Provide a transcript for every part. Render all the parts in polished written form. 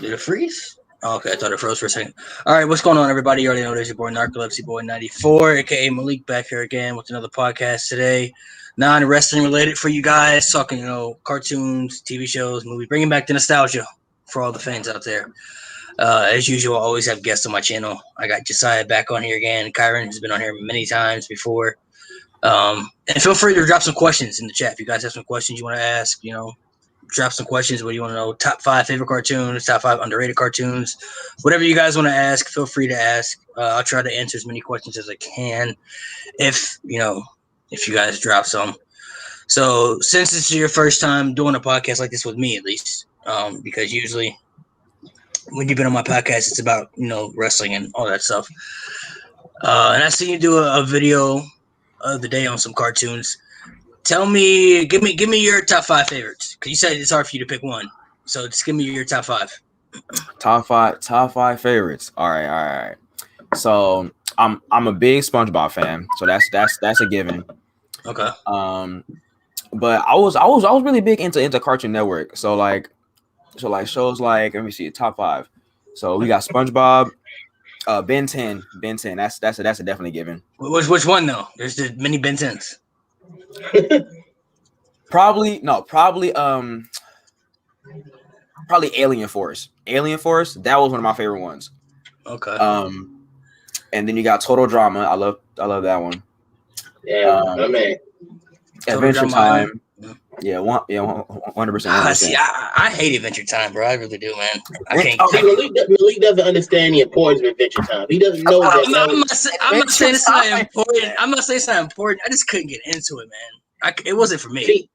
Did it freeze? Oh, okay, I thought it froze for a second. All right, what's going on, everybody? You already know there's your boy Narcolepsy Boy 94, aka Malik, back here again with another podcast today. Non-wrestling related for you guys, talking, cartoons, TV shows, movies, bringing back the nostalgia for all the fans out there. As usual, I always have guests on my channel. I got Josiah back on here again. Kyron has been on here many times before. And feel free to drop some questions in the chat if you guys have some questions you want to ask. Drop some questions. What do you want to know? Top 5 favorite cartoons, top 5 underrated cartoons, whatever you guys want to ask. Feel free to ask. I'll try to answer as many questions as I can. If you guys drop some. So since this is your first time doing a podcast like this with me, at least, because usually when you've been on my podcast, it's about wrestling and all that stuff. And I see you do a video of the day on some cartoons. Tell me, give me your top 5 favorites. Because you said it's hard for you to pick one, so just give me your top 5. Top five favorites. All right. So I'm a big SpongeBob fan, so that's a given. Okay. But I was really big into Cartoon Network. So shows like, let me see, top 5. So we got SpongeBob, Ben 10. That's a definitely given. Which one though? There's the many Ben 10s. Probably Alien Force. That was one of my favorite ones. Okay. And then you got Total Drama. I love that one. Yeah, man. Adventure Time. Yeah, 100%. See, I hate Adventure Time, bro. I really do, man. I can't. See, Malik doesn't understand the importance of Adventure Time. He doesn't know that. I'm not saying it's not important. I'm not saying it's not important. I just couldn't get into it, man. It wasn't for me.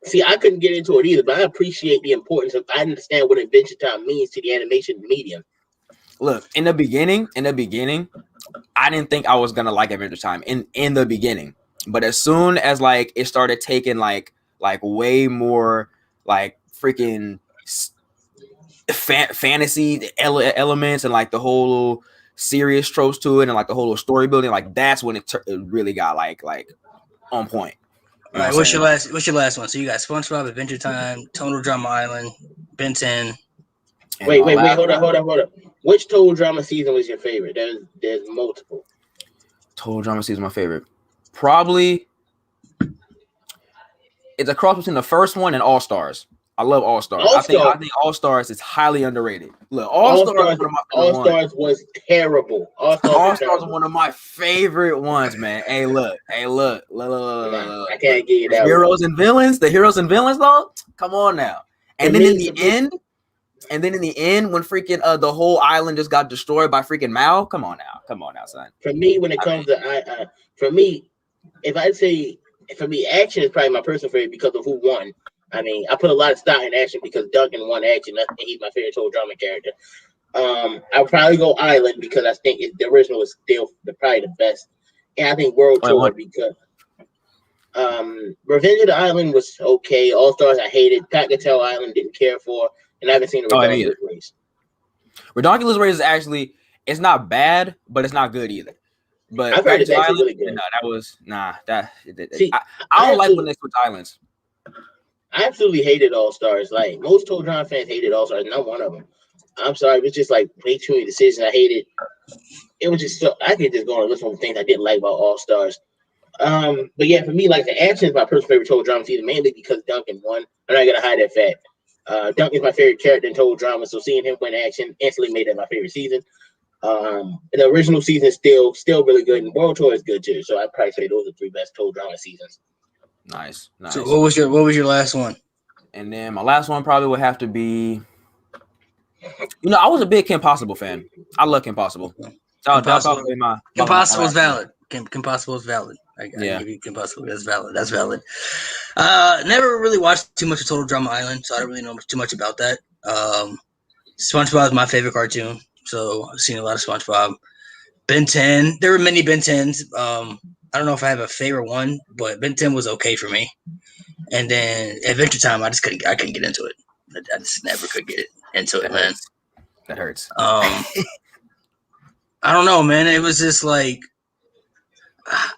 See, I couldn't get into it either, but I appreciate the importance of. I understand what Adventure Time means to the animation medium. Look, in the beginning, I didn't think I was gonna like Adventure Time in the beginning, but as soon as it started taking like way more freaking fantasy elements and the whole serious tropes to it and the whole story building, that's when it really got like on point. All right, what's your last one? So you got SpongeBob, Adventure Time, Total Drama Island, Ben 10. Wait, hold on. Which Total Drama season was your favorite? There's multiple. Total Drama season, my favorite. Probably it's a cross between the first one and All Stars. I love All Stars. I think All Stars is highly underrated. Look, All Stars was terrible. All Stars was one of my favorite ones, man. Hey, look. I can't get you that. The heroes and villains, though. Come on now. And then in the end, when freaking the whole island just got destroyed by freaking Mao. Come on now, son. For me, when it comes to if I'd say for me, action is probably my personal favorite because of who won. I mean, I put a lot of stock in action because Duncan won action. He's my favorite Total Drama character. I'll probably go Island because I think the original is still probably the best. And I think World Tour because Revenge of the Island was okay. All Stars I hated. Pacatown Island didn't care for. And I haven't seen the Redonkulous Race. Redonkulous Race is actually, it's not bad, but it's not good either. But I've heard it's actually really good. I don't like when they switch islands. I absolutely hated All Stars. Like most Total Drama fans hated All Stars. Not one of them. I'm sorry, it was just way too many decisions I hated. It was just so I could just go on a list of things I didn't like about All Stars. But yeah, for me, the action is my personal favorite Total Drama season, mainly because Duncan won. I'm not gonna hide that fact. Duncan's my favorite character in Total Drama, so seeing him win action instantly made that my favorite season. The original season is still really good, and World Tour is good too. So I'd probably say those are the 3 best Total Drama seasons. Nice. So what was your last one? And then my last one probably would have to be. I was a big Kim Possible fan. I love Kim Possible. Kim Possible is valid. Kim Possible is valid. I give you Kim Possible. That's valid. Never really watched too much of Total Drama Island, so I don't really know too much about that. SpongeBob is my favorite cartoon, so I've seen a lot of SpongeBob. Ben 10. There were many Ben 10s. I don't know if I have a favorite one, but Ben 10 was okay for me. And then Adventure Time, I couldn't get into it. I just never could get into it, man. That hurts. I don't know, man. It was just I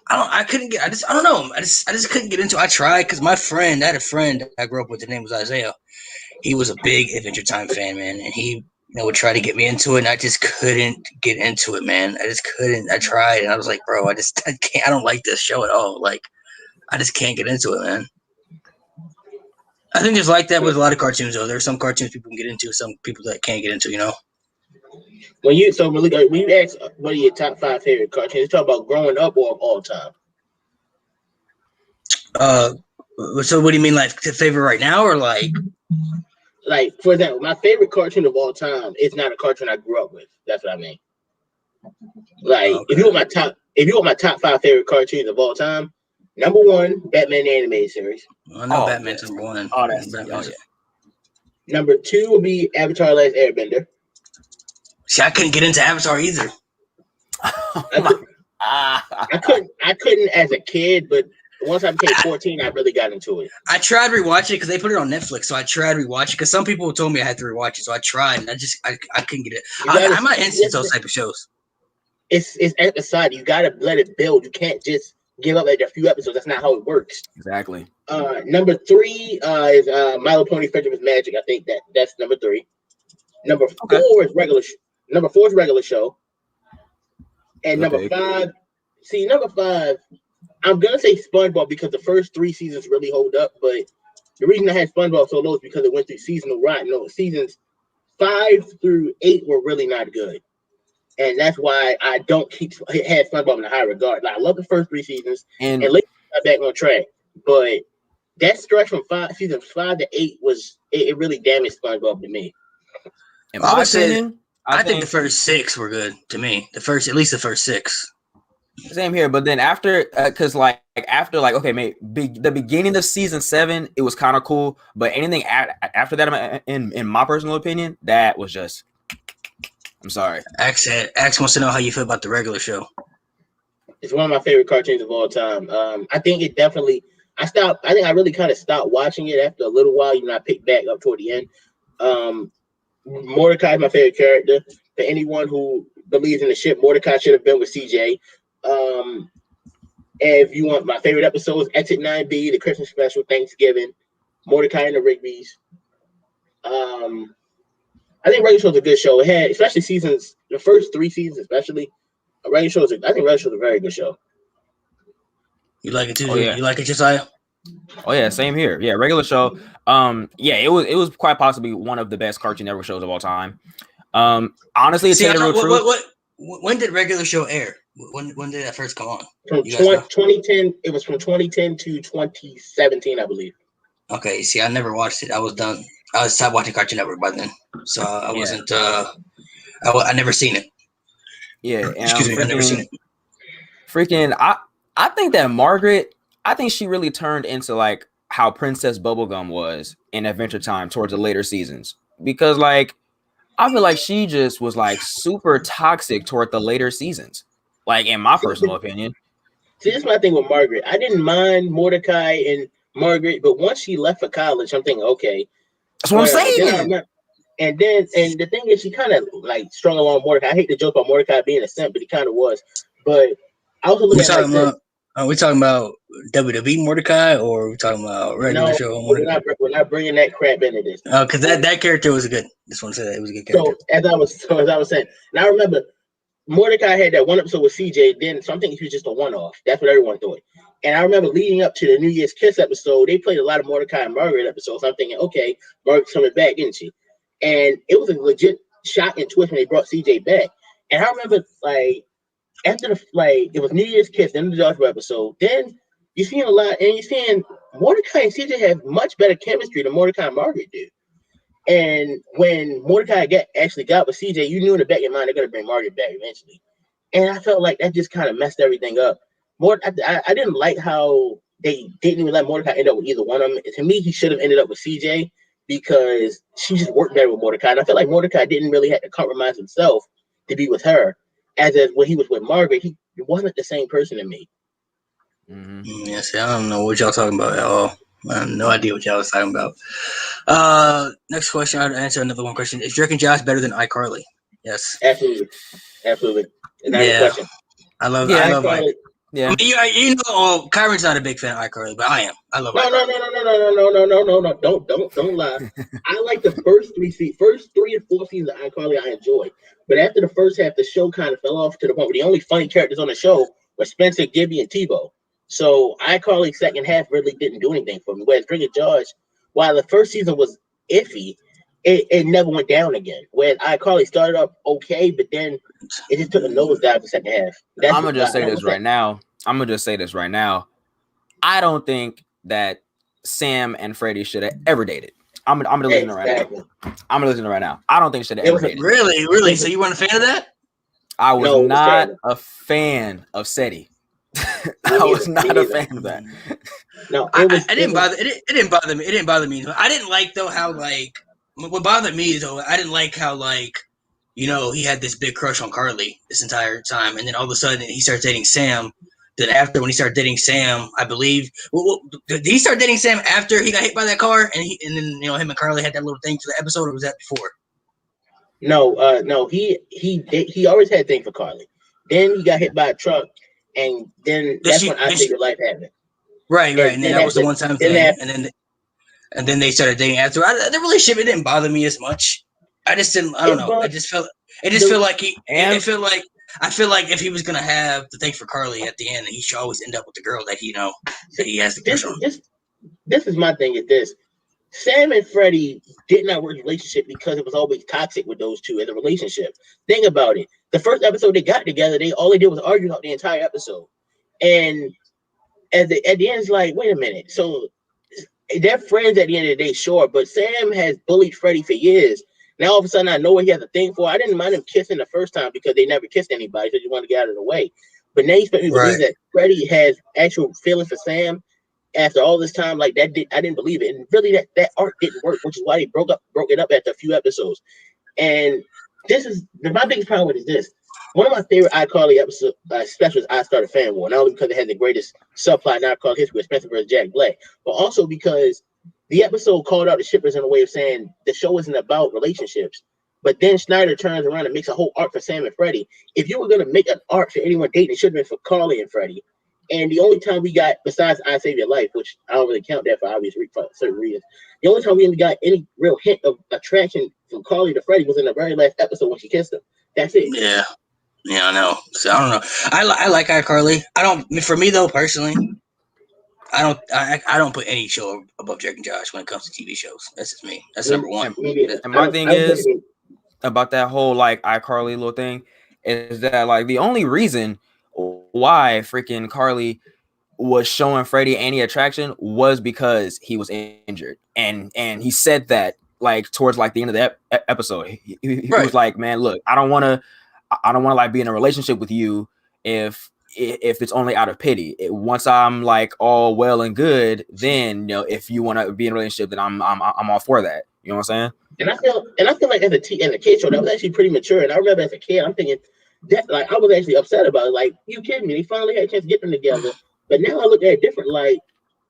don't know. I just couldn't get into it. I tried because I had a friend I grew up with. The name was Isaiah. He was a big Adventure Time fan, man. And he that would try to get me into it, and I just couldn't get into it, man. I just couldn't. I tried, and I was like, bro, I can't. I don't like this show at all. Like, I just can't get into it, man. I think there's like that with a lot of cartoons, though. There's some cartoons people can get into, some people that can't get into, you know? When you ask what are your top 5 favorite cartoons, you talk about growing up or of all time? So what do you mean, like favorite right now, or like? Like, for example, my favorite cartoon of all time is not a cartoon I grew up with. That's what I mean. Like, okay. if you want my top 5 favorite cartoons of all time, number 1, Batman the animated series. I know Batman's number 1. Oh, that's Batman. Number 2 will be Avatar: Last Airbender. See, I couldn't get into Avatar either. I couldn't as a kid, but once I became 14, I really got into it. I tried rewatching it because they put it on Netflix, so I tried rewatching it because some people told me I had to rewatch it, so I tried, and I couldn't get it. I might instant those type of shows. It's episodic. You gotta let it build. You can't just give up at a few episodes. That's not how it works. Exactly. Number 3 is My Little Pony: Friendship is Magic. I think that's number 3. Number 4 is regular. Number 4 is regular show. And number 5. See, number 5. I'm gonna say SpongeBob because the first 3 seasons really hold up, but the reason I had SpongeBob so low is because it went through seasonal rot. No, seasons 5 through 8 were really not good, and that's why I don't had SpongeBob in a high regard. Like, I love the first 3 seasons, and later got back on track. But that stretch from seasons 5 to 8 was it really damaged SpongeBob to me. I think the first 6 were good to me. At least the first 6. Same here, but then after, because the beginning of season 7, it was kind of cool, but anything after that, in my personal opinion, that was just. I'm sorry. Ax wants to know how you feel about the regular show. It's one of my favorite cartoons of all time. I think it definitely. I think I really kind of stopped watching it after a little while. I picked back up toward the end. Mordecai is my favorite character. For anyone who believes in the ship, Mordecai should have been with CJ. And if you want my favorite episodes, Exit 9B, the Christmas special, Thanksgiving, Mordecai and the Rigby's. I think regular show's a good show. It had, especially the first 3 seasons, especially. I think regular show's a very good show. You like it too? Oh, yeah. You like it, Josiah? Oh yeah, same here. Yeah, regular show. It was quite possibly one of the best Cartoon Network shows of all time. Honestly, when did regular show air? When did that first come on? From 2010. It was from 2010 to 2017, I believe. Okay, see, I never watched it. I was done. I was stopped watching Cartoon Network by then, so I wasn't. I never seen it. Yeah, excuse me, I never seen it. Freaking, I think that Margaret. I think she really turned into like how Princess Bubblegum was in Adventure Time towards the later seasons, because like I feel like she just was like super toxic toward the later seasons, like in my personal opinion. See, this is my thing with Margaret. I didn't mind Mordecai and Margaret, but once she left for college, I'm thinking, okay, that's what I'm saying. And the thing is, she kind of like strung along Mordecai. I hate to joke about Mordecai being a simp, but he kind of was. But I also look at it. Are we talking about WWE Mordecai, or are we talking about regular show Mordecai? We're not bringing that crap into this. Because that character was good. Just want to say that it was a good character. So as I was saying, and I remember Mordecai had that one episode with CJ. Then something he was just a one-off. That's what everyone thought. And I remember leading up to the New Year's Kiss episode, they played a lot of Mordecai and Margaret episodes. I'm thinking, okay, Margaret's coming back, isn't she? And it was a legit shock and twist when they brought CJ back. And I remember like. After it was New Year's Kiss, then the Joshua episode. Then you're seeing a lot, and you're seeing Mordecai and CJ have much better chemistry than Mordecai and Margaret do. And when Mordecai actually got with CJ, you knew in the back of your mind they're gonna bring Margaret back eventually. And I felt like that just kind of messed everything up. I didn't like how they didn't even let Mordecai end up with either one of them. To me, he should have ended up with CJ because she just worked better with Mordecai. And I felt like Mordecai didn't really have to compromise himself to be with her. As when he was with Margaret, he wasn't the same person to me. Mm-hmm. Yeah, see, I don't know what y'all talking about at all. I have no idea what y'all was talking about. Next question, I'll answer another one question. Is Drake and Josh better than iCarly? Yes. Absolutely. Question. I love iCarly. Yeah. You know, Kyron's not a big fan of iCarly, but I am. I love iCarly. No. Don't lie. I like the first three and four seasons of iCarly. I enjoyed, but after the first half, the show kind of fell off to the point where the only funny characters on the show were Spencer, Gibby, and Tebow. So iCarly's second half really didn't do anything for me. Whereas Drake George, while the first season was iffy, it never went down again. Whereas iCarly started up okay, but then it just took a nosedive the second half. I'm gonna just say this right now. I don't think that Sam and Freddie should have ever dated. I'm gonna listen right now. I'm gonna listen right now. I don't think should have ever dated. Really. So you weren't a fan of that? I was not a fan of SETI. I was not a fan of that. No, it didn't bother. It didn't bother me. It didn't bother me. I didn't like though how like what bothered me though. I didn't like how like he had this big crush on Carly this entire time, and then all of a sudden he starts dating Sam. Then after when he started dating Sam, I believe did he start dating Sam after he got hit by that car, and then him and Carly had that little thing for the episode, or was that before? No. He always had a thing for Carly. Then he got hit by a truck, and then that's when I think your life happened. Right. And then that was the one time thing, and then they started dating after. The relationship, it didn't bother me as much. I just didn't. I don't know. I just felt. It just felt like I feel like if he was gonna have the thing for Carly at the end, he should always end up with the girl that he has the crush on. This is my thing. Is this Sam and Freddie did not work in a relationship because it was always toxic with those two as a relationship. Think about it. The first episode they got together, all they did was argue out the entire episode, and at the end, it's like, wait a minute. So they're friends at the end of the day, sure, but Sam has bullied Freddie for years. Now all of a sudden I know what he has a thing for. I didn't mind him kissing the first time because they never kissed anybody, so you want to get out of the way. But now you expect me to believe that Freddie has actual feelings for Sam after all this time. Like I didn't believe it. And really that arc didn't work, which is why they broke it up after a few episodes. And this is my biggest problem with this. One of my favorite iCarly episode specials I started fan war, not only because it had the greatest subplot in iCarly history with Spencer vs. Jack Black, but also because the episode called out the shippers in a way of saying the show isn't about relationships. But then Snyder turns around and makes a whole arc for Sam and Freddie. If you were going to make an arc for anyone dating, it should have been for Carly and Freddie. And the only time we got, besides I Save Your Life, which I don't really count that for obvious certain reasons, the only time we got any real hint of attraction from Carly to Freddie was in the very last episode when she kissed him. That's it. Yeah, I know. So I don't know. I like iCarly. I don't. For me though, personally, I don't put any show above Drake and Josh when it comes to TV shows. That's just me. That's number one. And my thing is about that whole like iCarly little thing is that like the only reason why freaking Carly was showing Freddie any attraction was because he was injured, and he said that like towards like the end of the episode, he was like, "Man, look, I don't want to like be in a relationship with you if it's only out of pity. Once I'm like all well and good, then if you want to be in a relationship, then I'm all for that." You know what I'm saying? And I feel like as a kid show, that was actually pretty mature. And I remember as a kid, I'm thinking that like I was actually upset about it. Like, you kidding me? They finally had a chance to get them together. But now I look at it different. Like,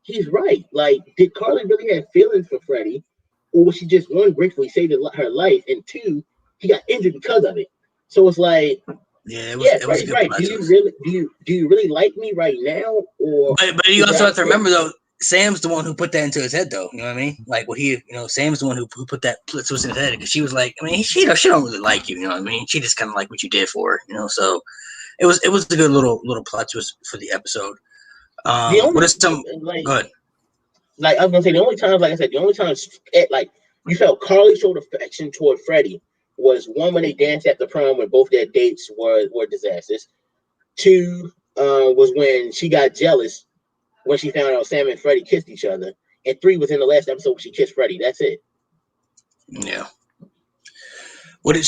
he's right. Like, did Carly really have feelings for Freddie, or was she just one gratefully saved her life, and two, he got injured because of it? So it's like, it was right. Do you really like me right now? Or but you also have to remember though, Sam's the one who put that into his head though. You know what I mean? Like Sam's the one who put that twist in his head, because she was like, I mean, she don't really like you. You know what I mean? She just kind of like what you did for her. So it was a good little plot twist for the episode. What is some? Go ahead. Like I was gonna say, the only times like you felt Carly showed affection toward Freddie was one when they danced at the prom when both their dates were disasters. Two was when she got jealous when she found out Sam and Freddie kissed each other. And three was in the last episode when she kissed Freddie. That's it. Yeah. What are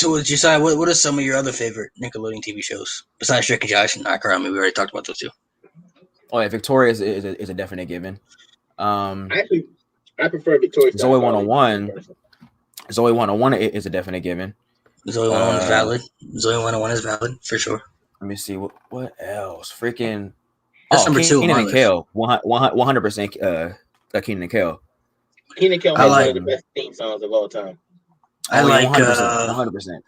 some of your other favorite Nickelodeon TV shows besides Shrek and Josh and iCarly? I mean, we already talked about those two. Oh yeah, Victoria is a definite given. Actually, I prefer Victoria. Zoe 101. Zoe 101 is a definite given. Zoe 101 is valid. Zoe 101 is valid for sure. Let me see what else. Freaking. That's number two. Keenan and Kel. 100%. Keenan and Kel. Keenan and Kel has one of the best theme songs of all time. I like 100%.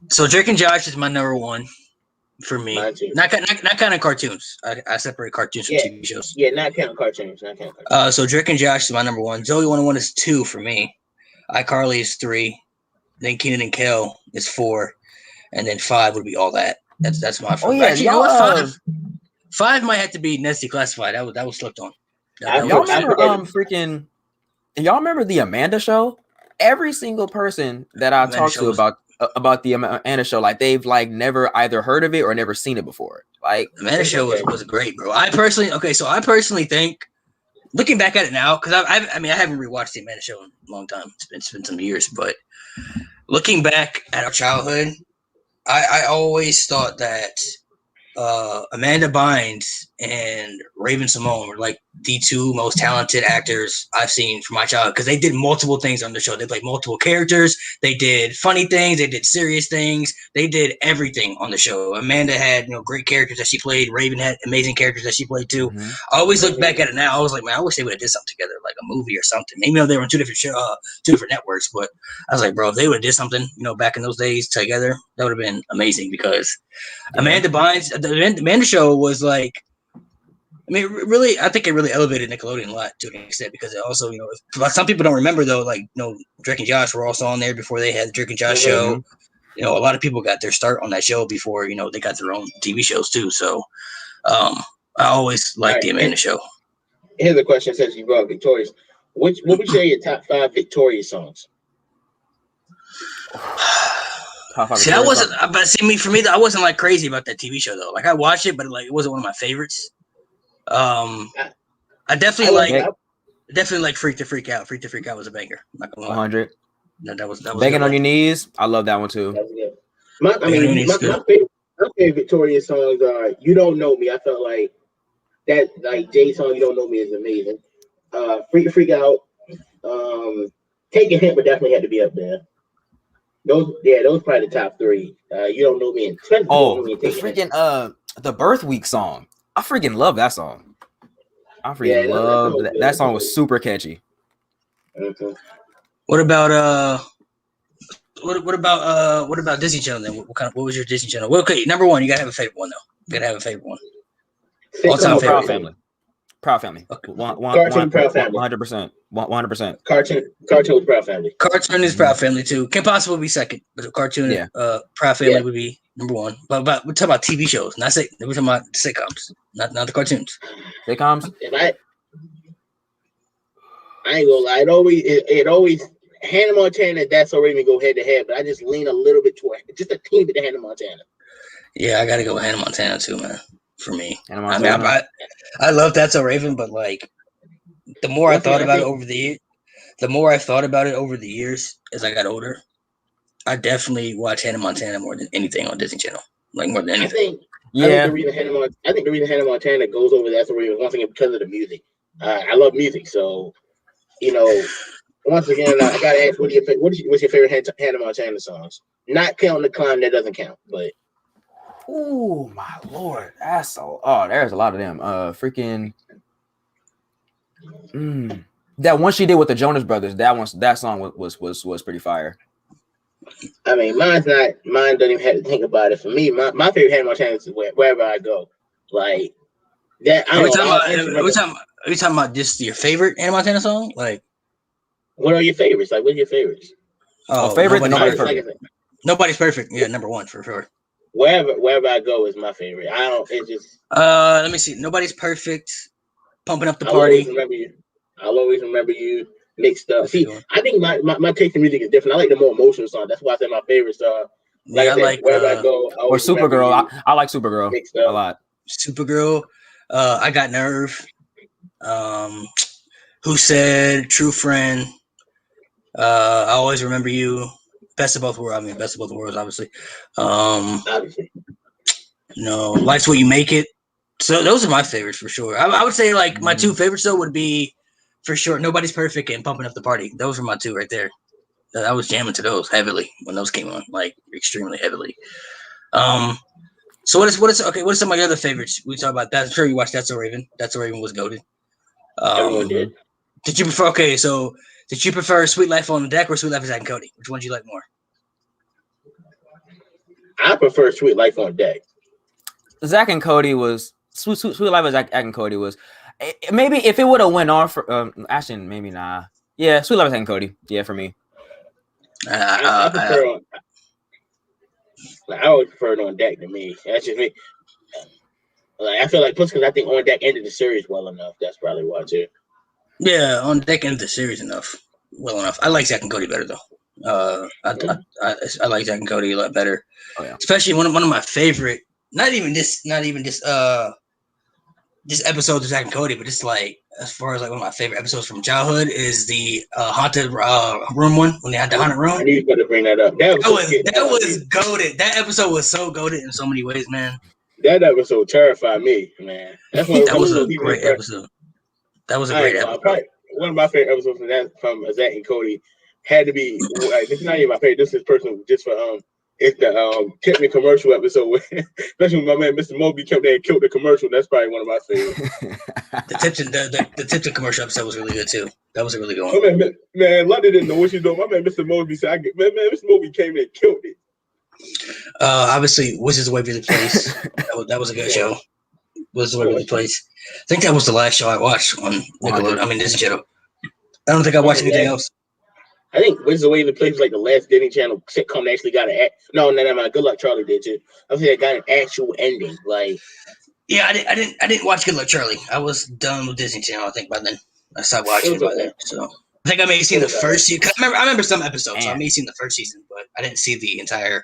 So Drake and Josh is my number one for me. Mine too. Not kind of cartoons. I separate cartoons from TV shows. Yeah, not count cartoons. So Drake and Josh is my number one. Zoe 101 is 2 for me. iCarly is 3. Then Keenan and Kel is 4, and then 5 would be All That. That's my. Oh yeah, actually, you know what? 5 might have to be Nessie Classified. That was slept on. Y'all remember Y'all remember the Amanda Show? Every single person that I talked to about the Amanda Show, like they've like never either heard of it or never seen it before. Like Amanda Show was great, bro. I personally think, looking back at it now, because I haven't rewatched the Amanda Show in a long time. It's been some years, but looking back at our childhood, I always thought that Amanda Bynes and Raven Simone were like the 2 most talented actors I've seen from my childhood, because they did multiple things on the show. They played multiple characters. They did funny things. They did serious things. They did everything on the show. Amanda had great characters that she played. Raven had amazing characters that she played too. Mm-hmm. I always look back at it now. I was like, man, I wish they would have did something together, like a movie or something. Maybe they were on 2 different networks, but I was like, bro, if they would have did something, back in those days together, that would have been amazing, because Amanda Bynes, the Amanda Show was like, really, I think it really elevated Nickelodeon a lot to an extent, because it also, some people don't remember though, like, Drake and Josh were also on there before they had the Drake and Josh show. A lot of people got their start on that show before, they got their own TV shows too. So, I always liked the Amanda Show. Here's a question since you brought Victorious. What would you say your top 5 Victorious songs? See, I wasn't, but for me, I wasn't like crazy about that TV show though. Like I watched it, but like it wasn't one of my favorites. I definitely like Freak to Freak Out. Freak to Freak Out was a banger. 100. That was Begging on Your Knees. I love that one too. My favorite Victorious songs are "You Don't Know Me." I felt like that, like Jay's song "You Don't Know Me" is amazing. Freak to Freak Out. Take a Hint would definitely have to be up there. Those probably the top 3. You Don't Know Me. And the freaking the Birth Week song. I freaking love that song. I freaking love that. That song was super catchy. Mm-hmm. What about what about Disney Channel then? What was your Disney Channel? Well, okay, number 1, you gotta have a favorite one though. You gotta have a favorite one. All-time favorite. Proud Family. Okay. Cartoon Proud Family. 100%. 100%. Cartoon is Proud Family. Cartoon is Proud Family too. Can possibly be second, but cartoon Proud Family would be number 1. But we're talking about TV shows, not we're talking about sitcoms, not the cartoons. Sitcoms. I ain't gonna lie. It always Hannah Montana. That's So Raven go head to head, but I just lean a little bit toward just a teeny bit to Hannah Montana. Yeah, I gotta go with Hannah Montana too, man. For me, I love That's So Raven, but like the more I thought about it over the years as I got older, I definitely watch Hannah Montana more than anything on Disney Channel. Like more than anything. I think the reason Hannah Montana goes over That's So Raven once again because of the music. I love music, so once again, I gotta ask, what's your favorite Hannah Montana songs? Not counting The Climb, that doesn't count, but. Oh my lord, there's a lot of them. That one she did with the Jonas Brothers, that song was pretty fire. I mean, mine doesn't even have to think about it. For me, my favorite Hannah Montana is Wherever I Go. Like that. Are we talking about just your favorite Hannah Montana song? Like, what are your favorites? Like, what's your favorites? Favorite? Nobody's perfect. Nobody's perfect. Yeah, number 1 for sure. Wherever I Go is my favorite. It's just. Let me see. Nobody's Perfect. Pumping Up the Party. I'll always remember you. Mixed up. See, I think my taste in music is different. I like the more emotional song. That's why I said my favorites are. I like Wherever I Go. Or Supergirl. I like Supergirl a lot. Supergirl. I Got Nerve. Who Said? True Friend. I Always Remember You. Best of Both Worlds. Best of Both Worlds, obviously. Obviously. Life's What You Make It. So those are my favorites for sure. I would say like my 2 favorites though would be for sure Nobody's Perfect and Pumping Up the Party. Those are my 2 right there. I was jamming to those heavily when those came on, like extremely heavily. So what is okay? What are some of your other favorites? We talk about that. I'm sure you watched That's So Raven. That's So Raven was goated. Everyone did. Did you prefer? Okay, so did you prefer Sweet Life on the Deck or Sweet Life of Zack and Cody? Which one do you like more? I prefer Sweet Life on Deck. Zack and Cody was Sweet Life of Zack and Cody was maybe if it would have went on for actually maybe nah. Yeah, Sweet Life of Zack and Cody. Yeah, for me. I prefer I would prefer it on deck to me. That's just me. Like I feel like plus because I think on deck ended the series well enough. That's probably why too. Yeah, on deck ended the series well enough. I like Zack and Cody better though. I like Zack and Cody a lot better. Oh yeah, especially one of my favorite. Not even this episodes of Zack and Cody, but just like as far as like one of my favorite episodes from childhood is the haunted room one when they had the haunted room. I knew you were gonna bring that up. That was goated. That episode was so goated in so many ways, man. That episode terrified me, man. That was a great episode. That was a great episode. One of my favorite episodes from Zack and Cody had to be. This is not even my favorite. This is personal, just for It's the Tipton commercial episode, where, especially when my man Mr. Moby came there and killed the commercial. That's probably one of my favorites. the Tipton commercial episode was really good too. That was a really good one. Man, London didn't know what she's doing. My man Mr. Moby said, "Man, Mr. Moby came in and killed it." Obviously, Which is the Way to the Place. That was a good show. Was the Way to the Place. I think that was the last show I watched on Nickelodeon. I mean, Disney Channel. I don't think I watched anything else. I think Which is the Way to the Place was like the last Disney Channel sitcom that actually got an no, Good Luck Charlie did too. I think it got an actual ending. Like, yeah, I didn't watch Good Luck Charlie. I was done with Disney Channel. I think by then I stopped watching it by then. So I think I may have seen the first season. I remember some episodes. So I may have seen the first season, but I didn't see the entire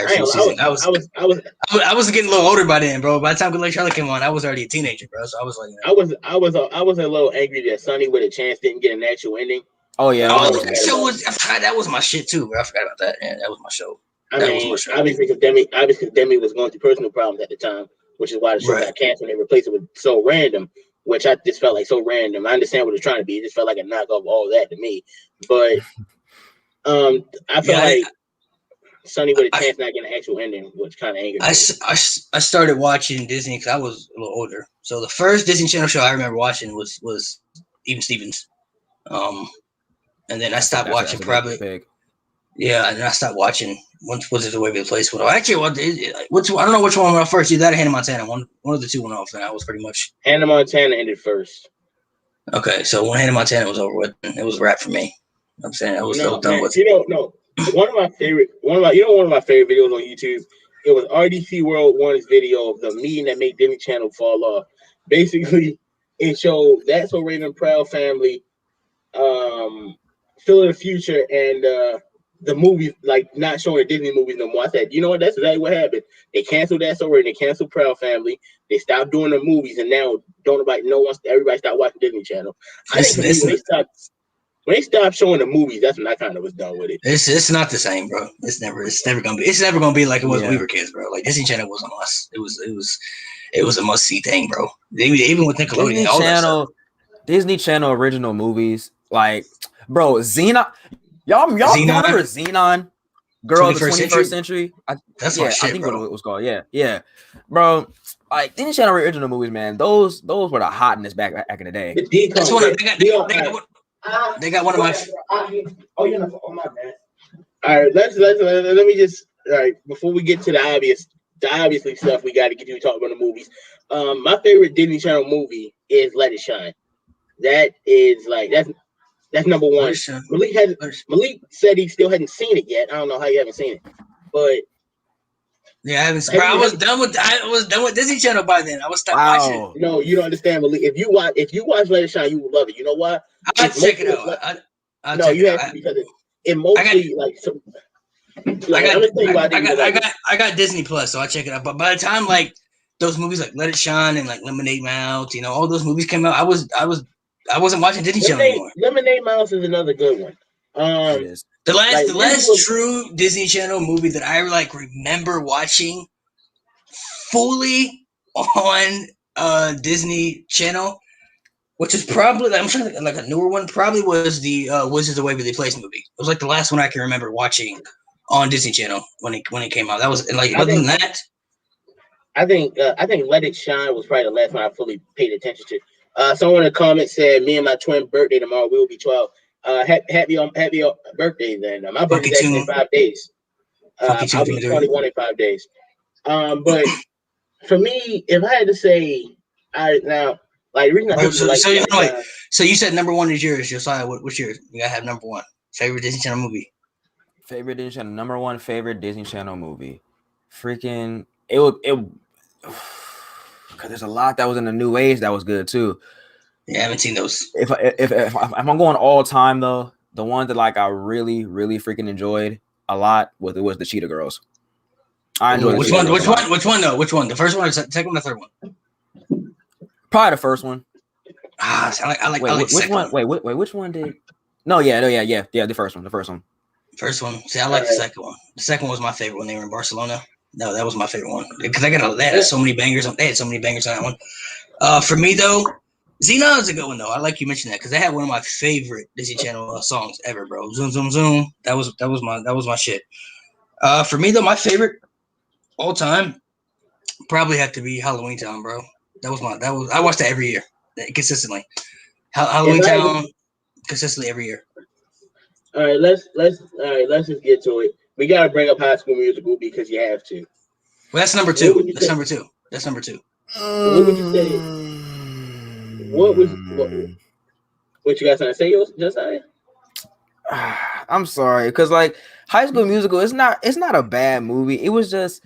full season. I was getting a little older by then, bro. By the time Good Luck Charlie came on, I was already a teenager, bro. So I was like, I was a little angry that Sonny with a Chance didn't get an actual ending. Oh yeah, I forgot that was my shit too, bro. I forgot about that. Yeah, that was my show. Obviously because Demi was going through personal problems at the time, which is why the show got canceled and they replaced it with So Random, which I just felt like so random. I understand what it's trying to be. It just felt like a knockoff of all that to me. But I felt like Sonny with a Chance not getting an actual ending, which kind of angered me. I started watching Disney because I was a little older. So the first Disney Channel show I remember watching was Even Stevens. And then I stopped watching probably. Yeah, and then I stopped watching. Once was it the Way to the Place? Well, actually, I don't know which one went off first. Either that or Hannah Montana. One of the two went off, and I was pretty much. Hannah Montana ended first. Okay, so when Hannah Montana was over with, it was a wrap for me. I'm saying I was done with. One of my favorite videos on YouTube. It was RDC World One's video of the meeting that made Disney Channel fall off. Basically, it showed That's So Raven Proud family. Still in the future and the movies like not showing the Disney movies no more. I said, you know what? That's exactly what happened. They canceled That's So Raven. They canceled Proud Family. They stopped doing the movies, and now everybody stopped watching Disney Channel. I think when they stopped showing the movies, that's when I kind of was done with it. It's not the same, bro. It's never gonna be like it was when we were kids, bro. Like Disney Channel was a must. It was a must see thing, bro. Even with Nickelodeon, Disney Channel original movies, like bro, Xenon. Y'all remember Xenon? Girl of the 21st century? That's my shit, I think bro. what it was called. Yeah. Bro, like Disney Channel original movies, man. Those were the hotness back in the day. That's one. They got one of my. Oh, you're not. Oh my bad. All right, let me just. All right, before we get to the obviously stuff, we got to get you talking about the movies. My favorite Disney Channel movie is Let It Shine. That is like that's number one. Malik said he still hadn't seen it yet. I don't know how you haven't seen it, but yeah, I haven't. Bro, I was done with Disney Channel by then. I was stopped watching it. No, you don't understand, Malik. If you watch Let It Shine, you will love it. You know why? I'll check it out. You have to because it mostly I got Disney Plus, so I check it out. But by the time like those movies like Let It Shine and like Lemonade Mouth, all those movies came out, I wasn't watching Disney Channel anymore. Lemonade Mouth is another good one. The last true Disney Channel movie that I like remember watching fully on Disney Channel, which is probably I'm trying to think, like a newer one, probably was the Wizards of Waverly Place movie. It was like the last one I can remember watching on Disney Channel when it came out. That was like other than that. I think Let It Shine was probably the last one I fully paid attention to. Someone in the comments said, "Me and my twin birthday tomorrow. We will be 12. Happy birthday then. My birthday's actually in 5 days. I'll be 21 in 5 days. But For me, if I had to say, the reason I Right, told you so you like so you said number one is yours, Josiah. What's yours? You gotta have number one favorite Disney Channel movie. Favorite Disney Channel, number one favorite Disney Channel movie. Freaking it because there's a lot that was in the new age that was good too. Yeah, I haven't seen those. If I'm going all time though, the one that like I really freaking enjoyed a lot was the Cheetah Girls. I enjoyed Which one? Which one though? Which one? The first one or second one or third one? Probably the first one. I like which second one? Wait, which one did? No, yeah, the first one. First one. See, I like the second one. The second one was my favorite when they were in Barcelona. No, that was my favorite one because they had so many bangers on. They had so many bangers on that one. For me though, Xenon is a good one though. I like you mentioned that because they had one of my favorite Disney Channel songs ever, bro. Zoom zoom zoom. That was my shit. For me though, my favorite all time probably have to be Halloween Town, bro. I watched that every year consistently. Halloween Town consistently every year. All right, let's just get to it. We gotta bring up High School Musical because you have to. Well, that's number two. That's number two. That's number two. What would you say? What you got something to say, Josiah? I'm sorry, because like High School Musical, it's not a bad movie. It was just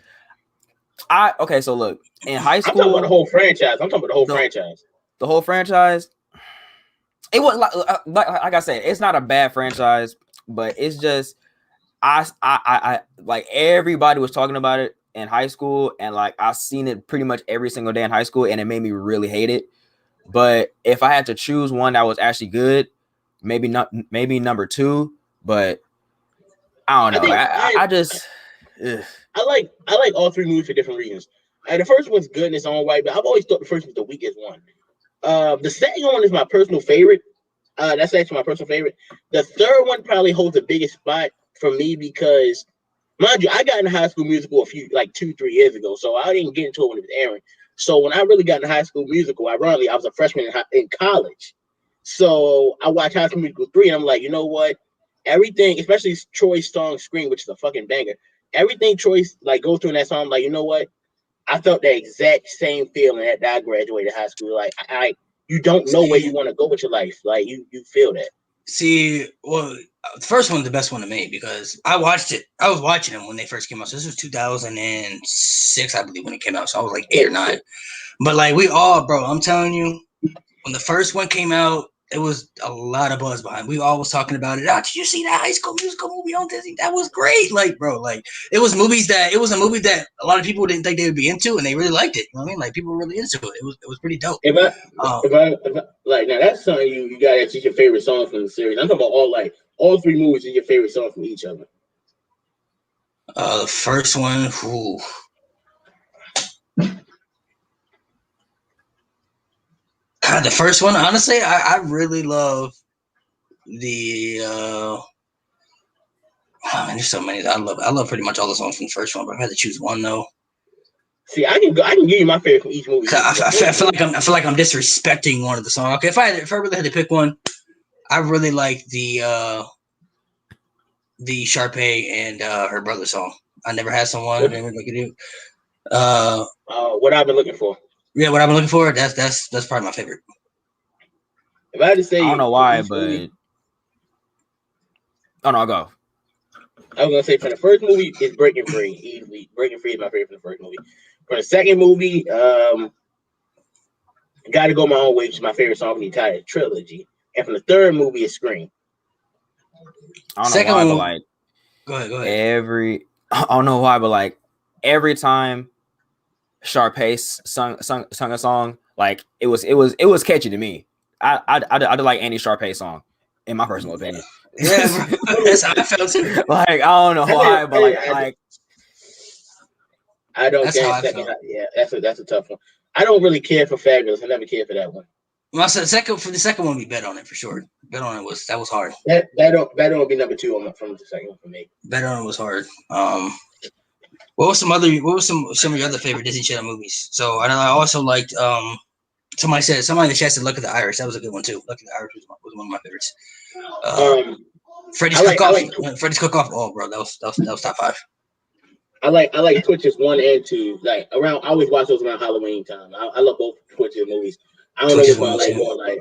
okay. So look, in high school, I'm talking about the whole franchise. The whole franchise. It was like I said, it's not a bad franchise, but it's just I like everybody was talking about it in high school, and like I've seen it pretty much every single day in high school, and it made me really hate it. But if I had to choose one that was actually good, maybe number two, but I don't know. I like all three movies for different reasons. The first one's good in its own right, but I've always thought the first was the weakest one. The second one is my personal favorite. That's actually my personal favorite. The third one probably holds the biggest spot for me because, mind you, I got into High School Musical 2-3 years ago, so I didn't get into it when it was airing. So when I really got into High School Musical, ironically, I was a freshman in college. So I watched High School Musical 3, and I'm like, you know what? Everything, especially Troy's song "Scream," which is a fucking banger. Everything Troy goes through in that song, I'm like, you know what? I felt that exact same feeling that I graduated high school. Like you don't know where you want to go with your life. Like you feel that. See, well, the first one's the best one to me because I watched it. I was watching them when they first came out. So this was 2006, I believe, when it came out. So I was like 8 or 9. But like I'm telling you, when the first one came out, it was a lot of buzz behind. We all was talking about it. Did you see that High School Musical movie on Disney? That was great. Like, bro, like it was a movie that a lot of people didn't think they would be into, and they really liked it. You know what I mean? Like people were really into it. It was pretty dope. If I like now, that's something you got to choose your favorite song from the series. I'm talking about all three movies is your favorite song from each of them. The first one, ooh. God, the first one, honestly, I really love the man, there's so many that I love pretty much all the songs from the first one, but if I had to choose one though. See, I can give you my favorite from each movie. I feel like I'm disrespecting one of the songs. Okay, if I really had to pick one, I really like the Sharpay and her brother song. I never had someone like you do. What I've been looking for. Yeah, what I've been looking for. That's probably my favorite. If I had to say, I don't know why, but I'll go. I was gonna say for the first movie, it's Breaking Free. Easily, Breaking Free is my favorite for the first movie. For the second movie, Gotta Go My Own Way, which is my favorite song from the entire trilogy. And for the third movie, it's Scream. I don't know why, but like, go ahead. I don't know why, but like every time Sharpay sung a song, like it was catchy to me. I like any Sharpay song, in my personal opinion. Yeah, that's how I felt too. Like I don't know why, but like I don't. That's how I felt. Yeah, that's a tough one. I don't really care for Fabulous. I never cared for that one. Well, I said the second one, we bet on it for sure. Bet on it was hard. That don't be number 2 from the second one for me. Bet on it was hard. What was some of your other favorite Disney Channel movies? So I also liked somebody in the chat said Luck of the Irish. That was a good one too. Luck of the Irish was one of my favorites. Freddy's Cook-Off. Freddy's Cook-Off. Oh, bro, that was top 5. I like Twitches 1 and 2. Like around, I always watch those around Halloween time. I love both Twitches movies. I don't know which one I like more. Like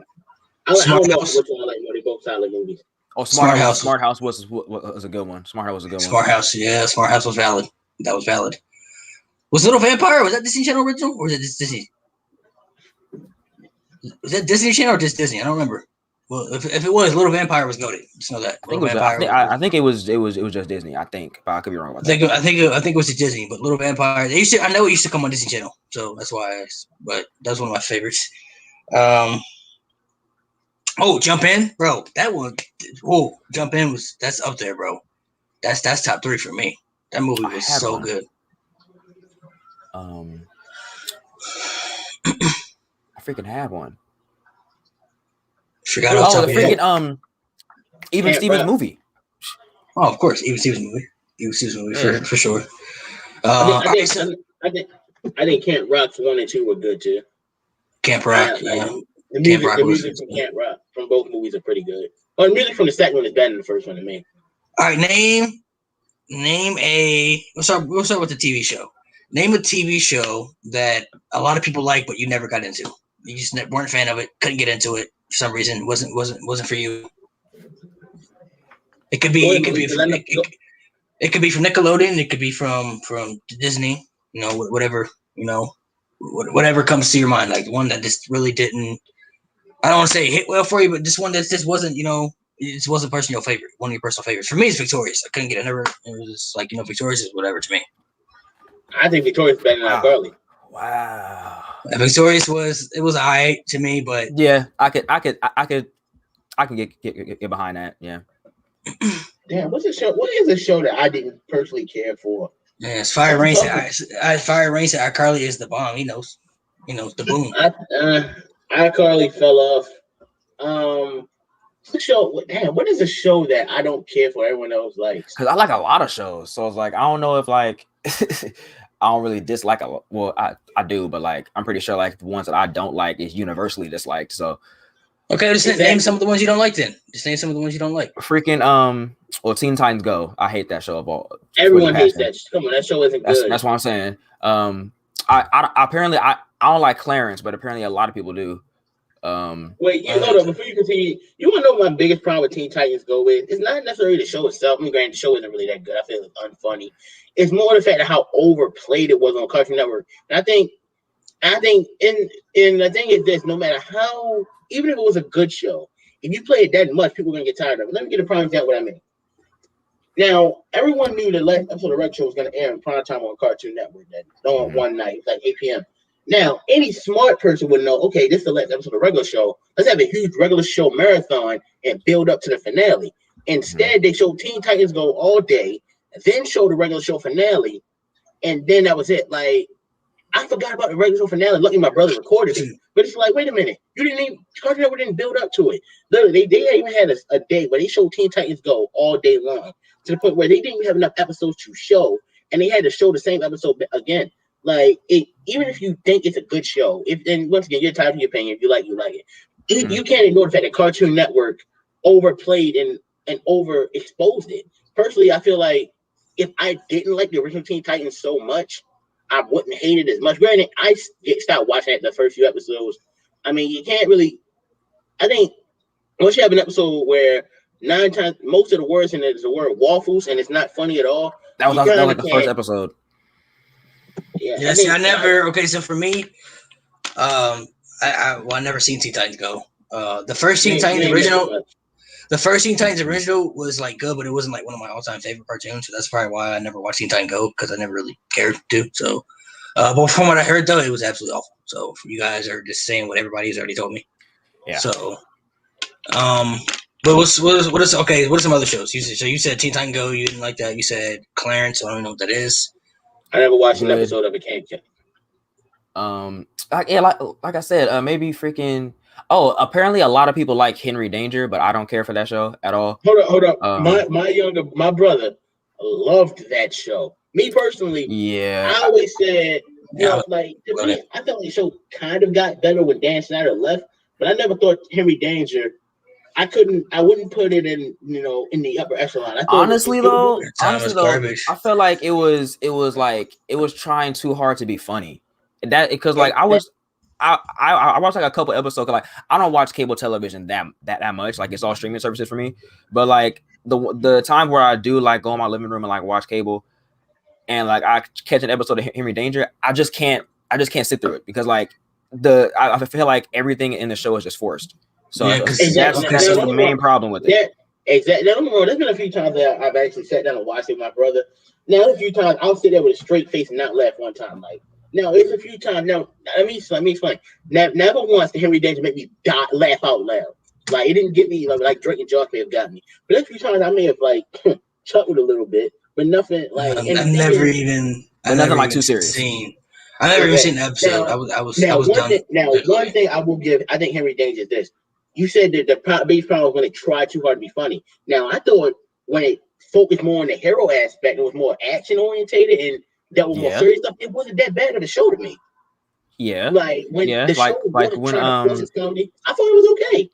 I don't know which one I like more. They both solid movies. Oh, Smart House. Smart House was a good one. Smart House was a good one. Smart House, yeah, Smart House was valid. That was valid. Was Little Vampire? Was that Disney Channel original, or was it just Disney? Was that Disney Channel or just Disney? I don't remember. Well, if it was, Little Vampire was goated. Just know that. I think it was just Disney. I think, but I could be wrong about that. I think it was Disney, but Little Vampire. I know it used to come on Disney Channel, so that's why. But that's one of my favorites. Jump In, bro. That one. Oh, Jump In that's up there, bro. That's top 3 for me. That movie was so good. I freaking had one. Forgot the freaking Even Stevens movie. Oh, of course, Even Stevens movie for sure. I think Camp Rock's 1 and 2 were good too. Camp Rock, yeah. The music from Camp Rock from both movies are pretty good. Well, the music from the second one is better than the first one to me. All right, name a. We'll start with the TV show. Name a TV show that a lot of people like, but you never got into. You just weren't a fan of it, couldn't get into it for some reason. Wasn't for you. It could be from Nickelodeon. It could be from Disney. Whatever whatever comes to your mind. Like one that just really didn't. I don't want to say hit well for you, but just one that just wasn't. It wasn't personal favorite. One of your personal favorites. For me, it's Victorious. I couldn't get it. It was just like Victorious is whatever to me. I think Victorious is better than ICarly. Wow. Victorious was alright to me, but yeah, I could get behind that. Yeah. Damn, what's the show? What is a show that I didn't personally care for? Yeah, it's Fire Rain. Fire Rain said ICarly is the bomb. He knows the boom. ICarly fell off. The show. Damn, what is a show that I don't care for? Everyone else likes. Because I like a lot of shows, so it's like I don't know if like I don't really dislike a lot. Well, I do, but like I'm pretty sure like the ones that I don't like is universally disliked. So okay, just name some of the ones you don't like. Then just name some of the ones you don't like. Freaking Teen Titans Go. I hate that show of all. Everyone hates that. Come on, that show isn't good. That's what I'm saying. I apparently I don't like Clarence, but apparently a lot of people do. Wait, hold on. Before you continue, you want to know what my biggest problem with Teen Titans Go with? It's not necessarily the show itself. I mean, granted, the show isn't really that good. I feel it's unfunny. It's more the fact of how overplayed it was on Cartoon Network. And I think, and the thing is this: no matter how, even if it was a good show, if you play it that much, people are gonna get tired of it. Let me get a prime example. What I mean. Now, everyone knew the last episode of Red Show was gonna air in prime time on Cartoon Network that on one night, like 8 p.m. Now, any smart person would know, okay, this is the last episode of the regular show. Let's have a huge regular show marathon and build up to the finale. Instead, they showed Teen Titans Go all day, then show the regular show finale, and then that was it. Like, I forgot about the regular show finale. Luckily, my brother recorded it. But it's like, wait a minute. Cartoon Network didn't build up to it. Literally, they even had a day where they showed Teen Titans Go all day long to the point where they didn't even have enough episodes to show, and they had to show the same episode again. Like, even if you think it's a good show, and once again, you're tired of your opinion. If you like it. You can't ignore the fact that Cartoon Network overplayed and overexposed it. Personally, I feel like if I didn't like the original Teen Titans so much, I wouldn't hate it as much. Granted, I stopped watching it the first few episodes. I mean, you can't really. I think once you have an episode where 9 times most of the words in it is the word waffles and it's not funny at all. That was like the first episode. Yeah, see, I never. Okay, so for me, I never seen Teen Titans Go. The first Teen Titans original. The first Teen Titans original was like good, but it wasn't like one of my all-time favorite cartoons. So that's probably why I never watched Teen Titans Go, because I never really cared to. So, but from what I heard though, it was absolutely awful. So you guys are just saying what everybody's already told me. Yeah. So, but what are some other shows? You said Teen Titans Go, you didn't like that. You said Clarence, so I don't know what that is. I never watched an episode of it. Like I said, maybe freaking. Oh, apparently a lot of people like Henry Danger, but I don't care for that show at all. Hold up. My brother loved that show. Me personally, yeah. I always said, like to me, I felt like the show kind of got better when Dan Snyder left, but I never thought Henry Danger I wouldn't put it in, in the upper echelon. Honestly though, garbage. I felt like it was trying too hard to be funny. That because like I watched like a couple episodes. Like I don't watch cable television that much. Like it's all streaming services for me. But like the time where I do like go in my living room and like watch cable, and like I catch an episode of Henry Danger, I just can't sit through it because like I feel like everything in the show is just forced. So Yeah, that's the main problem with it. Exactly. There's been a few times that I've actually sat down and watched it with my brother. Now, a few times I'll sit there with a straight face and not laugh one time. Like, now, it's a few times. Now, let me explain. Never once did Henry Danger make me laugh out loud. Like, it didn't get me like Drake and Josh may have got me. But a few times I may have like chuckled a little bit, but nothing like. I've never even too serious. I never even seen an episode. I was done. One thing I will give, I think Henry Danger is this. You said that the biggest problem was when it tried too hard to be funny. Now, I thought when it focused more on the hero aspect, it was more action orientated and that was more serious stuff. It wasn't that bad of a show to me. Yeah. Like when the show when comedy, I thought it was okay.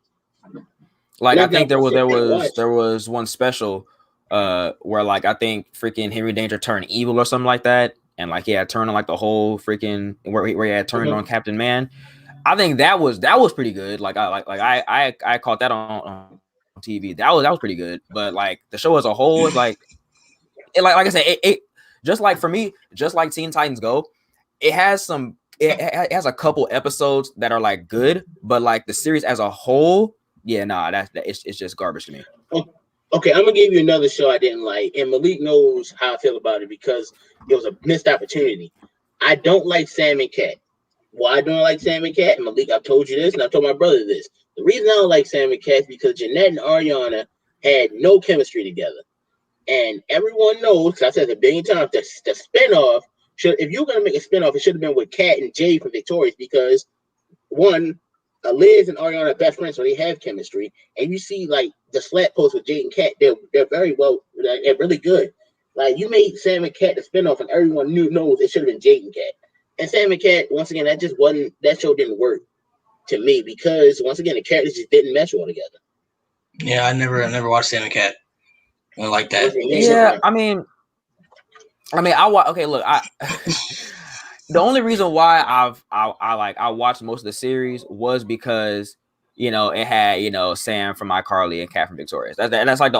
Like I think there was one special where like I think freaking Henry Danger turned evil or something like that, and like he had turned on like the whole freaking where he had turned on Captain Man. I think that was pretty good. Like I caught that on TV. That was pretty good. But like the show as a whole is like I said, it just like for me, just like Teen Titans Go, it has a couple episodes that are like good, but like the series as a whole, it's just garbage to me. Okay, I'm gonna give you another show I didn't like, and Malik knows how I feel about it because it was a missed opportunity. I don't like Sam and Cat. Why don't I like Sam and Cat? Malik, I've told you this, and I've told my brother this. The reason I don't like Sam and Cat is because Jeanette and Ariana had no chemistry together. And everyone knows, because I've said it a billion times, the spinoff if you're gonna make a spinoff, it should have been with Kat and Jay from Victorious, because one, Liz and Ariana are best friends, so they have chemistry. And you see like the slap post with Jay and Kat, they're very well, they're really good. Like you made Sam and Cat the spinoff, and everyone knows it should have been Jay and Kat. And Sam and Cat, once again, that show didn't work to me because once again the characters just didn't mesh well together. Yeah, I never watched Sam and Cat. I like that. Yeah, I mean, okay. Look, the only reason why I watched most of the series was because it had Sam from iCarly and Kat from Victorious. That's like the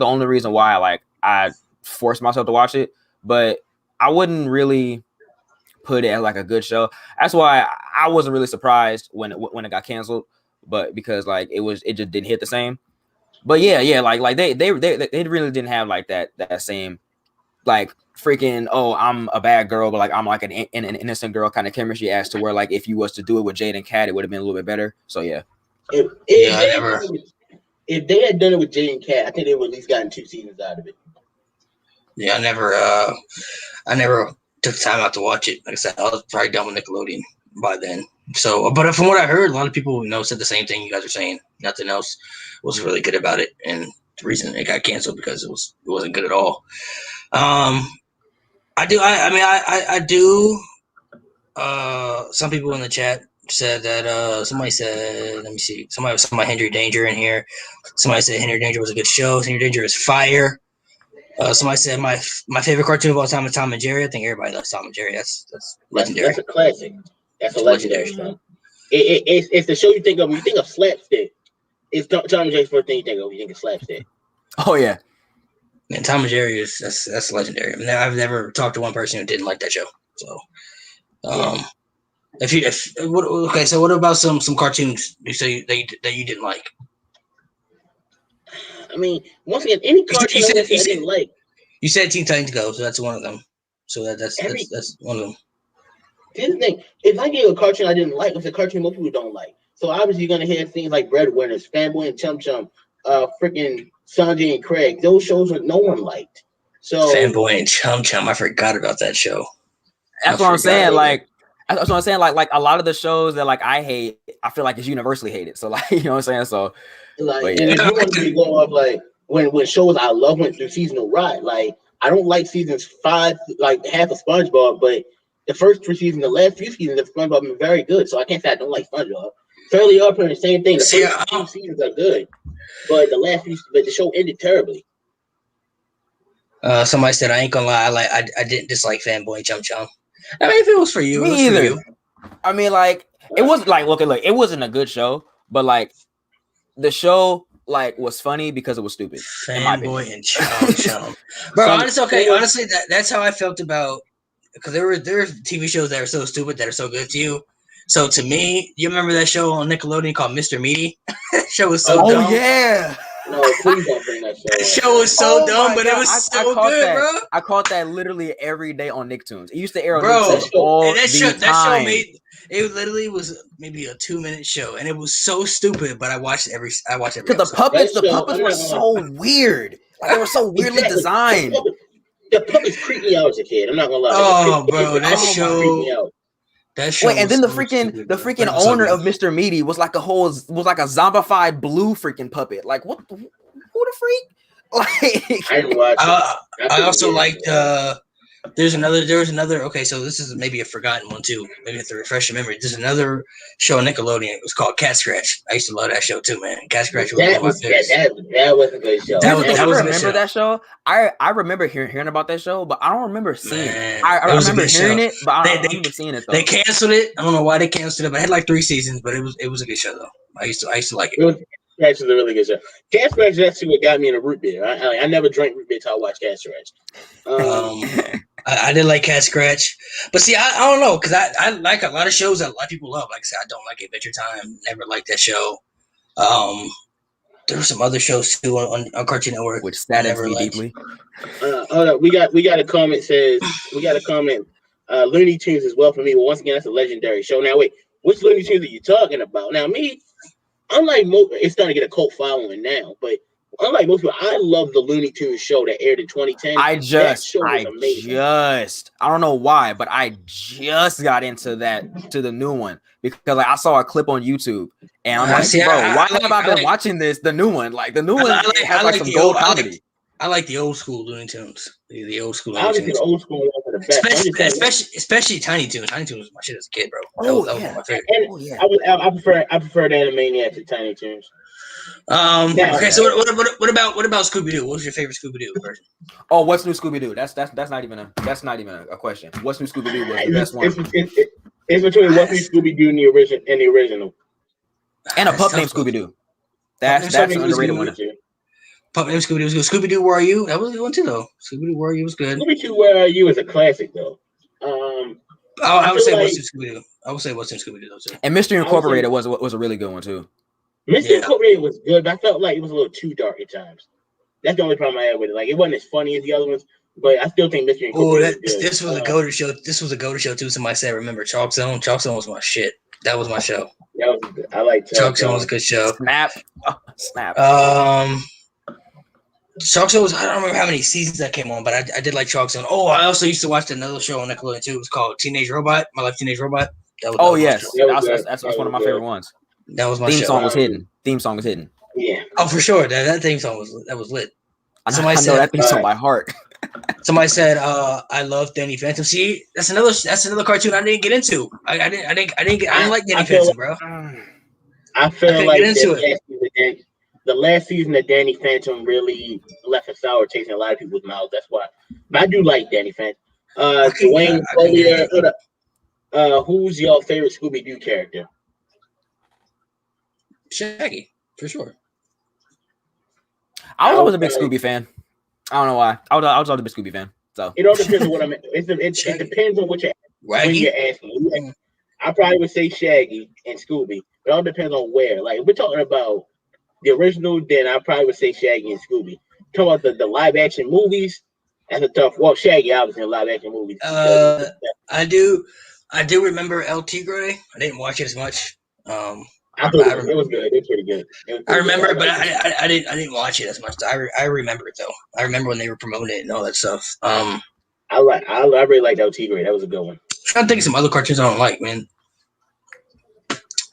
only reason why I forced myself to watch it. But I wouldn't really put it as like a good show. That's why I wasn't really surprised when it got canceled, but because it just didn't hit the same. But yeah, like they really didn't have like that same like freaking I'm a bad girl, but like I'm like an innocent girl kind of chemistry as to where like if you was to do it with Jade and Kat, it would have been a little bit better. So yeah. If they had done it with Jade and Kat, I think they would at least gotten 2 seasons out of it. Yeah, I never took time out to watch it. Like I said, I was probably done with Nickelodeon by then. So, but from what I heard, a lot of people said the same thing you guys are saying. Nothing else was really good about it, and the reason it got canceled because it wasn't good at all. I do. Some people in the chat said that somebody said, let me see, somebody Henry Danger in here. Somebody said Henry Danger was a good show. Henry Danger is fire. Somebody said my favorite cartoon of all time is Tom and Jerry. I think everybody loves Tom and Jerry. That's legendary. That's a classic. That's a legendary show. It's the show you think of when you think of slapstick. It's Tom and Jerry's first thing you think of when you think of slapstick. Oh yeah. And Tom and Jerry that's legendary. I mean, I've never talked to one person who didn't like that show. So, so what about some cartoons you say that you didn't like? I mean, once again, any cartoon I didn't like. You said Teen Titans Go, so that's one of them. So that's one of them. Here's the thing: if I gave a cartoon I didn't like, it's a cartoon most people don't like. So obviously you're gonna hear things like Breadwinners, Fanboy and Chum Chum, freaking Sanjay and Craig. Those shows that no one liked. So Fanboy and Chum Chum, I forgot about that show. That's what I'm saying. That's what I'm saying. Like a lot of the shows that I hate, I feel like it's universally hated. So you know what I'm saying. So and if you want to go off when shows I love went through seasonal ride, I don't like seasons 5, half of SpongeBob, but the first 3 seasons, the last few seasons of SpongeBob have been very good. So I can't say I don't like SpongeBob. Fairly Odd Parents, same thing. The See, first few seasons are good, but the show ended terribly. Somebody said I ain't gonna lie. I didn't dislike Fanboy Chum Chum. I mean, if it was for you, it was either. for you. I mean, like it wasn't like look, it wasn't a good show, but like the show like was funny because it was stupid. Fanboy and Chum Chum, bro. Honestly, that's how I felt about because there were TV shows that are so stupid that are so good to you. So to me, you remember that show on Nickelodeon called Mr. Meaty? That show was so dumb. Oh yeah. No, please don't bring that show. That show was so dumb, but it was so good, bro. I caught that literally every day on Nicktoons. It used to air on Bro, Nicktoons all that the time. That show made it literally was maybe a 2-minute show, and it was so stupid. But I watched every. Because the puppets were so weird. Like they were so weirdly designed. The puppets creeped me out as a kid. I'm not gonna lie. Oh, bro, that show. Creeped me out. That show. Wait, and then the freaking owner of Mr. Meaty was like a zombified blue freaking puppet. Like what? Who the freak? Like I didn't watch. I also liked. There was another. Okay, so this is maybe a forgotten one too. Maybe have to refresh your memory. There's another show on Nickelodeon. It was called Cat Scratch. I used to love that show too, man. Cat Scratch was one of my favorites. That was a good show. I remember that show. I remember hearing about that show, but I don't remember seeing it. I remember hearing it, but I don't remember seeing it though. They canceled it. I don't know why they canceled it, but it had like 3 seasons. But it was a good show though. I used to like it. Scratch is a really good show. Cat Scratch is actually what got me into root beer. I never drank root beer until I watched Cat Scratch. I did like Cat Scratch, but see, I don't know because I like a lot of shows that a lot of people love. Like I said, I don't like Adventure Time. Never liked that show. There were some other shows too on Cartoon Network, which saddens me deeply. Hold up, we got a comment. Looney Tunes is well for me. Well, once again, that's a legendary show. Now, wait, which Looney Tunes are you talking about? Now, me, unlike it's starting to get a cult following now, but unlike most people, I love the Looney Tunes show that aired in 2010. I don't know why, but I just got into the new one because like, I saw a clip on YouTube and I'm like, bro, why have I been watching this? The new one, like the new one has like some gold comedy. I like the old school Looney Tunes. The old school Looney Tunes. The old school ones are the best. Especially Tiny Toons. Tiny Toons was my shit as a kid, bro. That was my favorite. I prefer the Animaniacs to Tiny Toons. Okay, so what about Scooby-Doo? What was your favorite Scooby-Doo version? Oh, what's new Scooby-Doo? That's not even a question. What's new Scooby-Doo was the best one? It's between what's new Scooby-Doo and the original. And a pup named Scooby-Doo. That's an underrated one. Pup named Scooby-Doo was good. Scooby-Doo, Where Are You? That was a good one too, though. Scooby-Doo, Where Are You was good. Scooby-Doo, Where Are You is a classic, though. I would say What's in Scooby-Doo. I would say What's in Scooby-Doo, though, too. And Mystery Incorporated was a really good one, too. Mystery Incorporated was good, but I felt like it was a little too dark at times. That's the only problem I had with it. Like, it wasn't as funny as the other ones, but I still think Mystery Incorporated was good. This was a go-to show. This was a go-to show, too. Somebody said, remember Chalk Zone? Chalk Zone was my shit. That was my show. That was good. I like Chalk Zone was a good show. Snap. Chalk Zone was, I don't remember how many seasons that came on, but I did like Chalk Zone. Oh, I also used to watch another show on Nickelodeon, too. It was called Teenage Robot. My Life Teenage Robot. That's one of my favorite ones. That was my theme song was hidden. Yeah. Oh, for sure. That theme song was lit. I know that theme song by heart. Somebody said, "I love Danny Phantom." See, that's another cartoon I didn't get into. I didn't like Danny Phantom, bro. I feel like the last season of Danny Phantom really left a sour taste in a lot of people's mouths. That's why. But I do like Danny Phantom. Dwayne Collier. Who's your favorite Scooby-Doo character? Shaggy, for sure. I was always a big Scooby fan. I don't know why. I was always a big Scooby fan. So it all depends on what I'm. It depends on what you're asking. I probably would say Shaggy and Scooby, but it all depends on where. Like if we're talking about the original, then I probably would say Shaggy and Scooby. Talking about the live action movies, that's a tough. Well, Shaggy obviously in live action movies. I do remember El Tigre. I didn't watch it as much. I thought it was good. It was pretty good. I remember it, but I didn't watch it as much. I remember it though. I remember when they were promoting it and all that stuff. I really liked El Tigre. That was a good one. I'm trying to think of some other cartoons I don't like, man.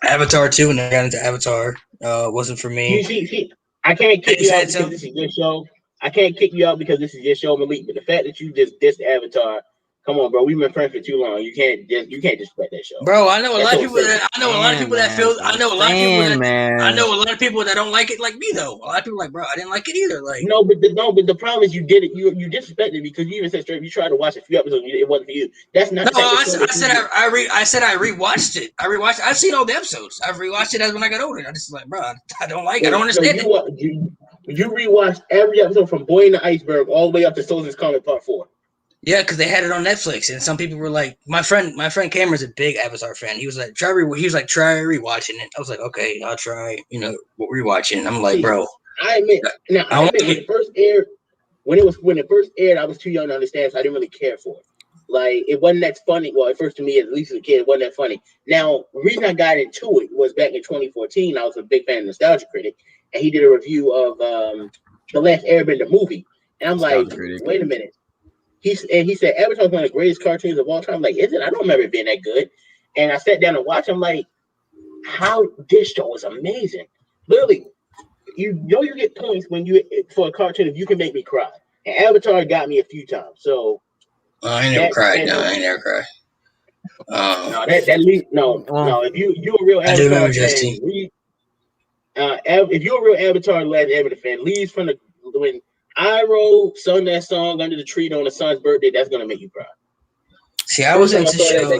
Avatar 2, and I got into Avatar. Wasn't for me. See, I can't kick you out because this is your show. I can't kick you out because this is your show, Malik. But the fact that you just dissed Avatar Come on, bro. We've been friends for too long. You can't disrespect that show, bro. I know a lot of people that. that I know a lot of people that feel. I know a lot of people that I know a lot of people that don't like it like me though. A lot of people like, bro, I didn't like it either. Like but the problem is you did it. You disrespected it because you even said straight. You tried to watch a few episodes. It wasn't for you. That's not. No, I said I rewatched it. I've seen all the episodes. I've rewatched it as when I got older. I just like, bro, I don't like. I don't understand it. You rewatched every episode from Boy in the Iceberg all the way up to Soldier's Comet Part 4. Yeah, because they had it on Netflix, and some people were like, my friend Cameron's a big Avatar fan. He was like, try rewatching it. I was like, okay, I'll try. Rewatching. I'm like, bro. I admit when it first aired, when it first aired, I was too young to understand, so I didn't really care for it. Like, it wasn't that funny. Well, at first to me, at least as a kid, it wasn't that funny. Now, the reason I got into it was back in 2014. I was a big fan of Nostalgia Critic, and he did a review of The Last Airbender movie, and I'm like, wait a minute. He said Avatar is one of the greatest cartoons of all time. I'm like, is it? I don't remember it being that good. And I sat down and watched. I'm like, how this show is amazing. Literally, you get points when for a cartoon if you can make me cry. And Avatar got me a few times. So I ain't never cried. No, I ain't never cried. No. If you're a real Avatar fan, if you're a real Avatar Last Airbender fan, leaves from when Iroh sung that song under the tree on the son's birthday, that's gonna make you cry. See, I was into shows.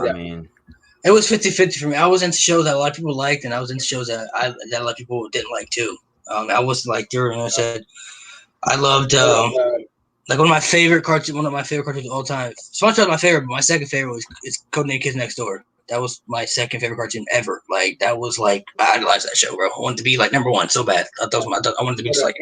It was 50-50 for me. I was into shows that a lot of people liked, and I was into shows that a lot of people didn't like too. I was like, I said, I loved like one of my favorite cartoons of all time. SpongeBob's my favorite, but my second favorite is Codename Kids Next Door. That was my second favorite cartoon ever. Like that was like I idolized that show, bro. I wanted to be like number one so bad. I wanted to be just like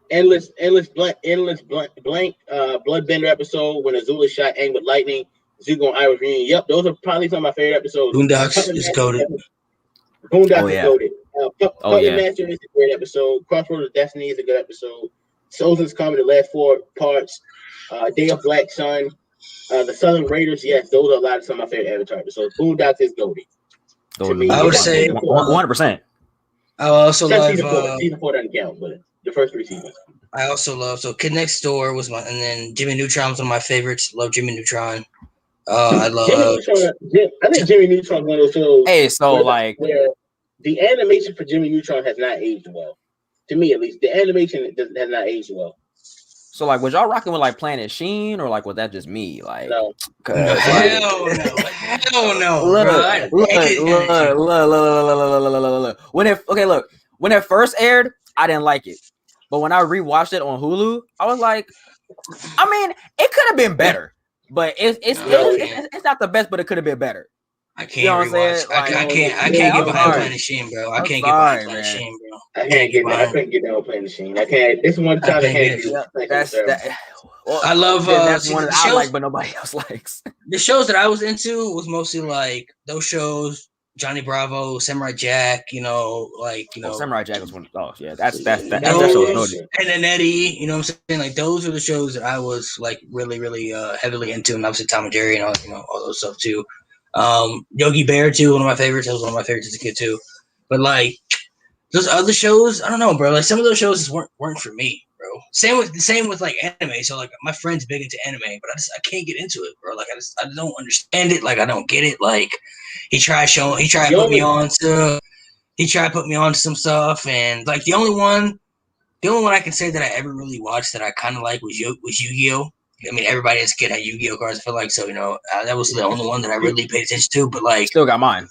endless bloodbender episode when Azula shot Aang with lightning. Zuko and Iroh reunion. Yep, those are probably some of my favorite episodes. Boondocks is goated. Boondocks is goated. Puppet Master is a great episode. Crossroads of Destiny is a good episode. Sozin's Comet, the last 4 parts. Day of Black Sun. The Southern Raiders, yes, those are a lot of some of my favorite Avatar episodes. Boondocks is goated. To me, I would say 100%. I also love season 4 doesn't count, but the first 3 seasons. I also love Kid Next Door was and then Jimmy Neutron was one of my favorites. Love Jimmy Neutron. I love. I think Jimmy Neutron is one of those shows. Hey, so where the animation for Jimmy Neutron has not aged well. To me, at least, the animation has not aged well. So, like, was y'all rocking with like Planet Sheen, or like was that just me? Like, no, hell no. Look. When it first aired, I didn't like it, but when I rewatched it on Hulu, I was like, I mean, it could have been better, but it's not the best, but it could have been better. I can't rewatch. I can't get behind Planet Sheen, bro. I can't get behind Planet Sheen, bro. I couldn't get down Planet Sheen. I can't. This one time I can't do that. Well, I love that's one that I like, but nobody else likes. The shows that I was into was mostly like those shows, Johnny Bravo, Samurai Jack. Samurai Jack was one. Oh yeah, that show was noted. And then Eddie, you know what I'm saying? Like those are the shows that I was like really, really heavily into, and obviously Tom and Jerry and all those stuff too. Yogi Bear too, one of my favorites. That was one of my favorites as a kid too. But like those other shows, I don't know, bro. Like some of those shows just weren't for me, bro. Same with like anime. So like my friend's big into anime, but I can't get into it, bro. Like I don't understand it. Like I don't get it. Like he tried to put me on to some stuff, and like the only one I can say that I ever really watched that I kind of like was Yu-Gi-Oh. I mean, everybody as a kid had Yu-Gi-Oh cards. I feel like that was the only one that I really paid attention to. But like, still got mine.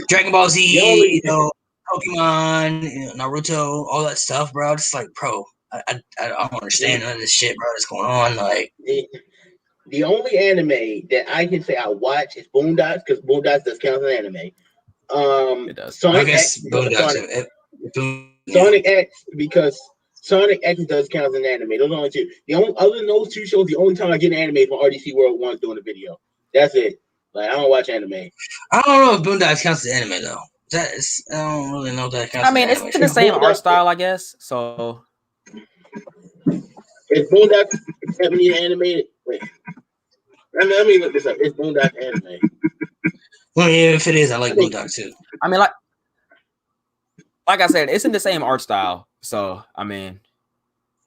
Dragon Ball Z, Pokemon, Naruto, all that stuff, bro. It's like, bro, I don't understand none of this shit, bro. That's going on. Like, the only anime that I can say I watch is Boondocks because Boondocks does count as an anime. It does. Sonic X, Sonic X because Sonic X does count as an anime. Those are only two. Other than those 2 shows, the only time I get an anime is when RDC World 1's doing a video. That's it. Like I don't watch anime. I don't know if Boondocks counts as anime though. I don't really know if that counts. I mean, it's the same art style, I guess. So is Boondocks 70 animated? Wait. Let me look this up. It's Boondocks anime. Well, yeah, if it is, I like Boondocks too. I mean, like I said, it's in the same art style. So I mean,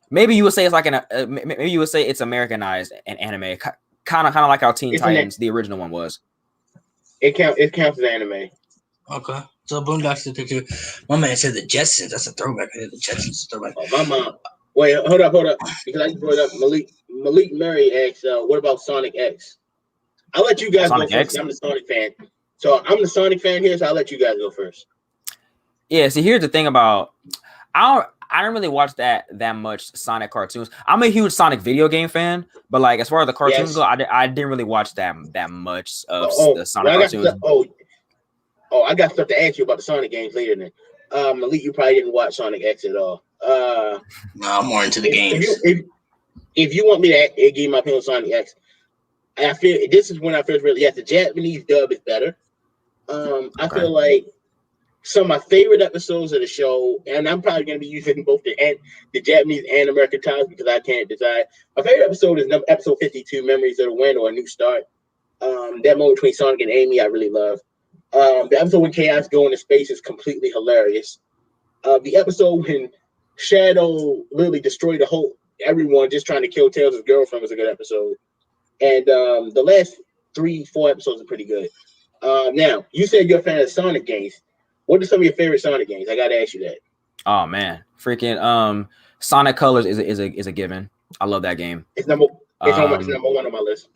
maybe you would say it's like maybe you would say it's Americanized and anime, Kind of like how Teen It's Titans, the original one was. It counts as anime. Okay. So Boondocks did too. My man said the Jetsons. That's a throwback. The Jetsons is a throwback. Oh, my mom. Wait, hold up. Because I just brought up Malik Murray asks, what about Sonic X? I'll let you guys Sonic go first. X? I'm the Sonic fan. So I'm the Sonic fan here, so I'll let you guys go first. Yeah, see, here's the thing about I don't really watch that much Sonic cartoons. I'm a huge Sonic video game fan, but like as far as the cartoons go, I didn't really watch that much of the Sonic cartoons. I got stuff to ask you about the Sonic games later. Then, Malik, you probably didn't watch Sonic X at all. No, I'm more into the games. If you want me to give my opinion on Sonic X, I feel this is when I first really the Japanese dub is better. I feel like some of my favorite episodes of the show, and I'm probably going to be using both the Japanese and American titles because I can't decide. My favorite episode is episode 52, Memories of the Wind or A New Start. That moment between Sonic and Amy, I really love. The episode when Chaos go into space is completely hilarious. The episode when Shadow literally destroyed everyone just trying to kill Tails' girlfriend was a good episode. And the last 3-4 episodes are pretty good. Now, you said you're a fan of Sonic games. What are some of your favorite Sonic games? I got to ask you that. Oh man, freaking Sonic Colors is a given. I love that game. It's number one on my list.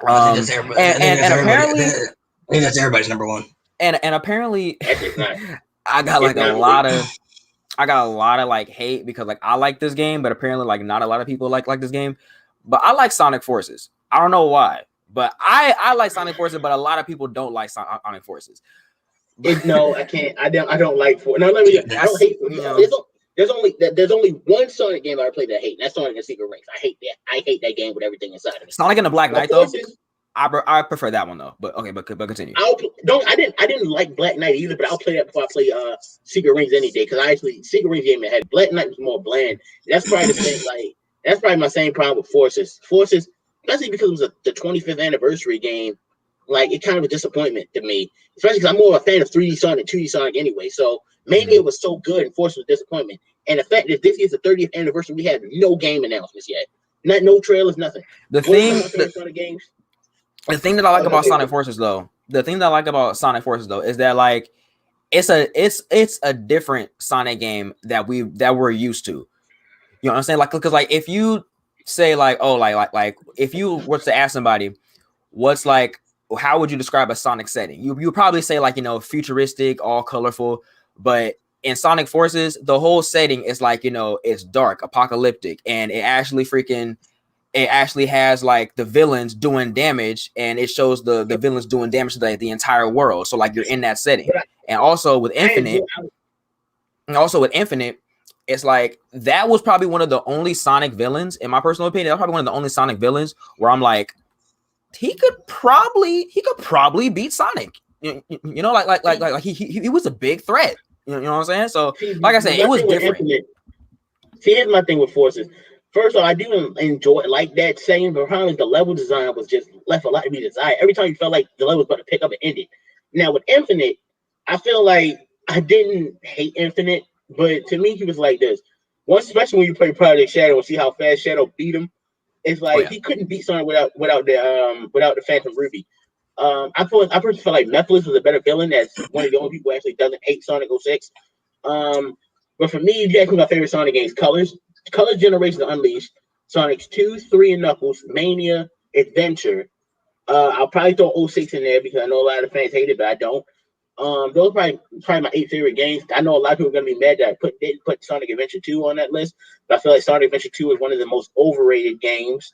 And apparently, I think that's everybody's number one. And apparently, I got a lot of like hate because like I like this game, but apparently like not a lot of people like this game. But I like Sonic Forces. I don't know why, but I like Sonic Forces, but a lot of people don't like Sonic Forces. No, I can't. I don't like Forces. No, let me. I don't hate. There's only one Sonic game I played that I hate. And that's Sonic and Secret Rings. I hate that. I hate that game with everything inside of it. Sonic and the Black Knight though. I prefer that one though. But okay, but continue. I didn't like Black Knight either, but I'll play that before I play Secret Rings any day because Secret Rings game I had Black Knight was more bland. That's probably the same. Like that's probably my same problem with Forces. Forces, especially because it was the 25th anniversary game. Like it kind of a disappointment to me, especially because I'm more of a fan of 3D Sonic, 2D Sonic anyway. So maybe it was so good and Forces was a disappointment. And the fact that this is the 30th anniversary, we have no game announcements yet, no trailers, nothing. The thing that I like about Sonic Forces though, is that like it's a different Sonic game that we're used to. You know what I'm saying? Like because like if you say like like if you were to ask somebody what's like how would you describe a Sonic setting? You would probably say like, futuristic, all colorful, but in Sonic Forces, the whole setting is like, it's dark, apocalyptic, and it actually has like the villains doing damage, and it shows the villains doing damage to the entire world. So like you're in that setting. And also with Infinite, it's like that was probably one of the only Sonic villains, in my personal opinion, that's probably one of the only Sonic villains where I'm like, he could probably beat Sonic. Like he was a big threat. You know what I'm saying? So like I said, it was different. See, here's my thing with Forces. First of all, I do enjoy it like that saying, but probably the level design was just left a lot to be desired. Every time you felt like the level was about to pick up and end it. Now with Infinite, I feel like I didn't hate Infinite, but to me he was like this. Once, especially when you play Project Shadow and see how fast Shadow beat him. It's like he couldn't beat Sonic without the Phantom Ruby. I personally feel like Mephiles was a better villain. That's one of the only people who actually doesn't hate Sonic 06. But for me, if you ask me my favorite Sonic games, Colors Generation Unleashed, Sonic 2, 3, and Knuckles, Mania, Adventure. I'll probably throw 06 in there because I know a lot of fans hate it, but I don't. Those are probably my 8 favorite games. I know a lot of people are going to be mad that I didn't put Sonic Adventure 2 on that list, but I feel like Sonic Adventure 2 is one of the most overrated games.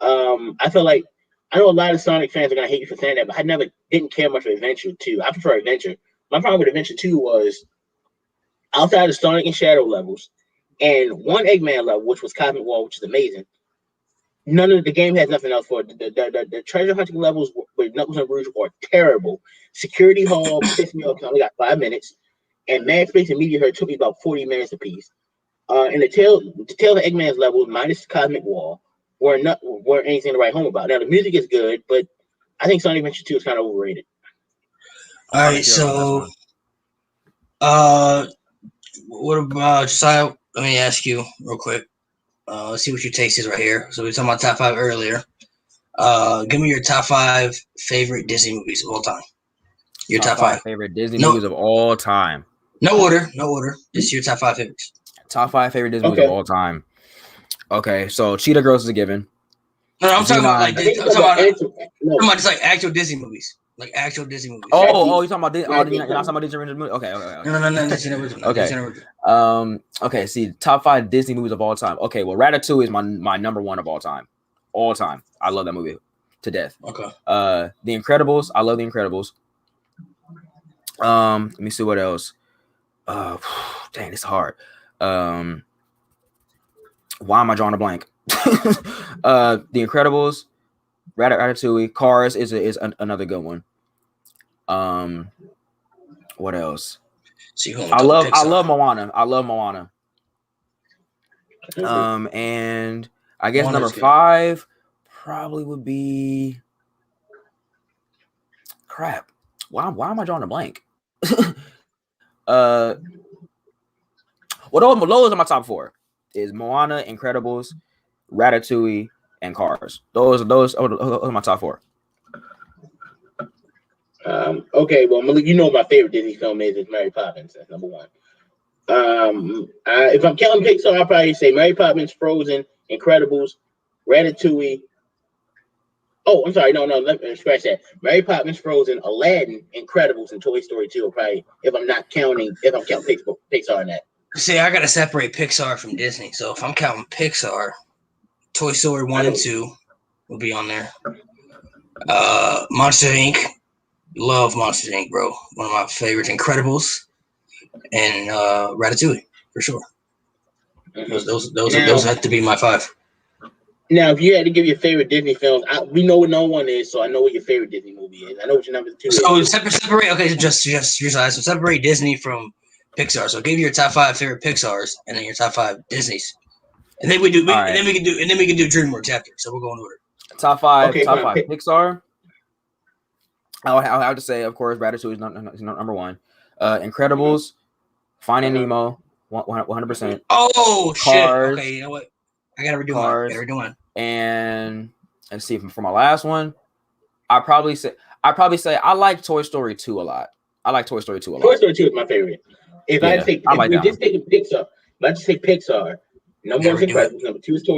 I feel like I know a lot of Sonic fans are going to hate you for saying that, but I didn't care much for Adventure 2. I prefer Adventure. My problem with Adventure 2 was outside of Sonic and Shadow levels and one Eggman level, which was Cosmic War, which is amazing. None of the game has nothing else for it. The treasure hunting levels with Knuckles and Rouge are terrible. Security Hall pissed me off because I only got 5 minutes. And Mad Space and Meteor took me about 40 minutes apiece. And the Tales of Eggman's levels, minus Cosmic Wall, weren't anything to write home about. Now, the music is good, but I think Sonic Adventure 2 is kind of overrated. All right, so what about Josiah? Let me ask you real quick. Let's see what your taste is right here. So we were talking about top 5 earlier. Give me your top 5 favorite Disney movies of all time. Your top 5 favorite Disney movies of all time. No order. Just your top 5 favorites. Top 5 favorite Disney movies of all time. Okay, so Cheetah Girls is a given. No, I'm talking about like I'm talking about just like actual Disney movies. Like actual Disney movies. Oh, you're talking about Disney? Oh, you're not talking about Disney original movie? Okay. No. Okay. See, top 5 Disney movies of all time. Okay, well, Ratatouille is my number 1 of all time. All time. I love that movie to death. Okay. The Incredibles. I love The Incredibles. Let me see what else. Dang, it's hard. Why am I drawing a blank? The Incredibles, Ratatouille, Cars is another good one. What else? I love Moana. And I guess number 5 probably would be crap. Why am I drawing a blank? Well, those are my top 4. Is Moana, Incredibles, Ratatouille, and Cars. Those are my top 4. Okay, well, Malik, you know what my favorite Disney film is Mary Poppins. That's number 1. If I'm counting Pixar, I'll probably say Mary Poppins, Frozen, Incredibles, Ratatouille. Oh, I'm sorry. No, let me scratch that. Mary Poppins, Frozen, Aladdin, Incredibles, and Toy Story 2 are probably, if I'm counting Pixar in that. See, I gotta separate Pixar from Disney. So if I'm counting Pixar, Toy Story 1 and 2 will be on there. Monster Inc. Love Monster Inc., bro. One of my favorites. Incredibles and Ratatouille for sure. Those have to be my 5. Now, if you had to give your favorite Disney films, we know what no one is, so I know what your favorite Disney movie is. I know what your number 2 is. So separate. Okay, just so separate Disney from Pixar. So give your top 5 favorite Pixars, and then your top 5 Disneys, and then we can do DreamWorks after. So we'll go in order. Top 5 Pixar. I'll have to say, of course, Ratatouille is number 1. Incredibles, Finding Nemo, 100%. Oh Cars, shit! Okay, you know what? I gotta redo mine. And let's see, for my last one, I probably say I like Toy Story 2 a lot. Toy Story 2 is my favorite. If I take Pixar, number 1 is Incredibles, number 2 is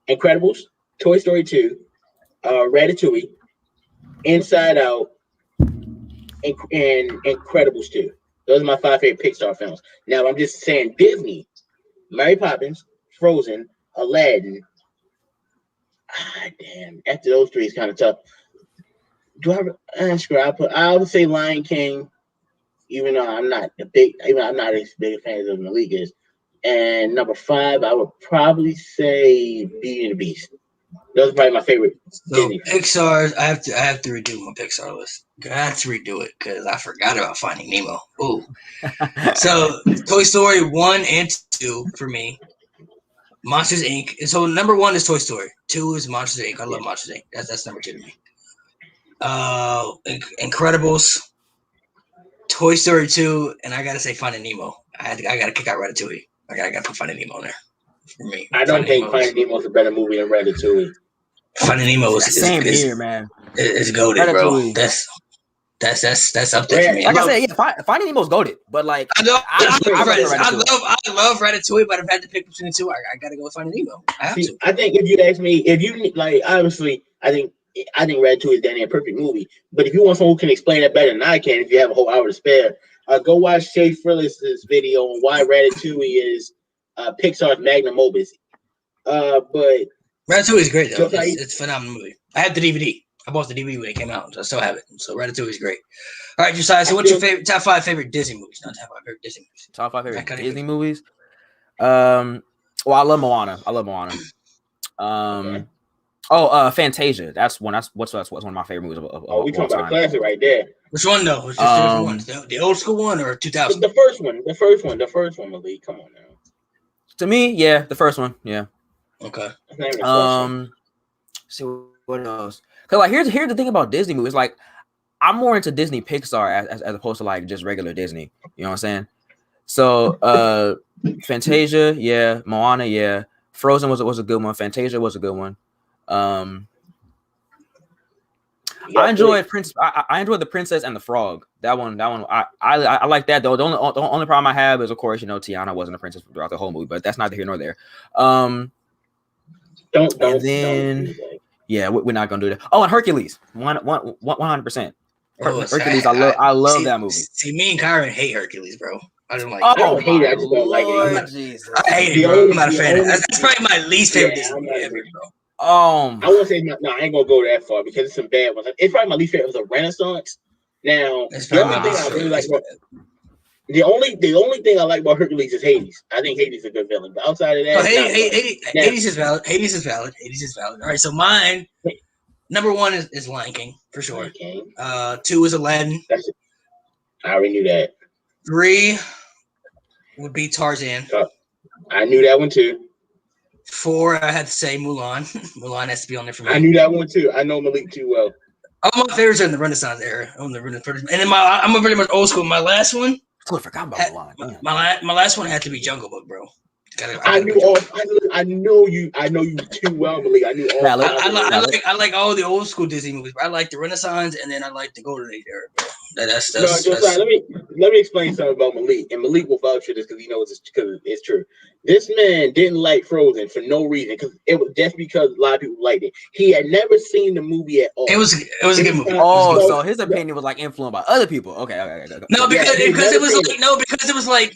Incredibles, Toy Story 2, Ratatouille, Inside Out, and Incredibles 2. Those are my 5 favorite Pixar films. Now I'm just saying Disney, Mary Poppins, Frozen, Aladdin. Damn. After those 3 is kind of tough. I would say Lion King, even though I'm not as big a fan as Malik is. And number 5, I would probably say Beauty and the Beast. Those are probably my favorite Disney films. Pixar, I have to redo my Pixar list. I have to redo it because I forgot about Finding Nemo. Ooh. So Toy Story 1 and 2 for me. Monsters Inc. And so number 1 is Toy Story. 2 is Monsters Inc. I love Monsters Inc. That's number 2 to me. Incredibles, Toy Story 2, and I gotta say Finding Nemo. I gotta kick out Ratatouille. I gotta put Finding Nemo in there for me. I don't think Finding Nemo is a better movie than Ratatouille. Finding Nemo is same here, man. It's goated, bro. That's up there for me. Like I said, yeah, Finding Nemo's goated, but like I love Ratatouille, but if I had to pick between the 2, I gotta go with Finding Nemo. I think if you ask me, obviously, I think Ratatouille is damn near a perfect movie. But if you want someone who can explain it better than I can, if you have a whole hour to spare, go watch Shay Frillis's video on why Ratatouille is Pixar's magnum opus. But Ratatouille is great though. It's a phenomenal movie. I have the DVD. I bought the DVD when it came out, so I still have it. So Ratatouille is great. All right, Josiah. So what's your top 5 favorite Disney movies? Not top 5 favorite Disney movies. Top 5 favorite Disney movies. Well, I love Moana. Fantasia. That's one of my favorite movies of we talking about a classic right there. Which one though? Which one? The old school one or 2000? The first one, Malik. Come on now. To me, yeah, the first one, yeah. Okay. See what else? Cause like here's the thing about Disney movies. Like I'm more into Disney Pixar as opposed to like just regular Disney. You know what I'm saying? So Fantasia, yeah. Moana, yeah. Frozen was a good one. Fantasia was a good one. I enjoyed Prince. I enjoyed the Princess and the Frog. That one. I like that though. The only problem I have is, of course, Tiana wasn't a princess throughout the whole movie, but that's neither here nor there. Yeah, we're not gonna do that. Oh, and Hercules, 100%. Hercules, I love that movie. See, me and Kyron hate Hercules, bro. I don't like. I don't hate it. I just don't like it. Jesus. I hate it, bro. I'm not a fan. That's probably my least favorite Disney movie ever, bro. I won't say no. I ain't gonna go that far because it's some bad ones. It's probably my least favorite was a Renaissance. Now, the only thing I really like about the only thing I like about Hercules is Hades. I think Hades is a good villain, but outside of that, Hades is valid. Hades is valid. All right, so mine number 1 is Lion King for sure. 2 is Aladdin. I already knew that. 3 would be Tarzan. I knew that one too. 4, I had to say Mulan. Mulan has to be on there for me. I knew that one too. I know Malik too well. All my favorites are in the Renaissance era. And then I'm a pretty much old school. My last one. I forgot about Mulan. My last one had to be Jungle Book, bro. I know you too well, Malik. I knew all. I like all the old school Disney movies. I like the Renaissance, and then I like the Golden Age era, bro. That's let me explain something about Malik, and Malik will vouch for this because he knows because it's true. This man didn't like Frozen for no reason because it was just because a lot of people liked it. He had never seen the movie at all. It was a good movie. So his opinion was like influenced by other people. Okay. No, because it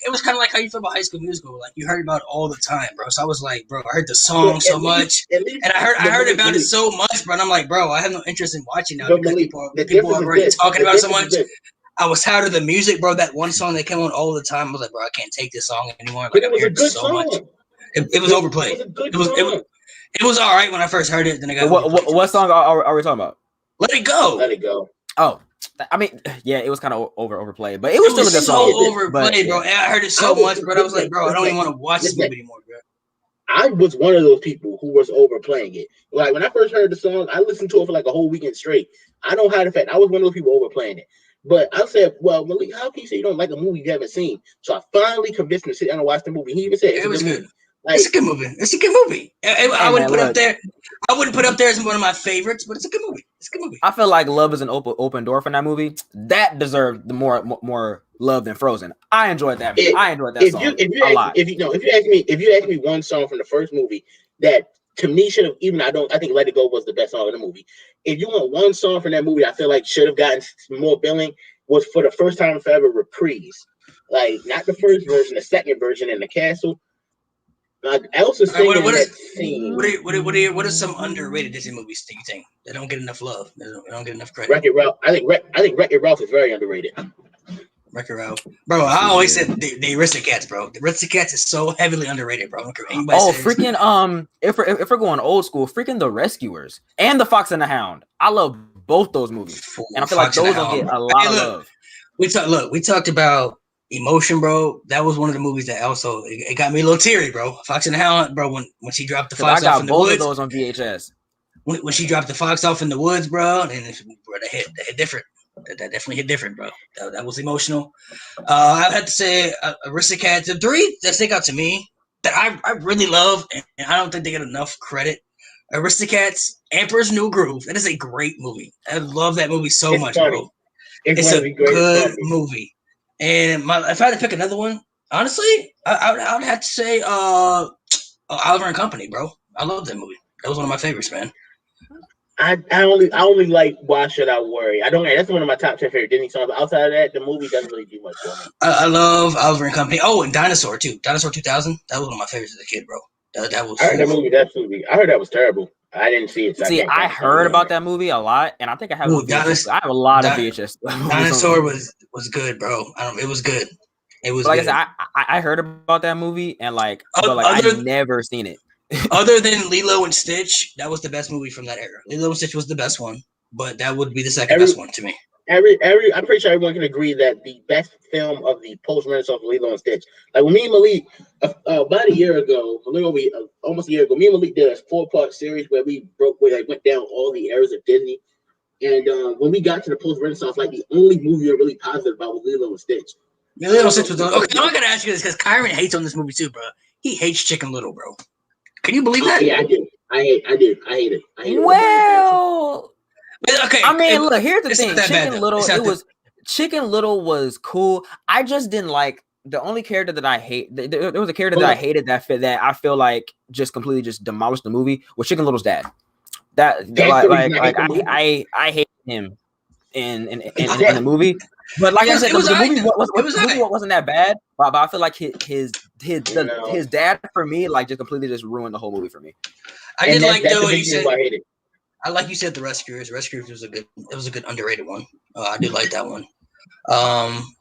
was kind of like how you feel about High School Musical. Like you heard about it all the time, bro. So I was like, bro, I heard the song so much, and I heard about it so much, bro. And I'm like, bro, I have no interest in watching now because people are already talking about it so much. I was tired of the music, bro. That one song that came on all the time, I was like, bro, I can't take this song anymore. Like, it was a good song. Much. It was overplayed. It was all right when I first heard it. Then I got what song are we talking about? Let It Go. Let It Go. Oh, I mean, yeah, it was kind of overplayed, but it was still a good song. So overplayed, bro. And I heard it so much, but I was like, bro, I don't even want to watch this movie anymore, bro. I was one of those people who was overplaying it. Like when I first heard the song, I listened to it for like a whole weekend straight. I don't hide the fact I was one of those people overplaying it. But I said, well, Malik, how can you say you don't like a movie you haven't seen? So I finally convinced him to sit down and watch the movie. He even said it was good. Like, it's a good movie. I wouldn't put it up there. I wouldn't put it up there as one of my favorites, but it's a good movie. I feel like Love is an open door from that movie. That deserved the more love than Frozen. I enjoyed that. I enjoyed that song a lot. If you ask me one song from the first movie that to me should have I think Let It Go was the best song in the movie. If you want one song from that movie, I feel like should have gotten more billing was For the First Time Forever Reprise. Like not the first version, the second version in the castle. Like Elsa singing that scene. What are some underrated Disney movies do you think? They don't get enough love. They don't get enough credit. Wreck-It Ralph. I think Wreck-It Ralph is very underrated. Wreck-It Ralph, bro. I always said the Aristocats, bro. The Aristocats is so heavily underrated, bro. Freaking if we're going old school, freaking The Rescuers and The Fox and the Hound. I love both those movies, and I feel like those don't get a lot of love. We talked about Emotion, bro. That was one of the movies that also it got me a little teary, bro. Fox and the Hound, bro. When she dropped the fox off in the woods, I got both of those on VHS. When she dropped the fox off in the woods, bro, and that hit different. That definitely hit different, bro. That was emotional. I had to say Aristocats. The 3 that stick out to me that I really love, and I don't think they get enough credit. Aristocats, Emperor's New Groove. That is a great movie. I love that movie so much, funny. Bro. It's a good movie. And if I had to pick another one, honestly, I would have to say Oliver and Company, bro. I love that movie. That was one of my favorites, man. I only like Why Should I Worry. That's one of my top 10 favorite Disney songs. But outside of that, the movie doesn't really do much for me. I love Oliver and Company. Oh, and Dinosaur too. Dinosaur 2000. That was one of my favorites as a kid, bro. That was. I heard that movie. Absolutely. I heard that was terrible. I didn't see it. So I heard about that movie a lot, and I think I have. I have a lot of VHS. Dinosaur was good, bro. It was good. It was. Like good. I said, I heard about that movie, and I've never seen it. Other than Lilo and Stitch, that was the best movie from that era. Lilo and Stitch was the best one, but that would be the second best one to me. I'm pretty sure everyone can agree that the best film of the post-Renaissance of Lilo and Stitch. Like when me and Malik, about a year ago, almost a year ago, me and Malik did a 4-part series where we went down all the eras of Disney. And when we got to the post-Renaissance, like the only movie we were really positive about was Lilo and Stitch. Lilo and Stitch was okay. I'm gonna ask you this because Kyron hates on this movie too, bro. He hates Chicken Little, bro. Can you believe that? Yeah, I did. I hate it. Well, Okay, I mean, look, here's the it's thing. not that bad, Chicken though. Little, It's not it was Chicken Little was cool. I just didn't like the only character that I hate. There was a character that I hated that I feel like just completely just demolished the movie was Chicken Little's dad. That's the reason I hate him in the movie. But like I said, the movie wasn't that bad. But I feel like his dad for me like just completely just ruined the whole movie for me. I did like though you said. I like you said the Rescuers. Rescuers was a good underrated one. I do like that one.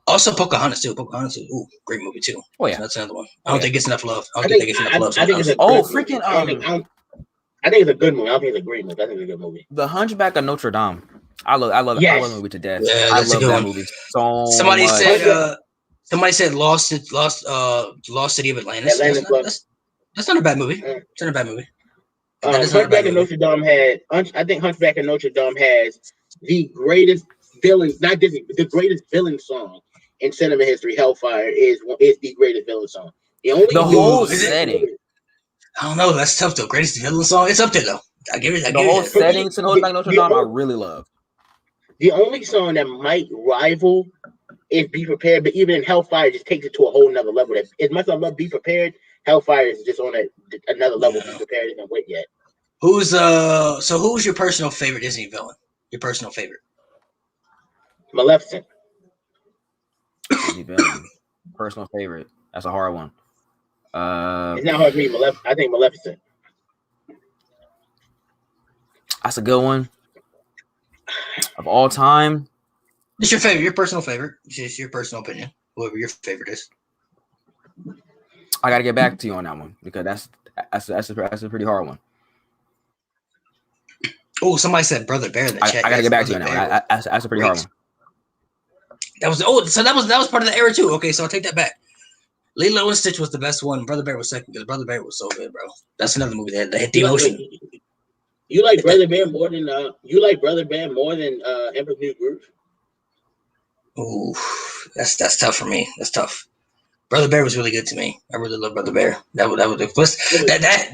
Also Pocahontas too. Ooh, great movie too. Oh yeah, so that's another one. I don't think it's enough love. I think it's enough love. I think it's a freaking I think it's a good movie. I don't think it's a great movie. I think it's a good movie. The Hunchback of Notre Dame. I love the movie to death. Yeah, I love that movie so somebody much. Said Lost City of Atlantis. That's not a bad movie. It's not a bad movie. Hunchback of Notre Dame I think Hunchback of Notre Dame has the greatest villain, not Disney, but the greatest villain song in cinema history. Hellfire is the greatest villain song. The whole setting. I don't know. That's tough though. Greatest villain song. It's up there though. I give it. The whole setting to Hunchback of Notre Dame, I really love. The only song that might rival is Be Prepared, but even in Hellfire, it just takes it to a whole nother level. As much as I love Be Prepared, Hellfire is just on another level. Be Prepared isn't with yet. Who's your personal favorite Disney villain? Your personal favorite? Maleficent. Disney villain. Personal favorite. That's a hard one. It's not hard for me. I think Maleficent. That's a good one. Of all time. It's your favorite, your personal favorite. It's just your personal opinion. Whoever your favorite is. I gotta get back to you on that one because that's a pretty hard one. Oh, somebody said Brother Bear in the chat. I gotta get back to you on that one. That's a pretty hard one. That was part of the era too. Okay, so I'll take that back. Lilo and Stitch was the best one. Brother Bear was second because Brother Bear was so good, bro. That's another movie that hit the emotion. You like Brother Bear more than Emperor's New Groove? Ooh, that's tough for me. That's tough. Brother Bear was really good to me. I really love Brother Bear. That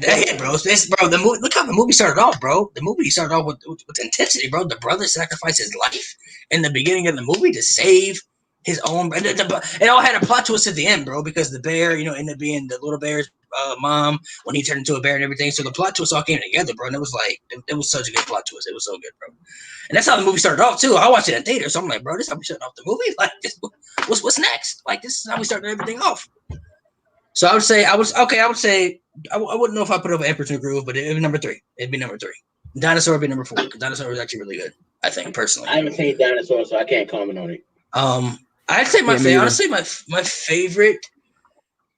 hit, bro. Bro, the movie. Look how the movie started off, bro. The movie started off with intensity, bro. The brother sacrificed his life in the beginning of the movie to save his own. It all had a plot twist at the end, bro, because the bear, ended up being the little bear's mom when he turned into a bear and everything. So the plot twist all came together, bro. And it was like, it was such a good plot twist. It was so good, bro. And that's how the movie started off too. I watched it in theater, so I'm like, bro, this is how we started off the movie. Like, what's next? Like, this is how we started everything off. So I wouldn't know if I put up Emperor's New Groove, but it'd be number 3. It'd be number 3. Dinosaur would be number 4 because Dinosaur was actually really good. I think personally. I haven't seen Dinosaur, so I can't comment on it. I'd say honestly my favorite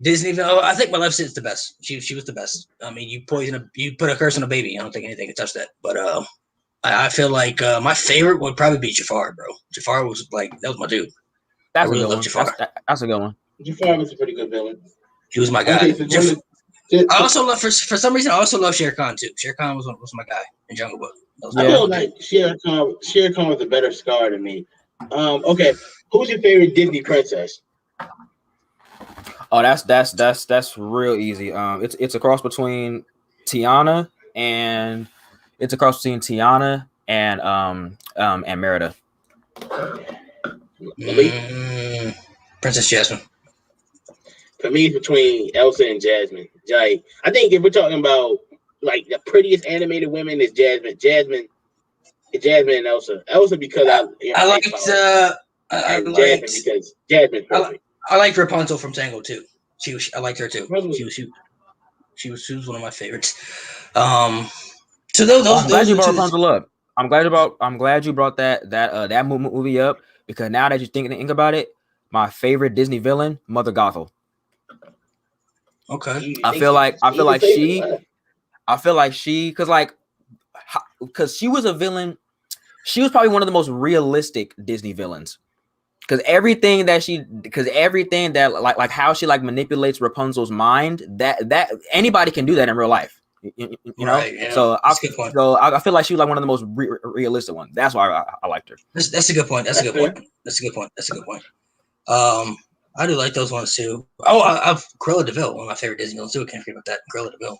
Disney villain. I think Maleficent's the best. She was the best. I mean, you put a curse on a baby. I don't think anything can touch that. But I feel like my favorite would probably be Jafar, bro. Jafar was like that was my dude. That's a good one. That's a good one. Jafar was a pretty good villain. He was my guy. I also love for some reason I also love Shere Khan too. Shere Khan was my guy in Jungle Book. I feel like Shere Khan was a better Scar to me. Okay, who's your favorite Disney princess? Oh, that's real easy. It's a cross between Tiana and Merida. Princess Jasmine. For me, it's between Elsa and Jasmine. Like, I think if we're talking about like the prettiest animated women, is Jasmine and Elsa. Elsa because I liked Jasmine because Jasmine's perfect. I liked Rapunzel from Tangled too. I liked her too. She was one of my favorites. So those I'm glad you brought Rapunzel up. I'm glad you brought that movie up because now that you think about it, my favorite Disney villain, Mother Gothel. Okay. I feel like she because she was a villain. She was probably one of the most realistic Disney villains. Because everything that like how she like manipulates Rapunzel's mind, that anybody can do that in real life. You know, right, yeah. So I feel like she was like one of the most realistic ones. That's why I liked her. That's a good point. I I do like those ones too. Oh, I've Cruella de Vil, one of my favorite Disney villains too. I can't forget about that. Cruella de Vil.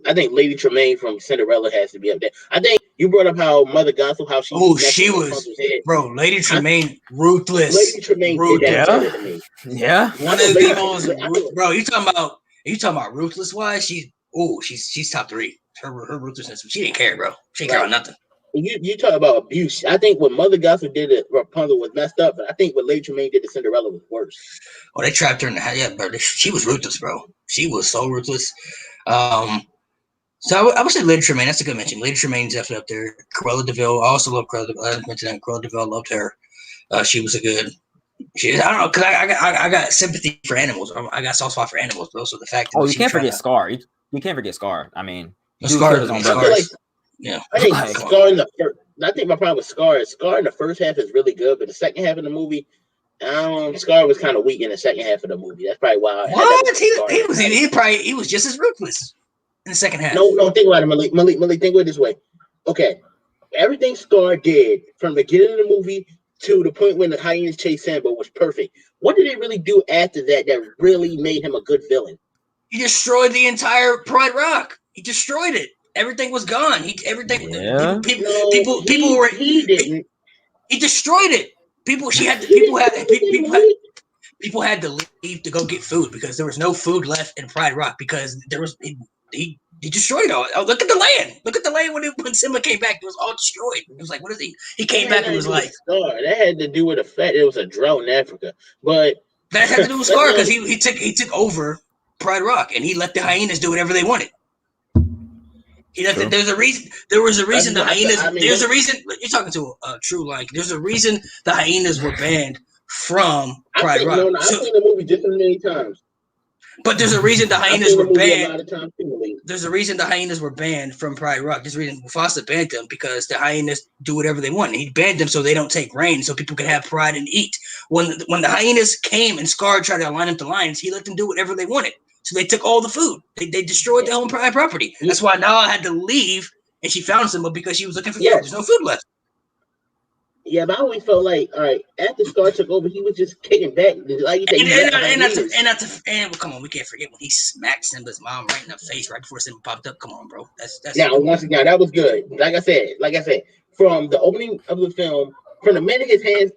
I think Lady Tremaine from Cinderella has to be up there. I think you brought up how Mother Gothel, how she was head. Bro. Lady Tremaine, ruthless. Lady Tremaine did that better to me. Yeah, one of the most. Bro, you talking about ruthless? Wise? She's top 3. Her ruthlessness. She didn't care, bro. She didn't care about nothing. You talk about abuse. I think what Mother Gothel did to Rapunzel was messed up, but I think what Lady Tremaine did to Cinderella was worse. Oh, they trapped her in the house. Yeah, bro. She was ruthless, bro. She was so ruthless. So I would say Lady Tremaine. That's a good mention. Lady Tremaine's definitely up there. Cruella de Vil. I also love Cruella de Vil. I didn't mention that. Cruella de Vil, loved her. She was a good. I don't know, because I got sympathy for animals. I got soft spot for animals, bro. So the fact that you can't forget Scar. You can't forget Scar. I mean, Scar is on brother. Yeah, I think Scar in the first. I think my problem with Scar is Scar in the first half is really good, but the second half of the movie, Scar was kind of weak in the second half of the movie. That's probably why. He was just as ruthless in the second half. No, think about it, Malik. Think of it this way. Okay, everything Scar did from the beginning of the movie to the point when the hyenas chased Simba was perfect. What did he really do after that really made him a good villain? He destroyed the entire Pride Rock. He destroyed it. Everything was gone. He didn't. He destroyed it. People had to leave to go get food because there was no food left in Pride Rock because there was he destroyed it all. Oh, look at the land. Look at the land when Simba came back. It was all destroyed. It was like, what is he? He came back and was like, that had to do with the fact it was a drought in Africa. But that had to do with Scar because he took over Pride Rock and he let the hyenas do whatever they wanted. There was a reason the hyenas. There's a reason you're talking to a true There's a reason the hyenas were banned from Pride Rock. I've seen the movie just as many times. But there's a reason the hyenas were banned. There's a reason the hyenas were banned from Pride Rock. There's a reason Mufasa banned them because the hyenas do whatever they want. And he banned them so they don't take rain, so people can have pride and eat. When the hyenas came and Scar tried to align them to lions, he let them do whatever they wanted. So they took all the food. They destroyed their own pride property. That's why Nala had to leave, and she found Simba because she was looking for food. There's no food left. Yeah, but I always felt like, all right, after Scar took over, he was just kicking back. Like you said, and come on, we can't forget when he smacked Simba's mom right in the face right before Simba popped up. Come on, bro. That's now once again, that was good. Like I said, from the opening of the film, from the minute his hand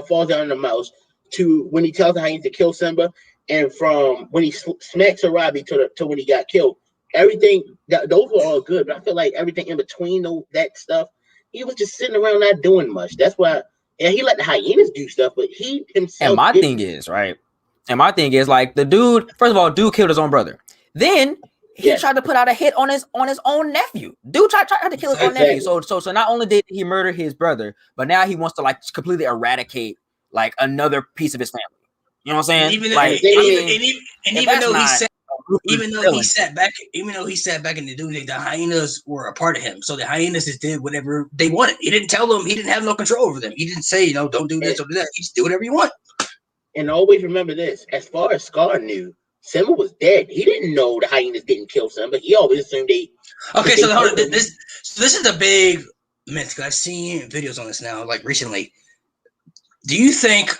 falls down on the mouse to when he tells the hyena to kill Simba, and from when he smacks Arabi to when he got killed, everything those were all good. But I feel like everything in between that stuff, he was just sitting around not doing much. That's why, and he let the hyenas do stuff, but he himself. And my thing is like the dude. First of all, dude killed his own brother. Then he tried to put out a hit on his own nephew. Dude tried to kill his own nephew. So not only did he murder his brother, but now he wants to completely eradicate another piece of his family. You know what I'm saying? Even though he sat back in the doomsday, the hyenas were a part of him. So the hyenas just did whatever they wanted. He didn't tell them. He didn't have no control over them. He didn't say, don't do this or do that. You just do whatever you want. And always remember this: as far as Scar knew, Simba was dead. He didn't know the hyenas didn't kill Simba. He always assumed they. Okay, so hold on. This is a big myth. I've seen videos on this now, recently. Do you think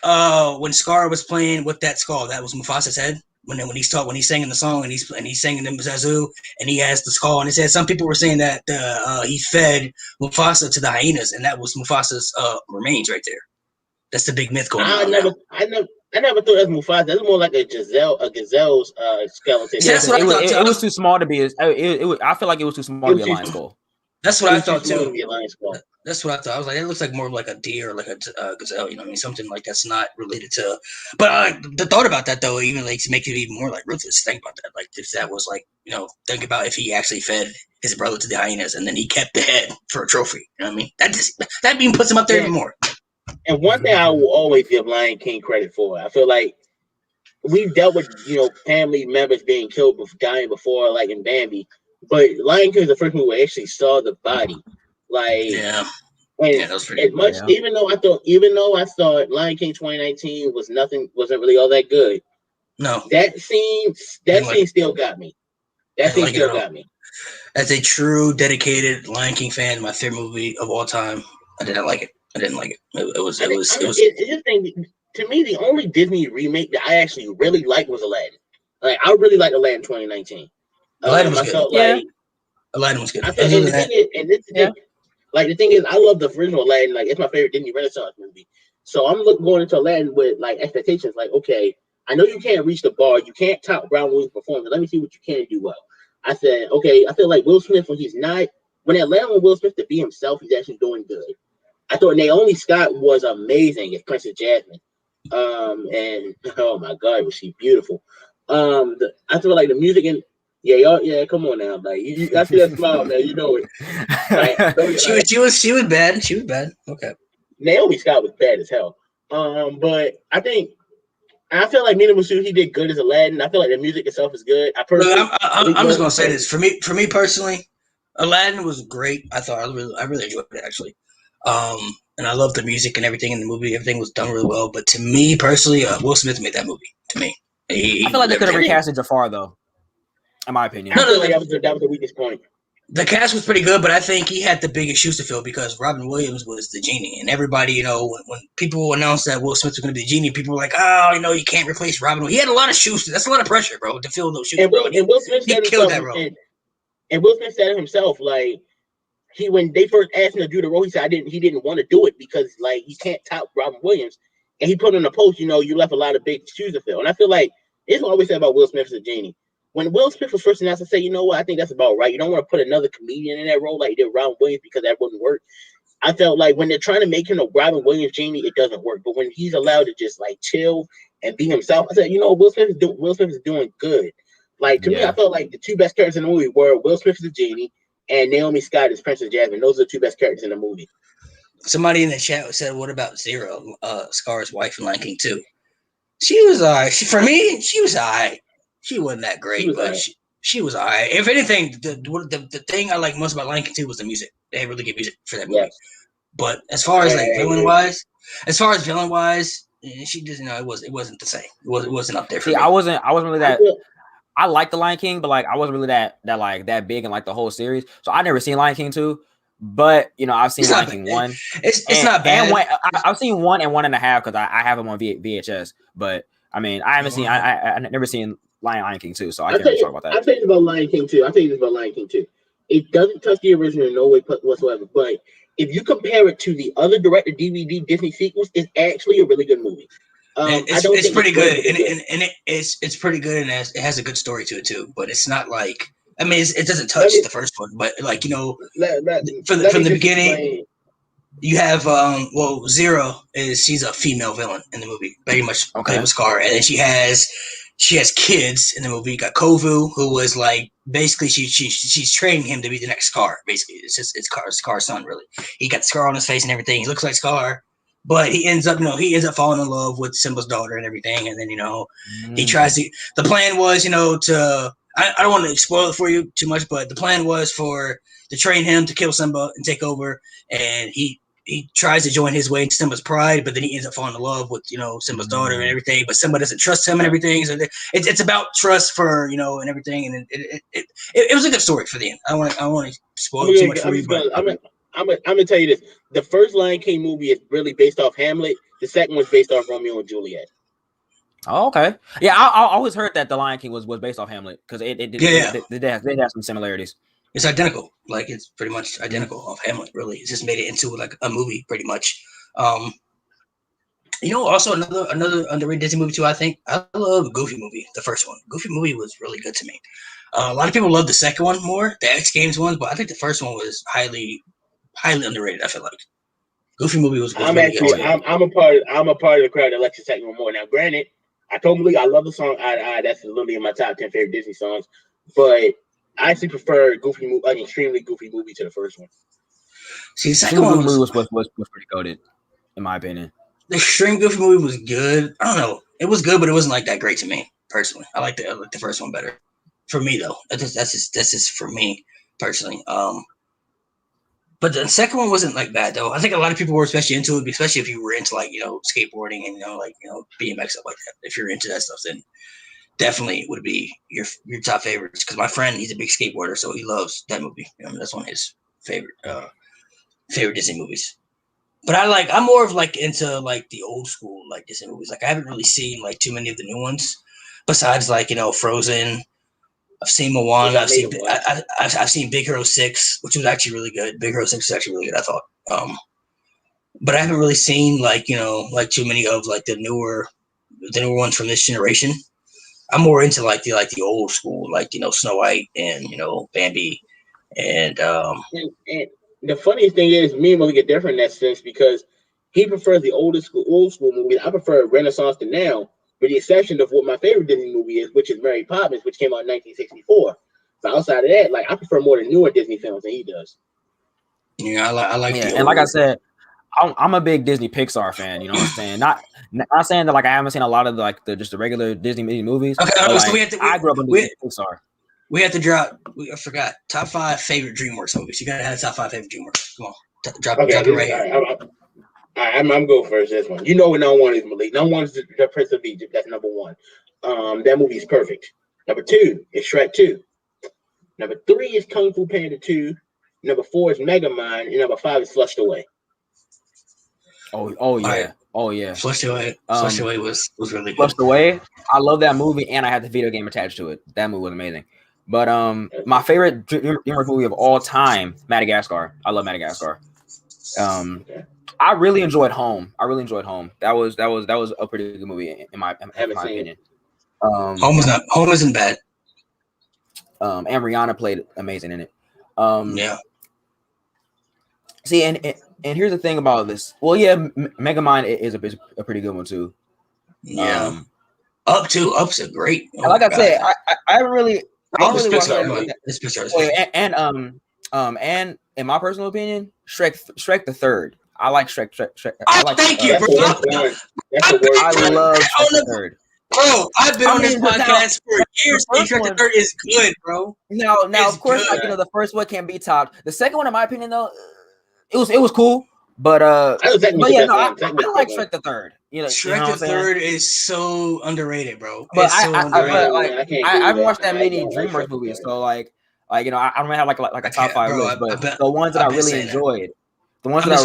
when Scar was playing with that skull, that was Mufasa's head? When he's singing the song and he's singing the Zazu and he has the skull on his head. Some people were saying that he fed Mufasa to the hyenas and that was Mufasa's remains right there. That's the big myth going on. I never thought that was Mufasa. That's more like a gazelle's skeleton. Yeah, it was too small to be. I feel like it was too small to be a lion skull. That's what I thought too. That's what I thought. I was like, it looks like more like a deer, like a gazelle. You know what I mean? Something like that's not related to. But the thought about that though, even to make it even more ruthless. Think about that. If that was think about if he actually fed his brother to the hyenas and then he kept the head for a trophy. You know what I mean? That even puts him up there even more. And one thing I will always give Lion King credit for, I feel like we've dealt with family members being killed, dying before, in Bambi. But Lion King is the first movie where I actually saw the body. That was pretty much. Yeah. Even though I thought Lion King 2019 wasn't really all that good. No, that scene still got me. That scene still got me. As a true dedicated Lion King fan, my favorite movie of all time. I didn't like it. It was. to me, the only Disney remake that I actually really liked was Aladdin. Like, I really liked Aladdin 2019. Aladdin was I good. felt Yeah. like Aladdin was good. I felt, Other and than the thing that, is, and this is the Yeah. thing, like the thing is, I love the original Aladdin. Like, it's my favorite Disney Renaissance movie. So I'm going into Aladdin with like expectations. Like, okay, I know you can't reach the bar. You can't top Brown Williams' performance. Let me see what you can do well. I said, okay, I feel like Will Smith when Atlanta with Will Smith to be himself, he's actually doing good. I thought Naomi Scott was amazing as Princess Jasmine. And oh my God, was she beautiful. I feel like the music and yeah, y'all, yeah, come on now, like I see that smile, man, you know it. Like, she was bad. She was bad. Okay. Naomi Scott was bad as hell. But I feel like Mina Musu, he did good as Aladdin. I feel like the music itself is good. I Look, personally, I'm just gonna say this for me personally. Aladdin was great. I thought I really enjoyed it actually, and I loved the music and everything in the movie. Everything was done really well. But to me personally, Will Smith made that movie. To me, I feel like they could have I think- recasted Jafar though, in my opinion. I feel like that was the weakest point. the cast was pretty good, but I think he had the biggest shoes to fill because Robin Williams was the genie, and everybody, when people announced that Will Smith was going to be the genie, people were like, "Oh, you can't replace Robin." He had a lot of shoes. That's a lot of pressure, bro, to fill those shoes. And bro. Will Smith he said killed himself, that role. and Will Smith said it himself, like when they first asked him to do the role, he said he didn't want to do it because like he can't top Robin Williams, and he put in a post, you left a lot of big shoes to fill, and I feel like it's what I always say about Will Smith as a genie. When Will Smith was first announced, I said, you know what, I think that's about right. You don't want to put another comedian in that role like you did Robin Williams because that wouldn't work. I felt like when they're trying to make him a Robin Williams genie, it doesn't work. But when he's allowed to just like chill and be himself, I said, Will Smith is doing good. Like to me, I felt like the two best characters in the movie were Will Smith as the genie and Naomi Scott as Princess Jasmine. Those are the two best characters in the movie. Somebody in the chat said, "What about Zero, Scar's wife in Lion King 2?" She was alright. For me, she was alright. She wasn't that great, but she was alright. If anything, the thing I like most about Lion King 2 was the music. They had really good music for that movie. Yes. But as far as like villain wise, she just it wasn't the same. It wasn't up there for me. I wasn't really that. I like the Lion King, but like I wasn't really that big in like the whole series. So I never seen Lion King 2, but I've seen Lion King 1. It's not bad. And I've seen 1 and 1.5 because I have them on VHS. But I mean, I haven't seen. I never seen Lion King 2, so I can't really talk about that. I'll tell you about Lion King 2. It doesn't touch the original in no way whatsoever. But if you compare it to the other direct-to-DVD Disney sequels, it's actually a really good movie. It's pretty good, and it's pretty good, and it has a good story to it too. But it's not like it doesn't touch the first one. But like from the beginning, you have Zero she's a female villain in the movie, very much played with Scar, and then she has kids in the movie. You got Kovu, who was like basically she's training him to be the next Scar. Basically, it's Scar's son. Really, he got the scar on his face and everything. He looks like Scar. But he ends up falling in love with Simba's daughter and everything, and then he tries to. The plan was, to I don't want to spoil it for you too much, but the plan was to train him to kill Simba and take over, and he tries to join his way into Simba's pride, but then he ends up falling in love with Simba's daughter and everything. But Simba doesn't trust him and everything, so it's about trust and everything, and it was a good story for the end. I don't want to spoil it too much for you, but. I'm gonna tell you this: the first Lion King movie is really based off Hamlet. The second was based off Romeo and Juliet. Oh, okay. Yeah, I always heard that the Lion King was based off Hamlet because it have some similarities. It's identical. Like it's pretty much identical off Hamlet. Really, it's just made it into like a movie, pretty much. Also another underrated Disney movie too. I think I love Goofy movie. The first one, Goofy movie was really good to me. A lot of people love the second one more, the X Games one, but I think the first one was highly underrated. I feel like Goofy movie was I'm really actually good. I'm a part of the crowd that likes the second one more. Now, granted, I told Malik I love the song "I." That's literally in my top 10 favorite Disney songs, but I actually prefer an extremely Goofy movie to the first one. See, the second one was pretty goated, in my opinion. The Extreme Goofy movie was good. I don't know, it was good, but it wasn't like that great to me personally. I like the first one better. For me though, that's just for me personally. But the second one wasn't like bad though. I think a lot of people were especially into it, especially if you were into like skateboarding and BMX stuff like that. If you're into that stuff, then definitely would be your top favorites. Because my friend, he's a big skateboarder, so he loves that movie. That's one of his favorite Disney movies. But I'm more of like into like the old school like Disney movies. Like I haven't really seen like too many of the new ones, besides like Frozen. I've seen Moana. I've seen Big Hero 6, which was actually really good. Big Hero 6 is actually really good, I thought. But I haven't really seen like like too many of like the newer ones from this generation. I'm more into like the old school, like Snow White and Bambi, and And the funniest thing is, me and Malik get different in that sense because he prefers the old school movies. I prefer Renaissance to now, with the exception of what my favorite Disney movie is, which is Mary Poppins, which came out in 1964. But outside of that, like I prefer more the newer Disney films than he does. yeah, I like Yeah, the and like I old. said, I'm a big Disney Pixar fan. You know what I'm saying? Not saying that like I haven't seen a lot of like the regular Disney movies. Okay, But, so like, I grew up on Pixar. We have to drop. I forgot top 5 favorite DreamWorks movies. You gotta have top 5 favorite DreamWorks. Come on, drop it right here. I'm going first. This one, what number one is, Malik. Number one is the Prince of Egypt. That's number one. That movie is perfect. Number 2 is Shrek 2. Number 3 is Kung Fu Panda 2. Number 4 is Megamind, and number 5 is Flushed Away. Oh yeah. Right. Oh yeah. Flushed Away. Flushed Away was really good. Flushed Away. I love that movie, and I had the video game attached to it. That movie was amazing. But my favorite DreamWorks movie of all time, Madagascar. I love Madagascar. I really enjoyed Home. That was a pretty good movie in my opinion. Home isn't bad. And Rihanna played amazing in it. Yeah. See, and here's the thing about this. Well, yeah, Megamind is a pretty good one too. Yeah. Up's a great. Like I said, I haven't really. It's Pixar. And in my personal opinion, Shrek the Third. I like Shrek. Thank you, bro. I love Shrek the Third. Bro, I've been on this podcast for years. Shrek the Third is good, bro. Now, of course, like the first one can't be topped. The second one, in my opinion, though, it was cool. But I like Shrek the Third. Shrek the Third is so underrated, bro. But I haven't watched that many DreamWorks movies, so I don't have like a top 5 list. But the ones that I really enjoyed, the ones that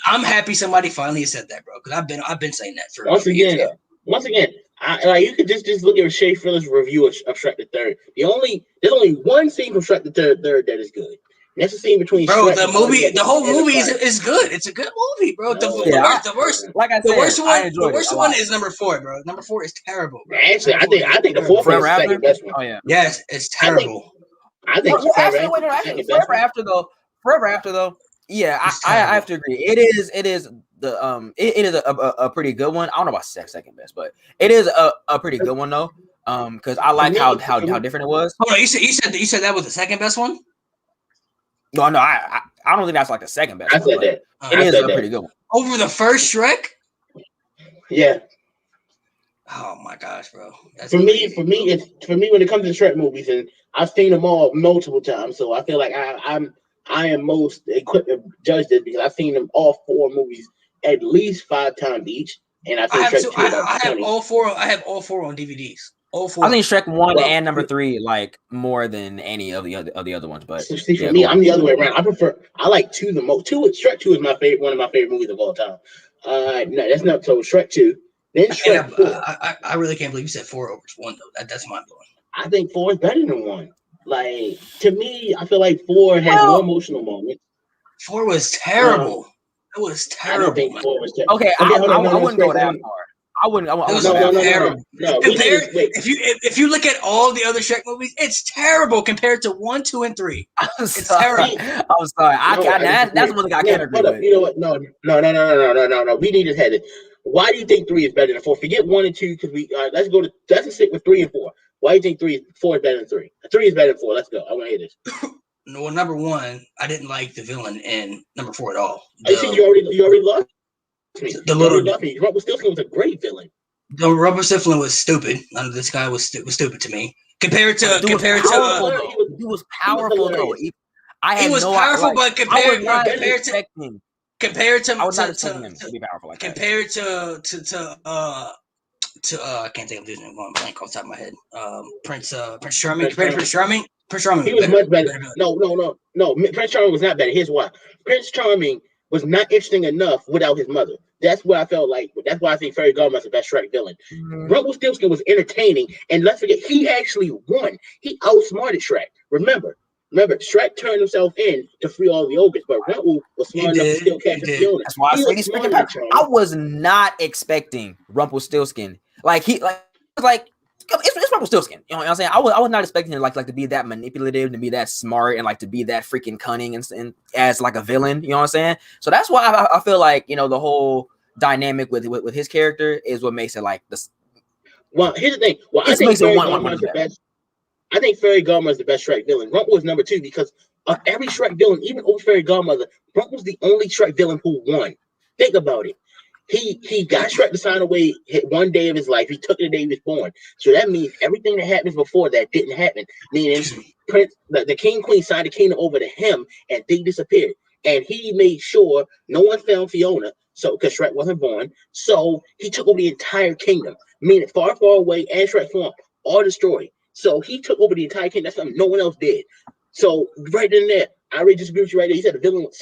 I'm happy somebody finally said that, bro, because I've been saying that for once again. You could just look at Shay Phillips' review of Shrek the Third. There's only one scene from Shrek the Third that is good. That's the scene between Shrek the whole movie is good. It's a good movie, bro. The worst one is number 4, bro. Number 4 is terrible, bro. Actually, I think the fourth one is the second best one. Oh yeah. Yes, it's terrible. I think Forever After though. Yeah, I have to agree. It is a pretty good one. I don't know about second best, but it is a pretty good one though. Because I like how different it was. Hold on, you said that was the second best one? No, I don't think that's like the second best. I said that. It is a pretty good one. Over the first Shrek? Yeah. Oh my gosh, bro. For me, when it comes to Shrek movies, and I've seen them all multiple times, so I feel like I am most equipped to judge this because I've seen them all 4 movies at least 5 times each, and I have all 4. I have all 4 on DVDs. All 4. I think Shrek 1 and number 3 like more than any of the other ones. But see, for me, I'm the other way around. I like 2 the most. Shrek 2 is my favorite, one of my favorite movies of all time. No, that's not so. Shrek 2, then Shrek 4. I really can't believe you said 4 over 1 though. That's mind blowing. I think 4 is better than 1. Like, to me, I feel like 4 had more emotional moments. 4 was terrible. It was terrible. I don't think 4 was terrible. Okay, I wouldn't go that far. I wouldn't. Terrible. If you look at all the other Shrek movies, it's terrible compared to 1, 2, and 3. It's terrible. I'm sorry. That's one thing I can't agree with. You know what? No. We need to head it. Why do you think 3 is better than 4? Forget 1 and 2 because we let's stick with 3 and 4. Why do you think 4 is better than 3? 3 is better than 4. Let's go. I want to hear this. No, number 1, I didn't like the villain in number 4 at all. You already lost me. The little Rubber Stiflin was a great villain. The Rubber Stiflin was stupid. This guy was stupid to me. Compared to he was powerful though. He was powerful, but compared to I was not expecting him to be powerful like that. Compared to I can't think of his name. I'm going blank off the top of my head. Prince Charming. Compared to Prince Charming. Prince Charming. He was much better. No. Prince Charming was not better. Here's why. Prince Charming was not interesting enough without his mother. That's what I felt like. That's why I think Fairy Godmother's the best Shrek villain. Rumpelstiltskin was entertaining, and let's forget, he actually won. He outsmarted Shrek. Remember, Shrek turned himself in to free all the ogres, but Rumple was smart enough to still capture Fiona. That's why I say he's freaking back. I was not expecting Rumpelstiltskin. It's Rumpelstiltskin. You know what I'm saying? I was not expecting him like to be that manipulative, to be that smart, and like to be that freaking cunning and as like a villain. You know what I'm saying? So that's why I feel like, you know, the whole dynamic with his character is what makes it like this. Well, here's the thing. Well, I think Fairy Godmother is the best. I think Fairy Godmother is the best Shrek villain. Rumple was number 2 because of every Shrek villain, even over Fairy Godmother, Rumple was the only Shrek villain who won. Think about it. He got Shrek to sign away one day of his life. He took it the day he was born. So that means everything that happens before that didn't happen. Meaning the king queen signed the kingdom over to him and they disappeared. And he made sure no one found Fiona. So because Shrek wasn't born. So he took over the entire kingdom. Meaning far, far away and Shrek form all destroyed. So he took over the entire kingdom. That's something no one else did. So right in there, I already disagree with you right there. He said the villain was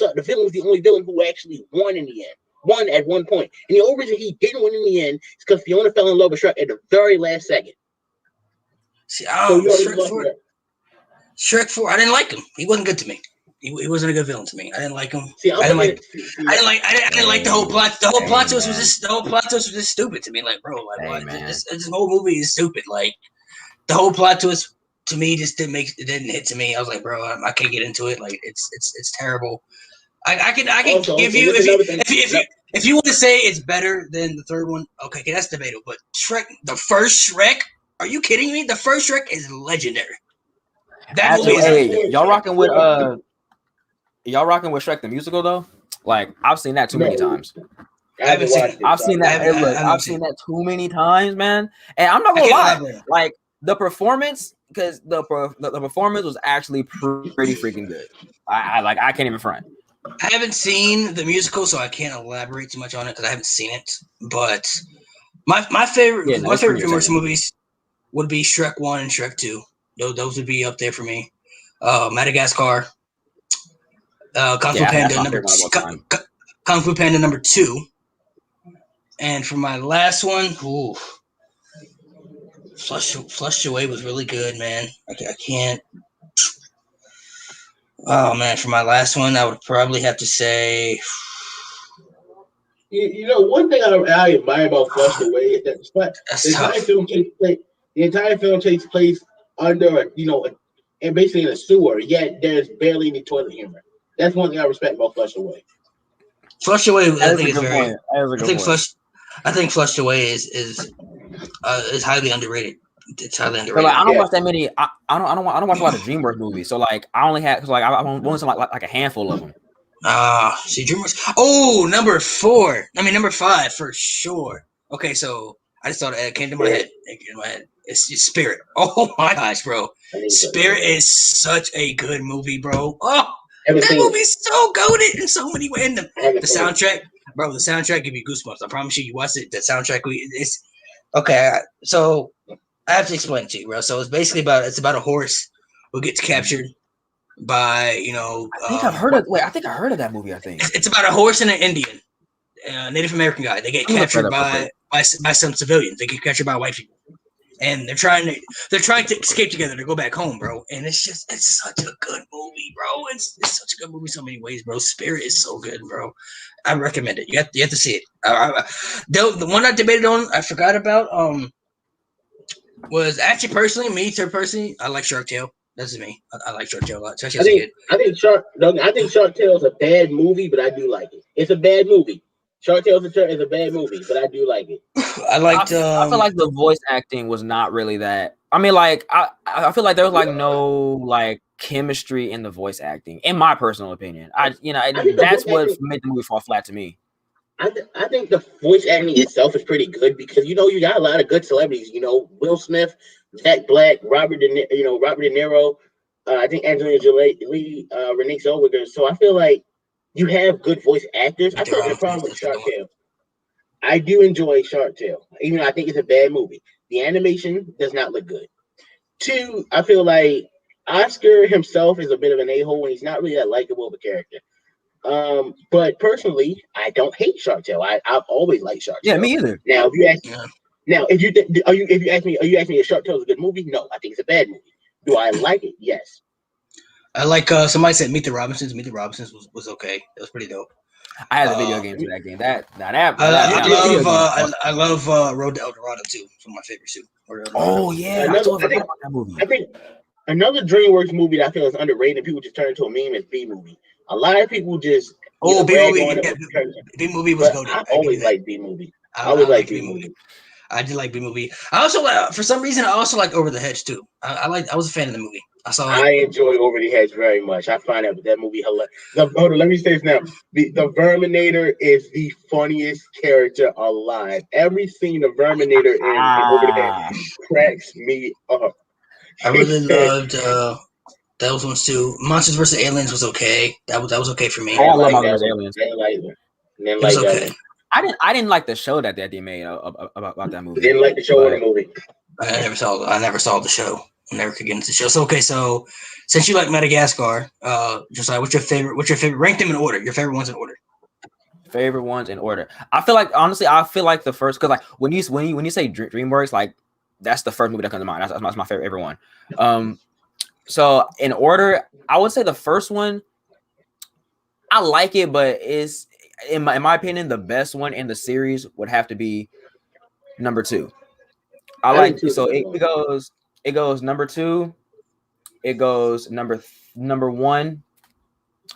the only villain who actually won in the end. Won at one point. And the only reason he didn't win in the end is because Fiona fell in love with Shrek at the very last second. See, Shrek 4, I didn't like him. He wasn't good to me. He wasn't a good villain to me. I didn't like him. I didn't like the whole plot. The whole plot twist was just stupid to me. Like, bro, like what? This whole movie is stupid. Like, the whole plot twist to me just didn't hit to me. I was like, bro, I can't get into it. Like, it's terrible. I can also, give you if you want to say it's better than the third one, okay, that's debatable. But Shrek, the first Shrek, are you kidding me? The first Shrek is legendary. That movie is y'all rocking with Shrek the musical though? Like, I've seen that too many times. I've seen that too many times, man. And I'm not gonna lie, like the performance, because the performance was actually pretty freaking good. I can't even front. I haven't seen the musical, so I can't elaborate too much on it because I haven't seen it. But my favorite Dreamworks movies would be Shrek 1 and Shrek 2. Those would be up there for me. Madagascar, Kung Fu Panda number 2, and for my last one, Flushed Away was really good, man. I can't. Oh man, for my last one, I would probably have to say. You know, one thing I admire about Flushed Away is that the entire film takes place under and basically in a sewer. Yet there's barely any toilet humor. That's one thing I respect about Flushed Away. Flushed Away, I think, is very. I think Flushed Away is highly underrated. It's highly underrated. So, like, I don't watch that many. I don't watch a lot of DreamWorks movies. So like I only have I've only seen like a handful of them. See DreamWorks. Oh, number 5 for sure. Okay, so I just thought it came to my head. It's Spirit. Oh my gosh, bro! Spirit is such a good movie, bro. Oh, that movie's so goated in so many ways. The soundtrack, bro. The soundtrack give you goosebumps. I promise you. You watch it. The soundtrack. It's okay. So I have to explain it to you, bro. So it's basically about a horse who gets captured by I think I heard of that movie. I think it's about a horse and an Indian, Native American guy. They get captured by some civilians. They get captured by white people, and they're trying to escape together to go back home, bro. And it's such a good movie, bro. It's such a good movie so many ways, bro. Spirit is so good, bro. I recommend it. You have to see it. The one I debated on, I forgot about. Was actually personally, I like Shark Tale. That's me. I like Shark Tale a lot. I think Shark Tale is a bad movie, but I do like it. It's a bad movie. Shark Tale is a bad movie, but I do like it. I feel like the voice acting was not really that. I mean, like I feel like there was like no like chemistry in the voice acting, in my personal opinion. That's what made the movie fall flat to me. I think the voice acting itself is pretty good because you got a lot of good celebrities. Will Smith, Jack Black, Robert De Niro. I think Angelina Jolie, Renee Zellweger. So I feel like you have good voice actors. I feel like the problem with Shark Tale. I do enjoy Shark Tale, even though I think it's a bad movie. The animation does not look good. 2, I feel like Oscar himself is a bit of an a-hole and he's not really that likable of a character. But personally, I don't hate Shark Tale. I've always liked Shark Tale. Yeah, me either. Now, if you ask, if you ask me, if Shark Tale is a good movie? No, I think it's a bad movie. Do I like it? Yes. I like somebody said Meet the Robinsons. Meet the Robinsons was okay. It was pretty dope. I had the video game for that game. I love Road to El Dorado too. It's one of my favorites too. Oh yeah, I totally forgot about that movie. I think another DreamWorks movie that I feel is underrated and people just turn into a meme is B Movie. A lot of people just B Movie. B Movie was good. I always like B Movie. I always like B Movie. I did like B Movie. I also for some reason I also like Over the Hedge too. I was a fan of the movie. I enjoy Over the Hedge very much. I find that movie hilarious. Hold on, let me say this now. The Verminator is the funniest character alive. Every scene the Verminator in Over the Hedge cracks me up. I really loved those ones too. Monsters vs. Aliens was okay. That was okay for me. I love Monsters vs. Aliens. It was okay. I didn't like the show that they made about that movie. Didn't like the show or the movie. I never saw the show. I never could get into the show. So okay, so since you like Madagascar, Josiah, what's your favorite? Rank them in order. Your favorite ones in order. Favorite ones in order. I feel like honestly, the first, because like when you say DreamWorks, like that's the first movie that comes to mind. That's my favorite one. So in order, I would say the first one. I like it, but is in my opinion the best one in the series would have to be number 2. I like so it goes number 2, it goes number 1,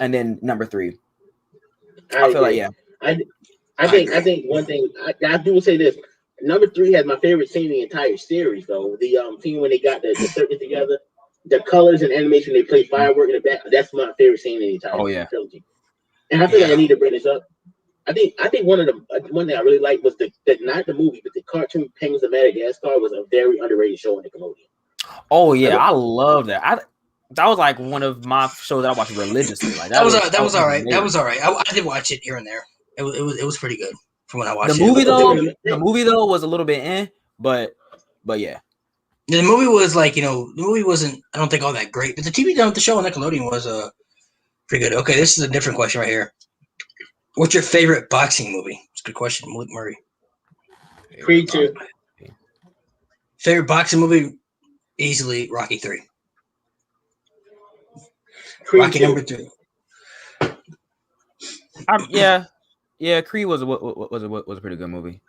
and then number 3. I feel like I think one thing I do say this. Number 3 has my favorite scene in the entire series though. The scene when they got the circus together, the colors and animation they play firework in the back. That's my favorite scene in the entire trilogy. And I feel like I need to bring this up. I think one thing I really liked was not the movie, but the cartoon Penguins of Madagascar was a very underrated show on Nickelodeon. Oh yeah, I love that. That was like one of my shows that I watched religiously. Like that was all right. That was all right. I did watch it here and there. It was pretty good from when I watched it. The movie though was a little bit but yeah. The movie was like, the movie wasn't, I don't think, all that great, but the the show on Nickelodeon was pretty good. Okay, this is a different question right here. What's your favorite boxing movie? It's a good question, Malik Murray. Creed 2. Favorite boxing movie? Easily Rocky 3. Rocky number 3. Yeah. Creed was a pretty good movie.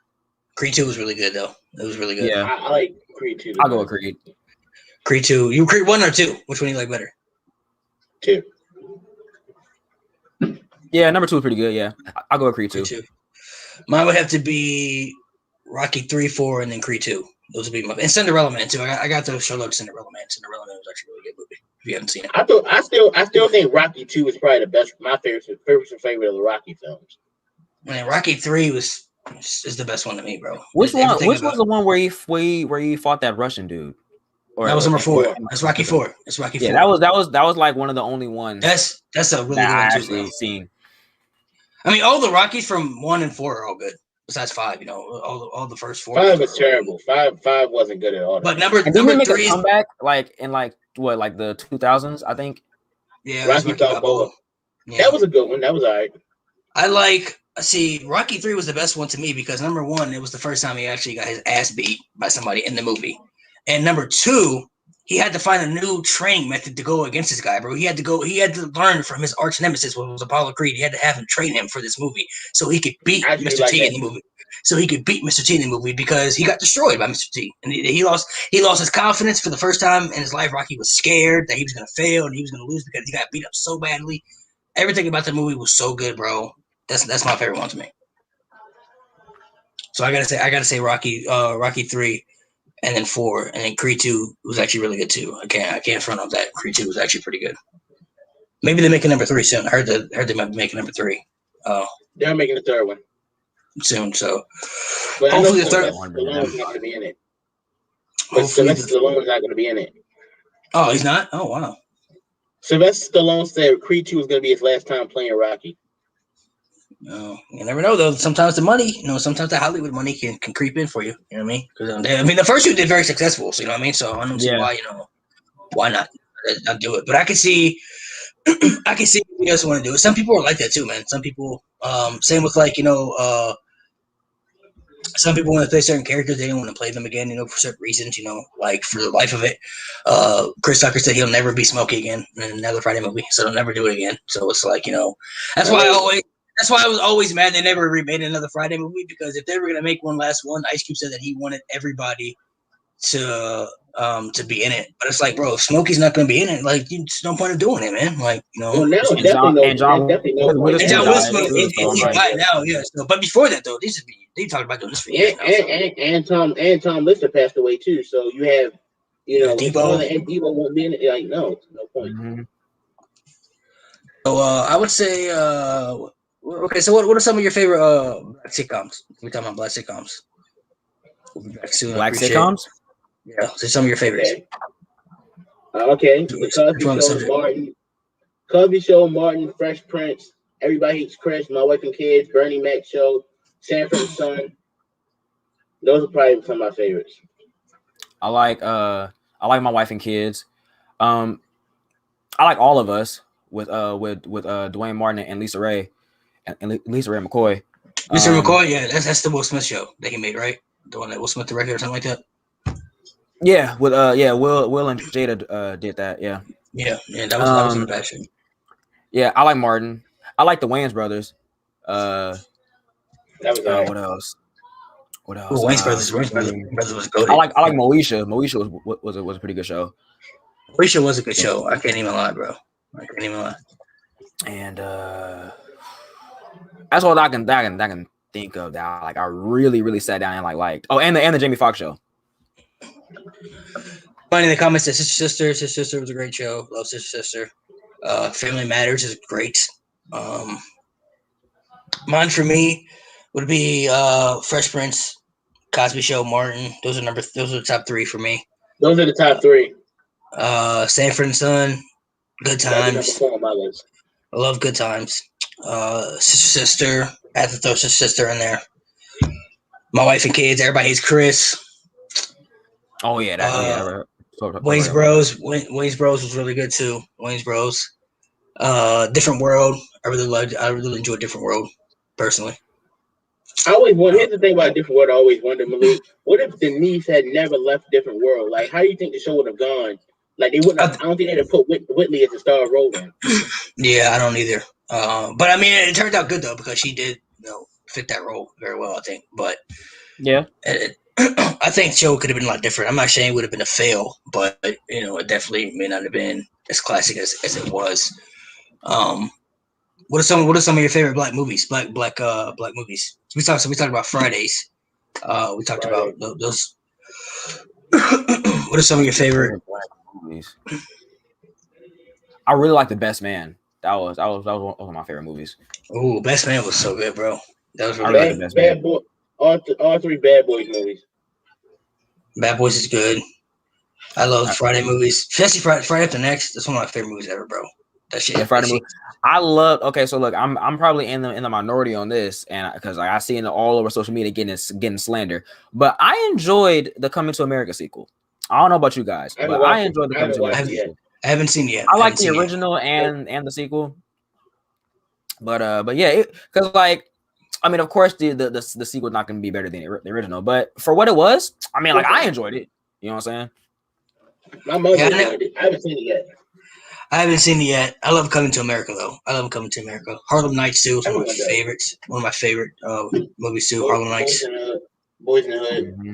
Creed 2 was really good though. It was really good. Yeah, I like Creed 2. I'll go with Creed. Creed 2. You Creed 1 or 2? Which one do you like better? 2. Yeah, number 2 is pretty good. Yeah, I'll go with Creed 2. Mine would have to be Rocky 3, 4, and then Creed 2. Those would be my. And Cinderella Man too. I got to show love to Cinderella Man. Cinderella Man was actually a really good movie. If you haven't seen it, I still think Rocky 2 is probably the best. My favorite of the Rocky films. Man, Rocky 3 is the best one to me, bro. Which was the one where he fought that Russian dude? That was number 4. That's Rocky 4. It's Rocky 4. Yeah, that was like one of the only ones. That's a really good one too, bro. Seen. I mean, all the Rockies from 1 and 4 are all good. Besides 5, all the first 4. 5 was terrible. 5 wasn't good at all. But number 3 is comeback in the 2000s, I think. Yeah, Rocky Balboa. Yeah. That was a good one. That was all right. Rocky 3 was the best one to me because number 1, it was the first time he actually got his ass beat by somebody in the movie, and number 2, he had to find a new training method to go against this guy, bro. He had to learn from his arch nemesis, which was Apollo Creed. He had to have him train him for this movie so he could beat Mr. T in the movie. So he could beat Mr. T in the movie because he got destroyed by Mr. T. And he lost his confidence for the first time in his life. Rocky was scared that he was going to fail and he was going to lose because he got beat up so badly. Everything about the movie was so good, bro. That's my favorite one to me. So I gotta say Rocky 3. And then 4, and then Creed 2 was actually really good too. I can't front on that. Creed 2 was actually pretty good. Maybe they're making number 3 soon. I heard they might be making number 3. They're making the third one soon. So but hopefully the third one is not going to be in it. But Sylvester Stallone's not going to be in it. Oh, he's not? Oh, wow. Sylvester Stallone said Creed 2 is going to be his last time playing Rocky. No, you never know though. Sometimes the money, sometimes the Hollywood money can creep in for you. You know what I mean? Because the first 2 did very successful. So you know what I mean. So I don't see why not do it. But I could see I can see what else want to do it. Some people are like that too, man. Some people, same with like some people want to play certain characters, they don't want to play them again, for certain reasons, like for the life of it. Chris Tucker said he'll never be Smokey again in another Friday movie, so they'll never do it again. So it's like, that's why I was always mad they never remade another Friday movie, because if they were gonna make one last one, Ice Cube said that he wanted everybody to be in it. But it's like, bro, if Smokey's not gonna be in it, like, there's no point of doing it, man. Like, Well, now And John Witherspoon and John died, Wilson, too, so, he's like, right now, yeah. So, but before that though, they talked about doing this for years now. So. And Tom Lister passed away too. So you have, Debo. and Debo won't be in it. Like, no point. Mm-hmm. So I would say, okay. So what are some of your favorite black sitcoms? We're talking about black sitcoms. We'll be back soon. Black sitcoms? Yeah. So some of your favorites. Okay. Cosby Show, Martin, Fresh Prince, Everybody Hates Chris, My Wife and Kids, Bernie Mac Show, Sanford and Son. Those are probably some of my favorites. I like My Wife and Kids. I like All of Us with Dwayne Martin and Lisa Ray and Lisa Ray McCoy. Lisa McCoy, yeah, that's the Will Smith show that he made, right? The one that Will Smith directed or something like that. Yeah, with Will and Jada did that. Yeah, that was a bad show. Yeah, I like Martin. I like the Wayans brothers. That was what else? What else? Wayans brothers was good. I like Moesha. Moesha was a pretty good show. Moesha was a good show. I can't even lie, bro. I can't even lie. And that's all I can think of that I really sat down and liked. Oh, and the Jamie Foxx show. Funny in the comments that Sister Sister was a great show. Love Sister Sister. Family Matters is great. Mine for me would be Fresh Prince, Cosby Show, Martin. Those are the top three for me. Those are the top three. Sanford and Son, Good Times. On my list. I love Good Times. Sister Sister. I have to throw Sister Sister in there. My Wife and Kids. Everybody Hates Chris. Oh yeah, Wayne's Bros. Wayne's Bros was really good too. Wayne's Bros. Different World. I really enjoyed Different World personally. I always wonder. Here's the thing about Different World. I always wonder, Malik. What if Denise had never left Different World? Like, how do you think the show would have gone? Like, they wouldn't. I don't think they'd have put Whitley as the star role then. Yeah, I don't either. But I mean, it turned out good though, because she did, fit that role very well, I think. But yeah, I think the show could have been a lot different. I'm not saying it would have been a fail, but it definitely may not have been as classic as it was. What are some of your favorite black movies? Black movies. We talked about Fridays. We talked about those. What are some of your favorite black movies? I really like The Best Man. That was one of my favorite movies. Ooh, Best Man was so good, bro. That was really really good. Bad Boy. All three Bad Boys movies. Bad Boys is good. I love Friday movies, especially Friday After Next. That's one of my favorite movies ever, bro. That shit. Yeah, Friday movie. I love. Okay, so look, I'm probably in the minority on this, and because I see it all over social media getting slander, but I enjoyed the Coming to America sequel. I don't know about you guys, but I enjoyed the Coming to America sequel. I haven't seen it yet. I like the original and the sequel, but yeah, because I mean, of course the sequel is not going to be better than the original, but for what it was, I mean, I enjoyed it. You know what I'm saying? My mother enjoyed it. I haven't seen it yet. I love Coming to America though. I love Coming to America. Harlem Nights too is one of my favorites. One of my favorite movies too. Harlem Nights. Boys in the Hood. Mm-hmm.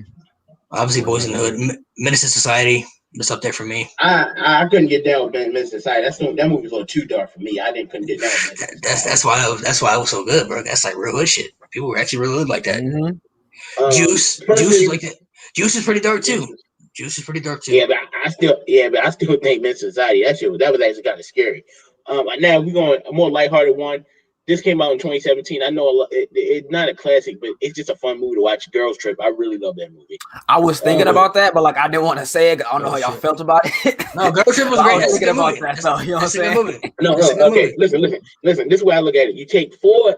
Obviously, Boys in the Hood. Menace to Society. That's up there for me. I couldn't get down with Menace to Society. That movie was a little too dark for me. Couldn't get down with it. That's why it was so good, bro. That's like real hood shit. People were actually real hood like that. Mm-hmm. Juice is like that. Juice is pretty dark too. Yeah, but I still think Menace to Society. That was actually kind of scary. Now we're going a more lighthearted one. This came out in 2017. I know it's not a classic, but it's just a fun movie to watch. Girls Trip. I really love that movie. I was thinking about that, but I didn't want to say it. I don't know how y'all felt about it. No, Girls Trip was great. I was thinking about that. So, you know what I'm saying? No. Okay, listen. This is where I look at it. You take four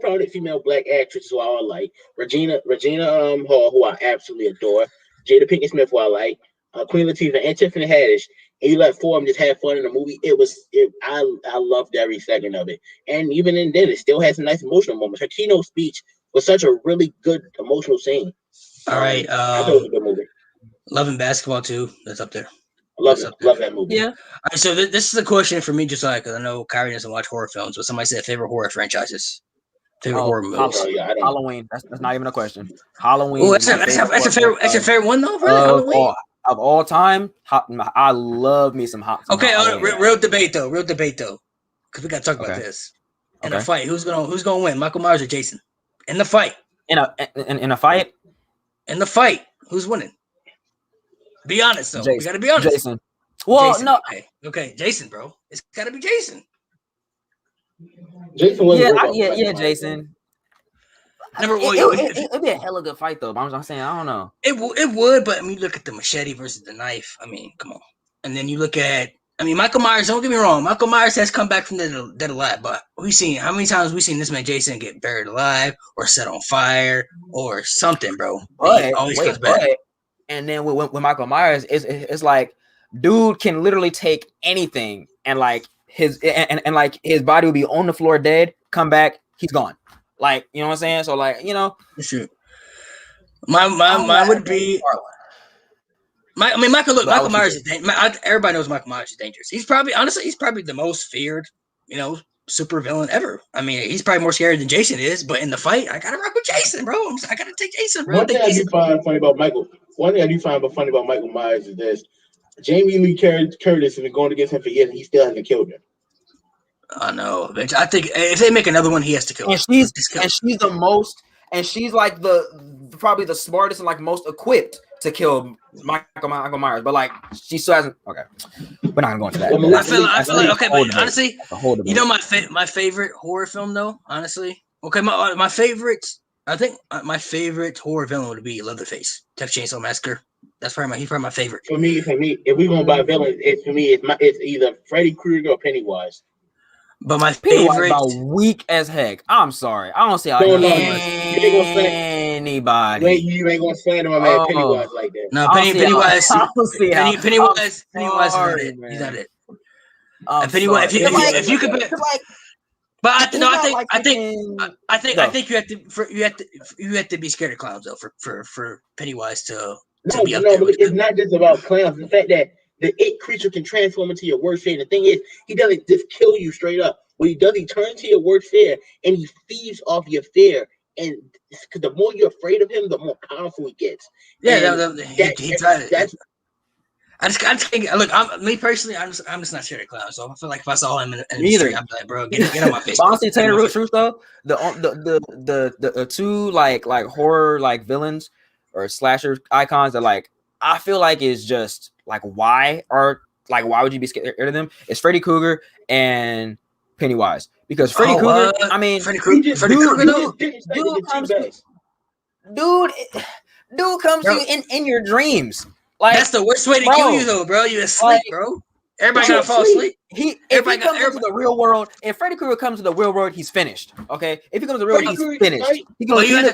prominent female black actresses who I all like. Regina Hall, who I absolutely adore. Jada Pinkett Smith, who I like. Queen Latifah and Tiffany Haddish. and you let four of them just have fun in the movie. I loved every second of it. And even then, it still has some nice emotional moments. Her keynote speech was such a really good emotional scene. All right. I thought it was a good movie. Loving Basketball too. That's up there. I love it. Love that movie. Yeah. All right. So this is a question for me, just like because I know Kyrie doesn't watch horror films, but somebody said favorite horror franchises, favorite horror movies. Halloween. That's not even a question. Halloween. Oh, that's a favorite one though. Really, Halloween. Of all time, I love me some hot. Okay, real debate though, because we got to talk about this. In a fight, who's gonna win, Michael Myers or Jason? In the fight. In a fight. In the fight, who's winning? Be honest though. Jason. We gotta be honest. Jason. Well, Jason. no. Okay, Jason, bro. It's gotta be Jason. Jason was Jason. It'd be a hella good fight though. But I'm saying I don't know. It would, but I mean, look at the machete versus the knife. I mean, come on. And then you look at, Michael Myers. Don't get me wrong. Michael Myers has come back from dead alive, but how many times we seen this man Jason get buried alive or set on fire or something, bro? He always comes back. And then with Michael Myers, it's like, dude can literally take anything and like his body will be on the floor dead. Come back, he's gone. Like, you know what I'm saying? So, like, you know. Sure. Mine would be. Michael Myers is everybody knows Michael Myers is dangerous. He's probably the most feared, super villain ever. I mean, he's probably more scary than Jason is, but in the fight, I gotta rock with Jason, bro. I gotta take Jason, bro. One thing I do find funny about Michael Myers is this. Jamie Lee Curtis has been going against him for years, and he still hasn't killed him. I know. I think if they make another one, he has to kill. And she's the most, and she's like probably the smartest and like most equipped to kill Michael Myers. But like she still hasn't. Okay, we're not gonna go into that. I feel like okay, but honestly, my favorite horror film though. Honestly, okay, my favorite. I think my favorite horror villain would be Leatherface, Texas Chainsaw Massacre. He's probably my favorite. For me, if we're gonna buy villains, it's either Freddy Krueger or Pennywise. But my favorite about weak as heck. I'm sorry. I don't see how anybody. Wait, you ain't gonna slander my man Pennywise like that. No, Pennywise is not it. He's not it. Pennywise, if you could, but I think you have to be scared of clowns though for Pennywise to be up there. But it's not just about clowns. The fact that the it creature can transform into your worst fear. The thing is, he doesn't just kill you straight up. What he does, he turns to your worst fear and he feeds off your fear. And because the more you're afraid of him, the more powerful he gets. Yeah, he tried it. I just can't look. Me personally, I'm just not scared of clowns. So I feel like if I saw him in the street, I'd be like, bro, get on my face. Honestly, tell you the real truth though, the two like horror like villains or slasher icons that like I feel like is just like why would you be scared of them? It's Freddy Krueger and Pennywise because Freddy Krueger. I mean, Freddy Krueger dude comes to you in your dreams. Like that's the worst way to kill you, though, bro. You asleep, bro. Everybody gotta fall asleep. If he comes into the real world, if Freddy Krueger comes to the real world, he's finished. Okay, if he comes to the real world, he's finished. You have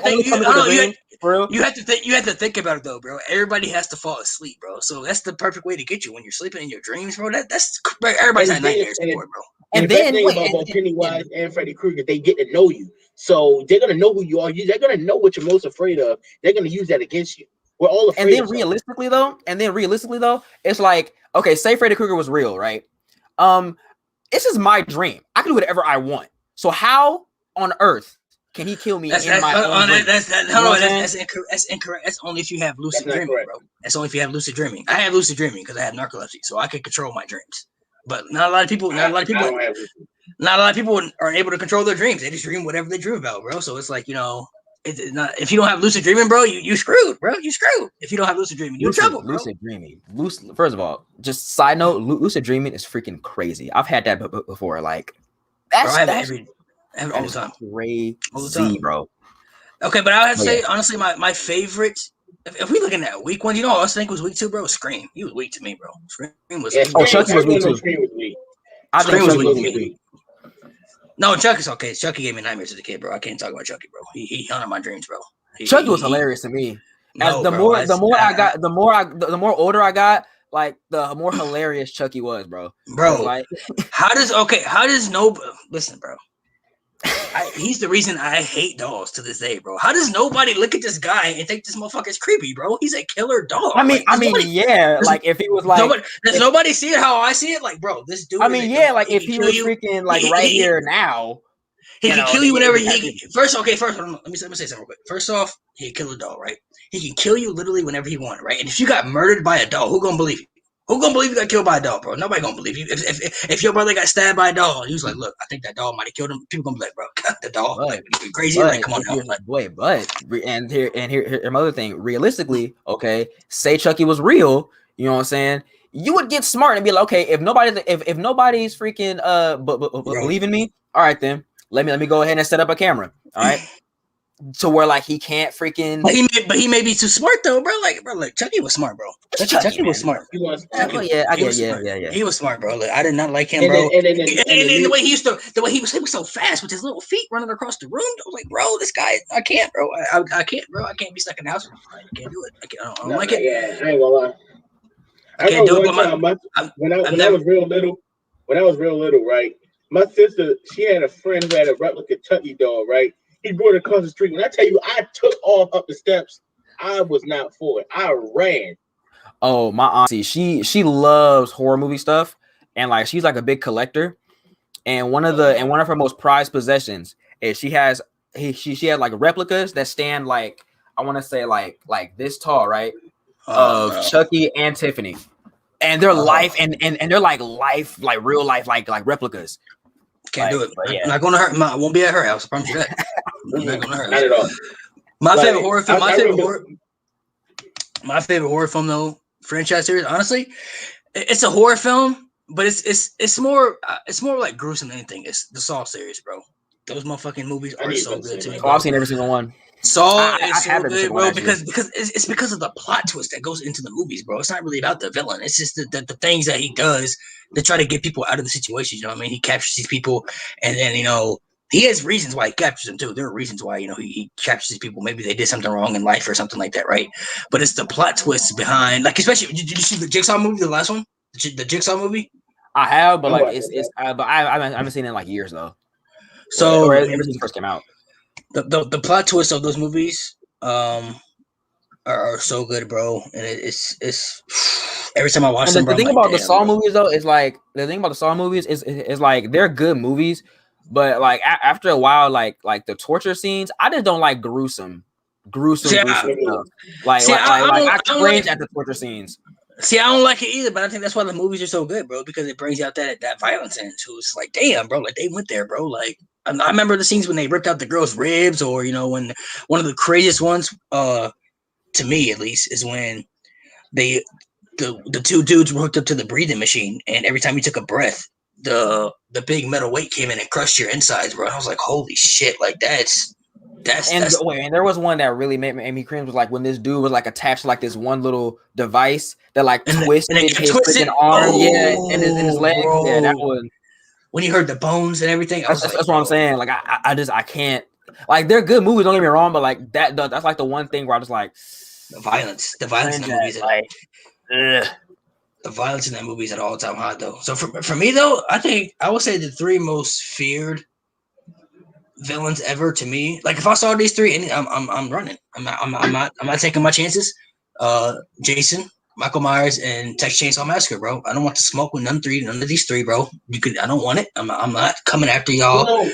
to think about it though, bro. Everybody has to fall asleep, bro. So that's the perfect way to get you when you're sleeping in your dreams, bro. That's everybody's had nightmares before, bro. And then about Pennywise and Freddy Krueger, they get to know you, so they're gonna know who you are. They're gonna know what you're most afraid of. They're gonna use that against you. We're all afraid. And then realistically though, it's like, okay, say Freddy Krueger was real, right? This is my dream. I can do whatever I want. So how on earth can he kill me in my own dream? That's incorrect. That's only if you have lucid dreaming, bro. That's only if you have lucid dreaming. I have lucid dreaming because I have narcolepsy, so I can control my dreams. But not a lot of people aren't able to control their dreams. They just dream whatever they dream about, bro. So it's like, it's not, if you don't have lucid dreaming, bro, you screwed, bro. You screwed. If you don't have lucid dreaming, you're in trouble, bro. Lucid dreaming. First of all, just side note, lucid dreaming is freaking crazy. I've had that before. Like, that's all the time. Crazy, bro. Okay, but I would say, honestly, my favorite, if we looking at week one, I think was week two, bro. Scream. He was weak to me, bro. Scream was Chucky was weak too. I think Scream was weak. No, Chucky's okay. Chucky gave me nightmares as a kid, bro. I can't talk about Chucky, bro. He haunted my dreams, bro. Chucky was hilarious to me. The more older I got, like the more hilarious Chucky was, bro. Bro, like how does listen, bro. He's the reason I hate dolls to this day, bro. How does nobody look at this guy and think this motherfucker's creepy, bro? He's a killer dog. Yeah, like if he was like, nobody see it how I see it, like, bro, this dude. I mean, yeah, like if he was freaking like right here now, he can kill you whenever First, let me say something real quick. First off, he can kill a doll, right? He can kill you literally whenever he wants, right? And if you got murdered by a doll, who gonna believe you? Who gonna believe you got killed by a dog, bro? Nobody gonna believe you. If your brother got stabbed by a dog, he was like, "Look, I think that dog might have killed him." People gonna be like, "Bro, cut the dog." Like, you crazy? Like, come on now. Here's my other thing. Realistically, okay, say Chucky was real. You know what I'm saying? You would get smart and be like, okay, if nobody's freaking believing me, all right then, let me go ahead and set up a camera. All right. To where like he can't freaking, but he may be too smart though, bro. Like Chucky was smart, bro. Chucky was smart. He was. Yeah. He was smart, bro. Like, I did not like him, bro. And the way he was so fast with his little feet running across the room. I was like, bro, this guy, I can't, bro. I can't, bro. I can't be stuck in the house. I can't do it. I don't like it. Yeah, I ain't gonna lie. I can't do it. When I was real little, right? My sister, she had a friend who had a replica Chucky doll, right? He brought it across the street. When I tell you, I took off up the steps. I was not for it. I ran. Oh, my auntie, she loves horror movie stuff, and like she's like a big collector. And one of her most prized possessions is she had like replicas that stand like, I want to say like this tall, right? Of Chucky and Tiffany, and they're life and they're like real life like replicas. Can't do it. Yeah. I'm not going to her. I won't be at her house. I promise you that. I'm not going to her house. Not at all. My favorite horror film. My favorite horror film though, franchise series. Honestly, it's a horror film, but it's more like gruesome than anything. It's the Saw series, bro. Those motherfucking movies are so good to me. Oh, I've seen every single one. Saw is so good, bro, because it's because of the plot twist that goes into the movies, bro. It's not really about the villain. It's just the things that he does to try to get people out of the situation. You know what I mean? He captures these people, and then he has reasons why he captures them too. There are reasons why he captures these people. Maybe they did something wrong in life or something like that, right? But it's the plot twists behind, like, especially. Did you see the Jigsaw movie, the last one, the Jigsaw movie? I have, but like but I haven't seen it in like years though. So ever since it first came out. The plot twists of those movies are so good, bro. And it's every time I watch them, bro, the thing about the Saw movies though is like like they're good movies, but like after a while, like the torture scenes, I just don't like gruesome stuff. I cringe at the torture scenes. See, I don't like it either, but I think that's why the movies are so good, bro, because it brings out that violence in it too. It's like, damn, bro, like they went there, bro. Like I remember the scenes when they ripped out the girl's ribs, or when one of the craziest ones, to me at least, is when the two dudes were hooked up to the breathing machine, and every time you took a breath, the big metal weight came in and crushed your insides, bro. And I was like, holy shit, like that's. And there was one that really made me cringe, was like when this dude was like attached to like this one little device that like twisted his freaking arm, and his leg. Bro. Yeah, that one. When you heard the bones and everything, that's what I'm saying. Like I can't. Like they're good movies, don't get me wrong, but like that's like the one thing where I just like the violence in the movies. The violence in that movie is at all time high though. So for me though, I think I would say the three most feared villains ever to me. Like if I saw these three, I'm running. I'm not taking my chances. Jason, Michael Myers, and Texas Chainsaw Massacre, bro. I don't want to smoke with none of these three, bro. I don't want it. I'm not coming after y'all.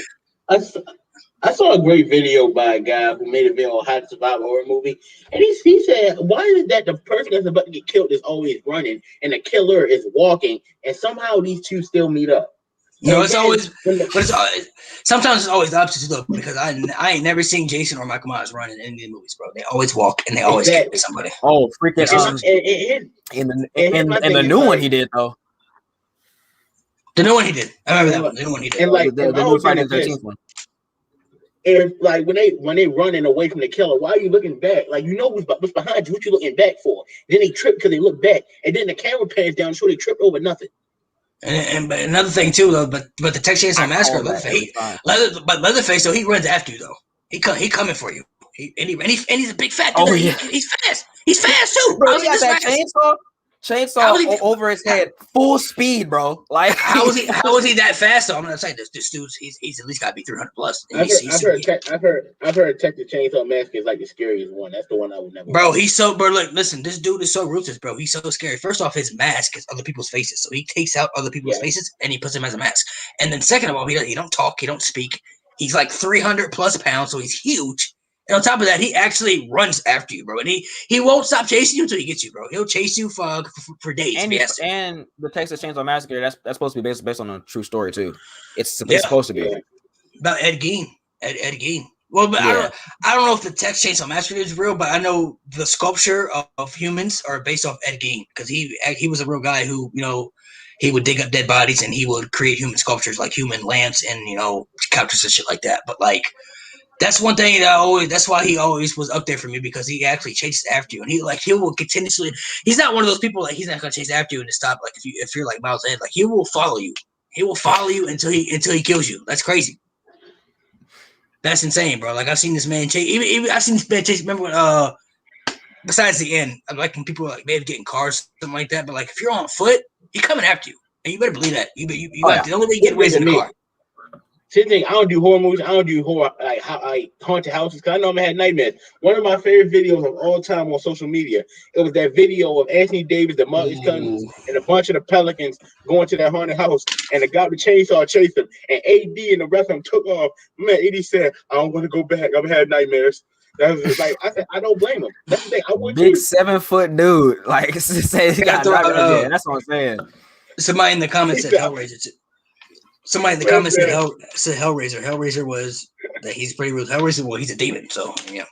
I saw a great video by a guy who made a video on how to survive a horror movie, and he said, "Why is it that the person that's about to get killed is always running, and the killer is walking, and somehow these two still meet up?" Sometimes it's always the opposite though, because I ain't never seen Jason or Michael Myers running in these movies, bro. They always walk and they always kill somebody. Oh, freaking! In the new one he did though. The new one he did. I remember that one. The new one he did. And like the new Friday the 13th one. And like when they running away from the killer, why are you looking back? Like what's behind you? What you looking back for? Then they trip because they look back, and then the camera pans down, so they trip over nothing. And another thing too, though, but the Texas Chainsaw Massacre, Leatherface, though, he runs after you though. He coming for you. And he's a big fat dude. Oh yeah, he's fast. He's fast too. Bro, he got that chainsaw. chainsaw over his head, full speed, bro. Like how was he that fast? So I'm gonna say this dude's he's at least got to be 300 plus. I've heard Texas Chainsaw Massacre is like the scariest one. That's the one I would never. Bro, look, listen, this dude is so ruthless, bro. He's so scary. First off, his mask is other people's faces, so he takes out other people's faces and he puts them as a mask. And then second of all, he don't talk, he don't speak. He's like 300 plus pounds, so he's huge. And on top of that, he actually runs after you, bro. And he won't stop chasing you until he gets you, bro. He'll chase you for days. And the Texas Chainsaw Massacre, that's supposed to be based on a true story too. It's supposed to be about Ed Gein. Ed Gein. Well, but I don't know if the Texas Chainsaw Massacre is real, but I know the sculpture of humans are based off Ed Gein because he was a real guy who he would dig up dead bodies and he would create human sculptures like human lamps and couches and shit like that. But like. That's one thing that's why he always was up there for me because he actually chases after you and he will continuously. He's not one of those people like he's not gonna chase after you and to stop. Like if you're like Miles Ed, like he will follow you. He will follow you until he kills you. That's crazy. That's insane, bro. Like I've seen this man chase. Even I've seen this man chase. Remember when besides the end, like when people are like maybe getting cars, something like that. But like if you're on foot, he's coming after you, and you better believe that. The only way you get away is in the car. Same thing. I don't do horror movies. I don't do horror haunted houses because I know I had nightmares. One of my favorite videos of all time on social media. It was that video of Anthony Davis, the Marcus Cousins, and a bunch of the Pelicans going to that haunted house, and the guy with the chainsaw chased them, and AD and the rest of them took off. Man, AD said, "I don't want to go back. I've had nightmares." That was just like I said. I don't blame him. That's the thing. I would big 7-foot dude. Like say he got that's what I'm saying. Somebody in the comments said Hellraiser. Somebody in the comments said Hellraiser. Hellraiser was that he's pretty rude. Hellraiser, well, he's a demon, so yeah.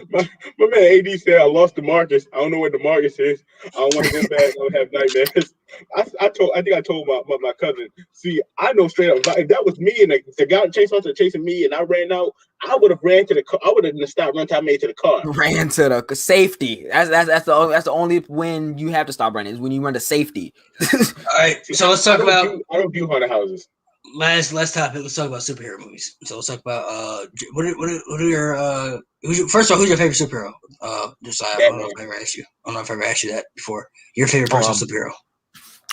My man AD said I lost DeMarcus. I don't know where DeMarcus is. I don't want to go back. I don't have nightmares. I think I told my cousin. See, I know straight up. If that was me and the guy chasing me, and I ran out, I would have ran to the car. I would have stopped running. I made to the car. Ran to the safety. That's the only when you have to stop running is when you run to safety. All right, so let's talk about. I don't do haunted houses. Last topic. Let's talk about superhero movies. So let's talk about what are your first of all, who's your favorite superhero? Just I don't know if I ever asked you. I don't know if I ever asked you that before. Your favorite personal superhero?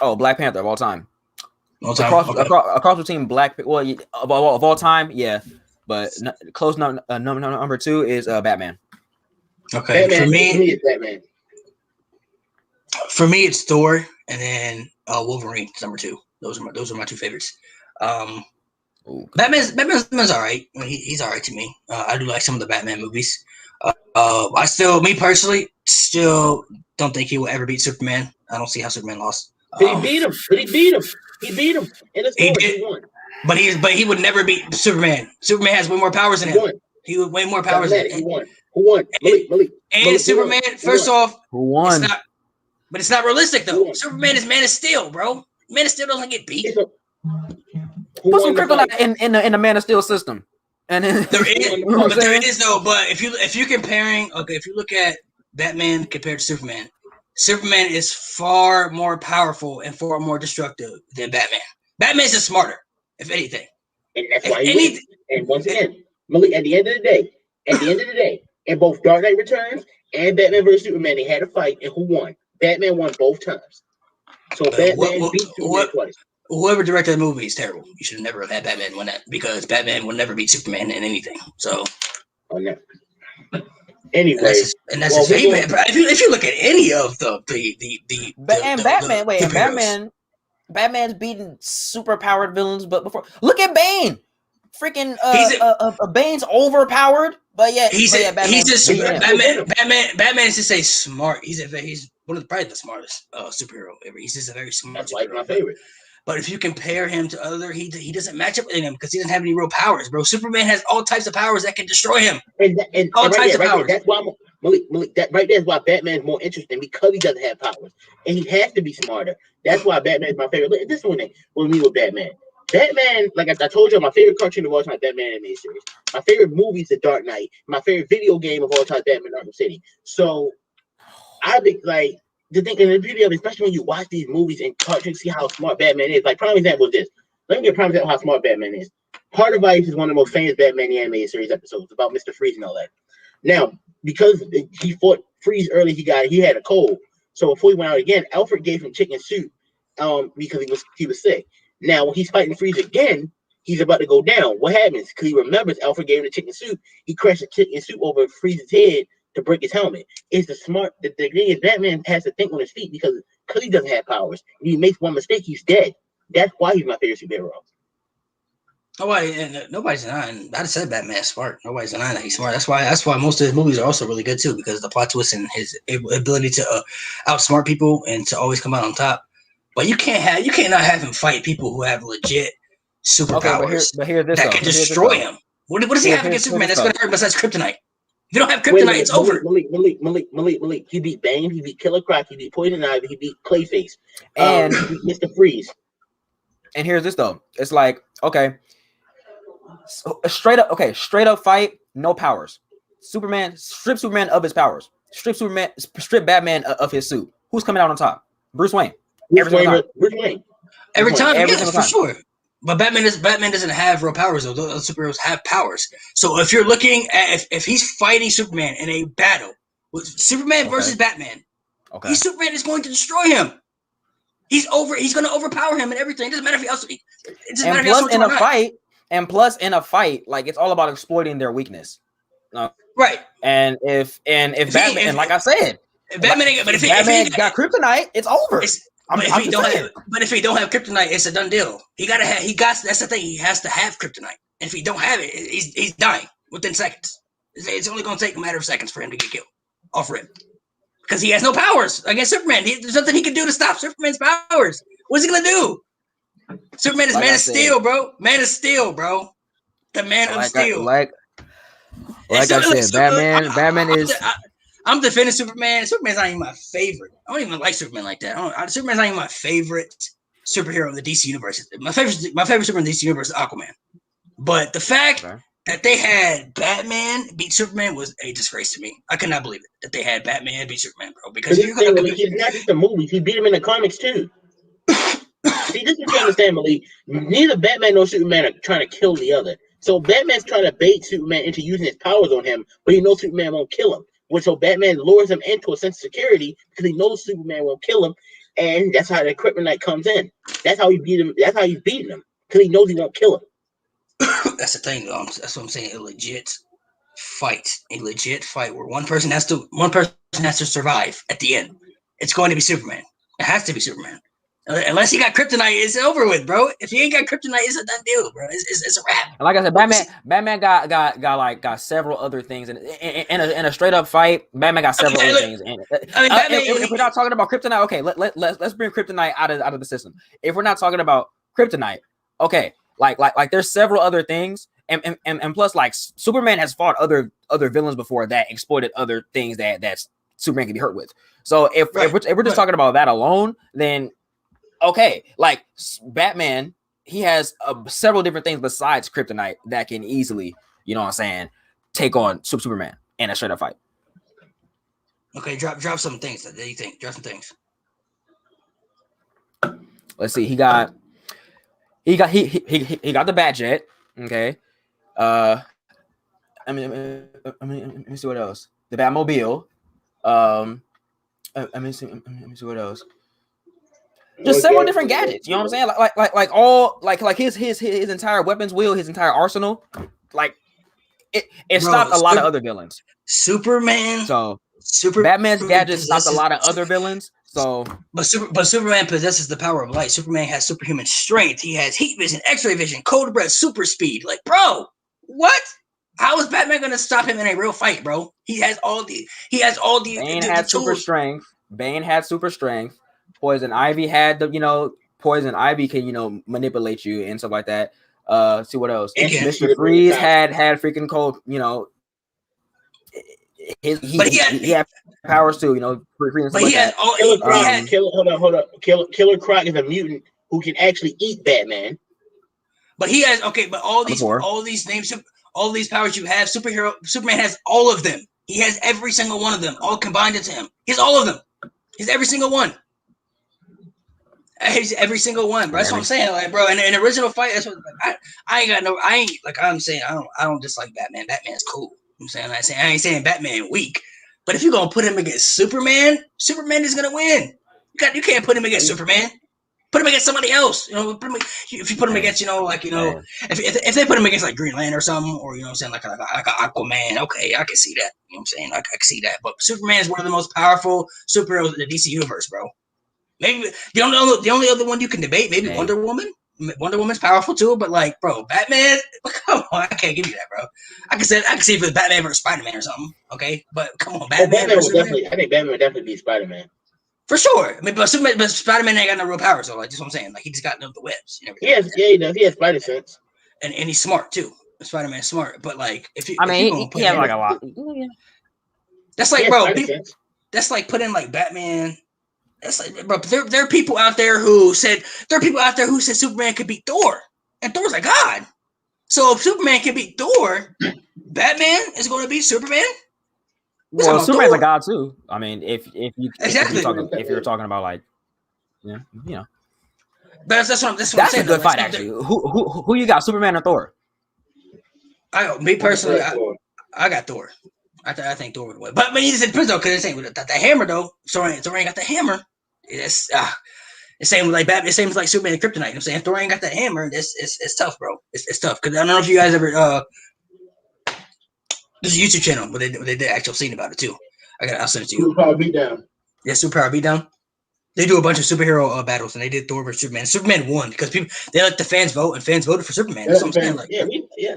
Oh, Black Panther of all time. Across between of all time, yeah. But close number 2 is Batman. Okay, Batman, it's Batman. For me, it's Thor, and then Wolverine. Number 2. Those are my 2 favorites. Batman's all right. I mean, he's all right to me. I do like some of the Batman movies. Me personally, still don't think he will ever beat Superman. I don't see how Superman lost. He beat him. He beat him. In his he won. But he would never beat Superman. Superman has way more powers than him. He would way more powers than him. He won. Who won? Malik, Superman. First off, who won? It's not realistic though. Superman is Man of Steel, bro. Man of Steel doesn't get beat. Put some kryptonite in the Man of Steel system, and then there is though. But if you're comparing, if you look at Batman compared to Superman, Superman is far more powerful and far more destructive than Batman. Batman's just smarter, if anything. And that's why he wins. And once again, Malik, at the end of the day, in both Dark Knight Returns and Batman vs Superman, they had a fight, and who won? Batman won both times. So Batman beat Superman twice. Whoever directed the movie is terrible. You should have never had Batman win that because Batman will never beat Superman in anything. So, no. Anyway, that's his favorite. If you look at any of Batman's beaten super powered villains, but before look at Bane. Freaking Bane's overpowered, but yeah, Batman is just a smart. He's one of probably the smartest superhero ever. He's just a very smart. That's like my favorite. But if you compare him to other, he doesn't match up with him because he doesn't have any real powers, bro. Superman has all types of powers that can destroy him. And all types of powers. That's why Malik, that right there is why Batman's more interesting because he doesn't have powers and he has to be smarter. That's why Batman is my favorite. Look, this one thing with me with Batman. Batman, like I told you, my favorite cartoon of all time, Batman animated series. My favorite movie is The Dark Knight. My favorite video game of all time, Batman Arkham City. So I think like the thing and the beauty of it, especially when you watch these movies and cartoons, see how smart Batman is. Like prime example is this. Let me give a prime example of how smart Batman is. Heart of Ice is one of the most famous Batman animated series episodes about Mr. Freeze and all that. Now, because he fought Freeze early, he had a cold. So before he went out again, Alfred gave him chicken soup because he was sick. Now when he's fighting Freeze again, he's about to go down. What happens? Because he remembers Alfred gave him the chicken soup. He crashed the chicken soup over Freeze's head to break his helmet. It's the smart. The thing is, Batman has to think on his feet because he doesn't have powers. If he makes one mistake, he's dead. That's why he's my favorite superhero. Nobody's denying. I just said Batman's smart. Nobody's denying that he's smart. That's why most of his movies are also really good too, because the plot twist and his ability to outsmart people and to always come out on top. But you cannot have him fight people who have legit superpowers that can destroy him. What does he have against Superman that's going to hurt besides kryptonite? If you don't have kryptonite, it's over. Malik. He beat Bane, he beat Killer Croc, he beat Poison Ivy, he beat Clayface, and he beat Mr. Freeze. And here's this though. It's like, okay, so straight up fight, no powers. Superman, strip Superman of his powers. Strip Batman of his suit. Who's coming out on top? Bruce Wayne. Bruce Wayne. Every time, for sure. But Batman doesn't have real powers though. Those superheroes have powers. So if you're looking at if he's fighting Superman in a battle with Superman versus Batman, Superman is going to destroy him. He's going to overpower him and everything. It doesn't matter if he also. It doesn't matter if he also in a fight. And plus, in a fight, like it's all about exploiting their weakness. Right. And if Batman, like I said, if Batman got kryptonite, it's over. But if he don't have kryptonite, it's a done deal. That's the thing. He has to have kryptonite. And if he don't have it, he's dying within seconds. It's only going to take a matter of seconds for him to get killed off rip. Because he has no powers against Superman. There's nothing he can do to stop Superman's powers. What's he going to do? Superman is Man of Steel, bro. Man of Steel, bro. The Man of Steel. Like I said, Batman is... I'm defending Superman. Superman's not even my favorite. I don't even like Superman like that. Superman's not even my favorite superhero in the DC universe. My favorite superhero in the DC universe is Aquaman. But the fact that they had Batman beat Superman was a disgrace to me. I could not believe it that they had Batman beat Superman, bro. Because he's not just the movies. He beat him in the comics too. See, this is what you understand, Malik. Neither Batman nor Superman are trying to kill the other. So Batman's trying to bait Superman into using his powers on him, but he knows Superman won't kill him. So Batman lures him into a sense of security because he knows Superman won't kill him, and that's how the kryptonite comes in. That's how he beat him. That's how he's beating him because he knows he won't kill him. That's the thing, though. That's what I'm saying. A legit fight where one person has to survive at the end. It's going to be Superman. It has to be Superman. Unless he got kryptonite, it's over with, bro. If he ain't got kryptonite, it's a done deal, bro. It's a wrap. And like I said, Batman got several other things, and in a straight up fight, Batman got several other things. And if we're not talking about kryptonite, okay, let's bring kryptonite out of the system. If we're not talking about kryptonite, okay, like there's several other things, and plus like Superman has fought other villains before that exploited other things that Superman can be hurt with. So if we're just talking about that alone, then okay, like Batman, he has several different things besides kryptonite that can easily, you know what I'm saying, take on Superman in a straight up fight. Okay, drop some things that you think. Drop some things. Let's see. He got the Bat Jet. Okay. I mean, let me see what else. The Batmobile. Let me see what else. Just several different gadgets, you know what I'm saying? Like all like his entire weapons wheel, his entire arsenal, like it stopped a lot of other villains. Batman's gadgets stopped a lot of other villains. So, but Superman possesses the power of light. Superman has superhuman strength. He has heat vision, X-ray vision, cold breath, super speed. Like, bro, what? How is Batman gonna stop him in a real fight, bro? He has all the. Bane had super strength. Bane had super strength. Poison Ivy had Poison Ivy can manipulate you and stuff like that. See what else? Mr. Freeze had freaking cold. He had powers too. But he had hold up. Killer Croc is a mutant who can actually eat Batman. But he has but all these names, all these powers you have. Superman has all of them. He has every single one of them, all combined into him. He has all of them. He's every single one. He's every single one, bro. That's what I'm saying, like, bro. In an original fight, that's what I'm saying. I don't dislike Batman. Batman's cool. I'm saying I ain't saying Batman weak, But if you're gonna put him against Superman, Superman is gonna win. You can't put him against Superman. Put him against somebody else. If you put him against, if they put him against like Green Lantern or something, or I'm saying like Aquaman, okay, I can see that. You know what I'm saying? I can see that. But Superman is one of the most powerful superheroes in the DC universe, bro. Maybe the only other one you can debate, maybe Wonder Woman. Wonder Woman's powerful too, but like, bro, Batman, come on, I can't give you that, bro. I can see if it's Batman versus Spider-Man or something, okay? But come on, Batman. I think Batman would definitely beat Spider-Man. For sure. I mean, but Spider-Man ain't got no real power, so like that's what I'm saying. Like he just got the webs and everything. He does. He has spider sense. And he's smart too. Spider-Man's smart. But like he has like a lot. That's like, bro, that's like putting like Batman. That's like, bro, there are people out there who said Superman could beat Thor. And Thor's like God. So if Superman can beat Thor, Batman is going to beat Superman? Well, Superman's a god too. I mean, if you're talking about like, But that's what I'm saying. That's a good fight, actually. Who you got, Superman or Thor? Me personally, I got Thor. I think Thor would win. But it depends though, because it ain't with the hammer though. Thor ain't got the hammer. It's the same with like Batman. It seems like Superman and Kryptonite. You know what I'm saying? Thor ain't got that hammer. It's tough, bro. It's tough because I don't know if you guys ever there's a YouTube channel where they did actual scene about it too. I'll send it to you. Superpower Beatdown. Yeah, Superpower Beatdown. They do a bunch of superhero battles, and they did Thor versus Superman. Superman won because they let the fans vote, and fans voted for Superman. That's what I'm saying. Like, yeah.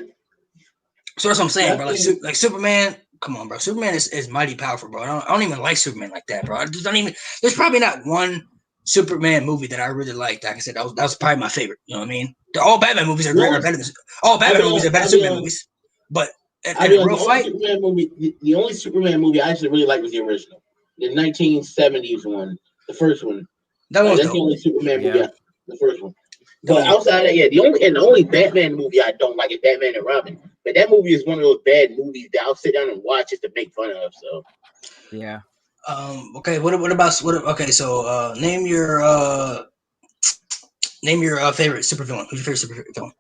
So that's what I'm saying, bro. Like Superman. Come on, bro. Superman is mighty powerful, bro. I don't even like Superman like that, bro. I just don't even. There's probably not one Superman movie that I really liked. Like I said, that was probably my favorite. You know what I mean? All Batman movies are great. Are better than all Batman movies are better than Superman movies. But the only Superman movie I actually really liked was the original, the 1970s one, the first one. That's the only Superman movie. The first one. But outside of that, the only Batman movie I don't like is Batman and Robin. But that movie is one of those bad movies that I'll sit down and watch just to make fun of. So yeah. Okay. Okay. So name your favorite supervillain. Who's your favorite supervillain?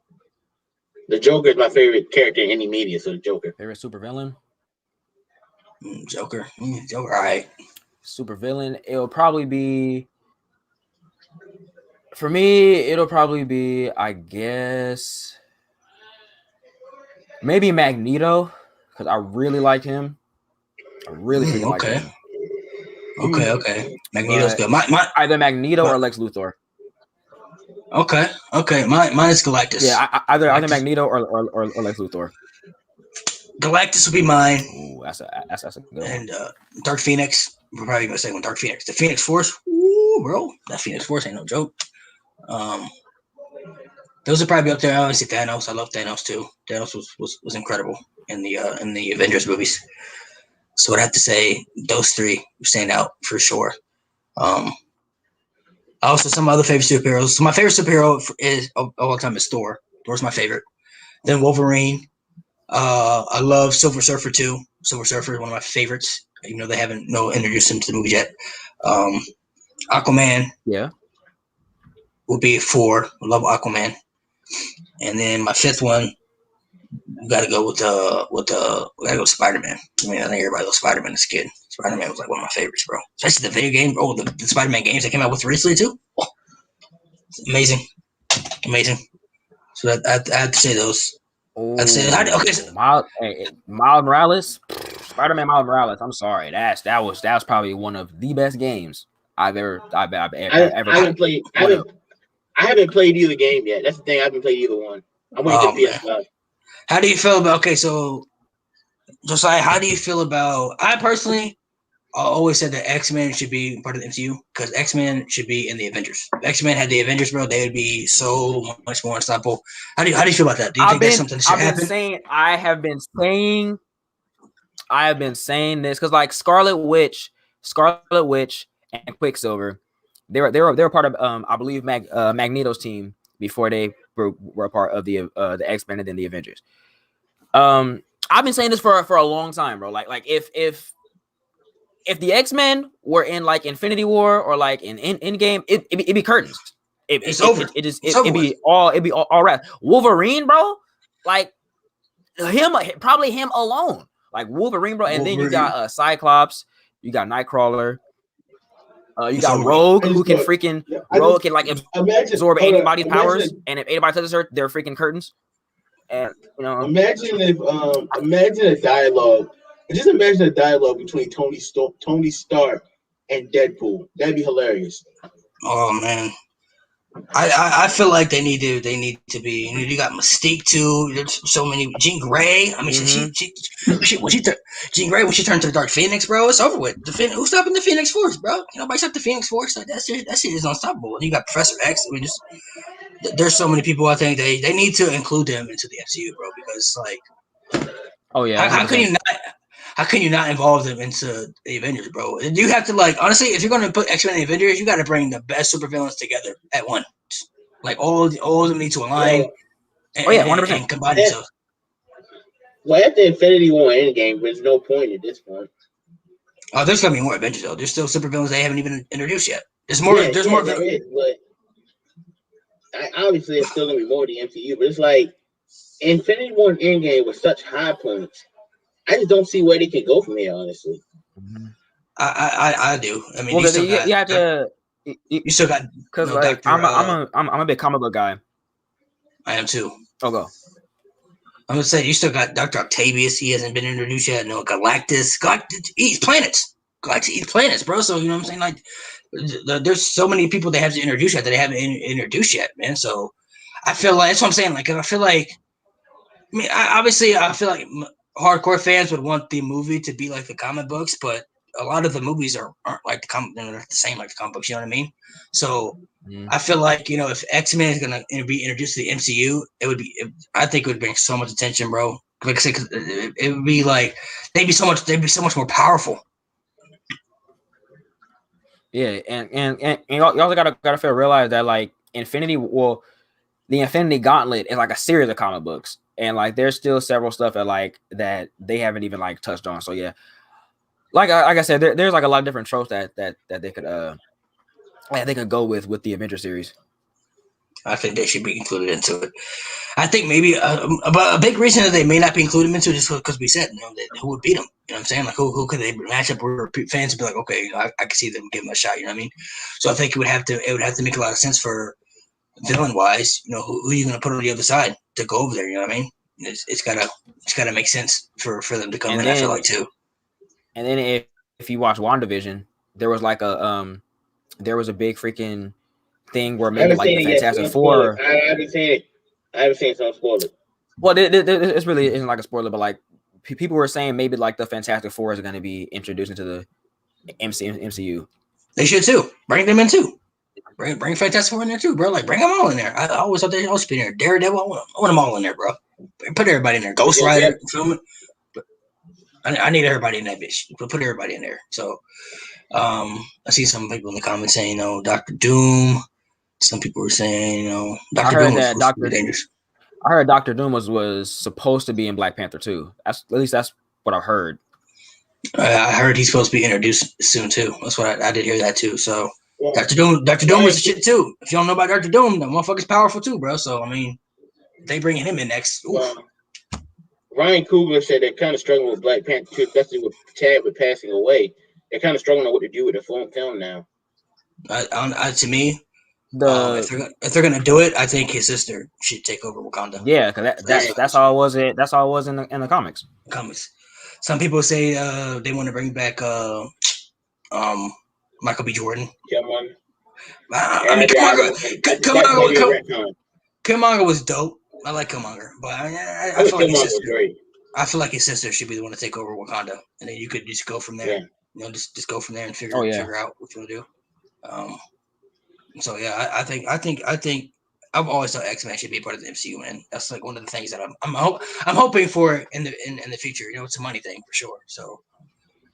The Joker is my favorite character in any media. So the Joker. Favorite supervillain. Joker. Joker. All right. Supervillain. It'll probably be. For me, it'll probably be, I guess, maybe Magneto, because I really like him. I really like him. Okay. Magneto's good. Either Magneto or Lex Luthor. Okay. Mine is Galactus. Yeah, either Magneto or Lex Luthor. Galactus will be mine. Ooh, that's a good one. And Dark Phoenix. We're probably gonna say one. Dark Phoenix. The Phoenix Force. Ooh, bro, that Phoenix Force ain't no joke. Those are probably up there. I obviously Thanos. I love Thanos too. Thanos was incredible in the Avengers movies. So I'd have to say those three stand out for sure. Also, some other favorite superheroes. So my favorite superhero of all time is Thor. Thor's my favorite. Then Wolverine. I love Silver Surfer too. Silver Surfer is one of my favorites, even though they haven't introduced him to the movie yet. Aquaman. Yeah. Will be 4. I love Aquaman. And then my 5th one, we gotta go with Spider-Man. I mean, I think everybody loves Spider-Man as a kid. Spider-Man was like one of my favorites, bro. Especially the video game. Oh, the Spider-Man games that came out with recently too. Oh, amazing. So I have to say those. I'd say Miles Morales, Spider-Man Miles Morales. I'm sorry, that was probably one of the best games I've ever played. I haven't played either game yet. That's the thing. I haven't played either one. I'm waiting for PS5. How do you feel about? Okay, so Josiah, how do you feel about? I personally always said that X-Men should be part of the MCU because X-Men should be in the Avengers. If X-Men had the Avengers, bro, they would be so much more unstoppable. How do you feel about that? Do you think that's something that should happen? I have been saying this because like Scarlet Witch, and Quicksilver, they were part of I believe Magneto's team before they were a part of the X-Men and then the Avengers. I've been saying this for a long time, bro. Like if the X-Men were in like Infinity War or like in Endgame, it'd be curtains. It's over. It'd be all wrapped. Wolverine, bro, like him, probably him alone. like Wolverine, bro. And then you Wolverine. got Cyclops, you got Nightcrawler, you got So- Rogue, I who just can thought- freaking I Rogue just- can like Imagine absorb hold on, anybody's powers, imagine- and if anybody touches her, they're freaking curtains. And you know, Imagine if imagine a dialogue. Just imagine a dialogue between Tony Stark and Deadpool. That'd be hilarious. Oh man, I feel like they need to be. You got Mystique too. There's so many. Jean Grey. I mean, Jean Grey when she turned to the Dark Phoenix, bro. It's over with. Who's stopping the Phoenix Force, bro? Nobody stopped the Phoenix Force. Like, that shit is unstoppable. And you got Professor X. I mean, there's so many people. I think they need to include them into the MCU, bro. Because like, oh yeah, how can you not? How can you not involve them into the Avengers, bro? You have to, like, honestly, if you're going to put X-Men in the Avengers, you got to bring the best supervillains together at once. Like, all of them need to align and 100%. and combine themselves. Well, after Infinity War Endgame, there's no point at this point. Oh, there's going to be more Avengers, though. There's still supervillains they haven't even introduced yet. There's more. There is, but obviously it's still going to be more of the MCU, but it's like Infinity War Endgame with such high points. I just don't see where they can go from here, honestly. I do. I mean, well, you have to. You still got because like I'm a big comic book guy. I am too. Oh, go. I'm gonna say you still got Dr. Octavius. He hasn't been introduced yet. No, Galactus. Galactus eats planets. Galactus eats planets, bro. So you know what I'm saying? Like, there's so many people they have to introduce yet that they haven't introduced yet, man. So I feel like that's what I'm saying. Like, I feel like, I mean, I feel like hardcore fans would want the movie to be like the comic books, but a lot of the movies aren't like they're not the same like the comic books. You know what I mean? So I feel like, you know, if X-Men is gonna be introduced to the MCU, I think it would bring so much attention, bro. Like I said, it would be like they'd be so much more powerful. Yeah, and you also gotta realize that like the Infinity Gauntlet is like a series of comic books, and like there's still several stuff that they haven't even like touched on. So yeah, like I said, there's like a lot of different tropes that they could go with the Avenger series. I think they should be included into it. I think maybe a big reason that they may not be included into it is because we said, you know, that who would beat them. You know what I'm saying? Like, who could they match up where fans would be like, okay, you know, I can see them give them a shot. You know what I mean? So I think it would have to make a lot of sense for villain wise. You know, who are you going to put on the other side to go over there? You know what I mean? It's gotta make sense for them to come in. I feel like too. And then if you watch WandaVision, there was like a big freaking thing where maybe like the Fantastic Four. I haven't seen it. I haven't seen some spoilers. Well, it's really isn't like a spoiler, but like people were saying maybe like the Fantastic Four is going to be introduced into the MCU. They should too. Bring them in too. Bring Fantastic Four in there too, bro. Like, bring them all in there. I always thought they all should be in there. Daredevil, I want them all in there, bro. Put everybody in there. Ghost Rider, film it. I need everybody in that bitch. Put everybody in there. So, I see some people in the comments saying, you know, Dr. Doom. Some people were saying, you know, Dr. Doom was supposed to be dangerous. I heard Dr. Doom was supposed to be in Black Panther too. At least that's what I've heard. I heard he's supposed to be introduced soon too. That's what I did hear that too. So Dr. Doom was the shit too. If you don't know about Dr. Doom, that motherfucker's powerful too, bro. So I mean, they bringing him in next. Ryan Coogler said they're kind of struggling with Black Panther too, especially with Chadwick passing away. They're kind of struggling on what to do with the film now. To me, if they're gonna do it, I think his sister should take over Wakanda. Yeah, because that's all it was. That's all it was in the comics. Some people say they want to bring back Michael B. Jordan. I mean, Killmonger was dope. I like Killmonger, but I feel like his sister. I feel like his sister should be the one to take over Wakanda, and then you could just go from there. Yeah. You know, just go from there and figure out what you want to do. So yeah, I think I've always thought X-Men should be a part of the MCU, man. That's like one of the things that I'm hoping for in the future. You know, it's a money thing for sure. So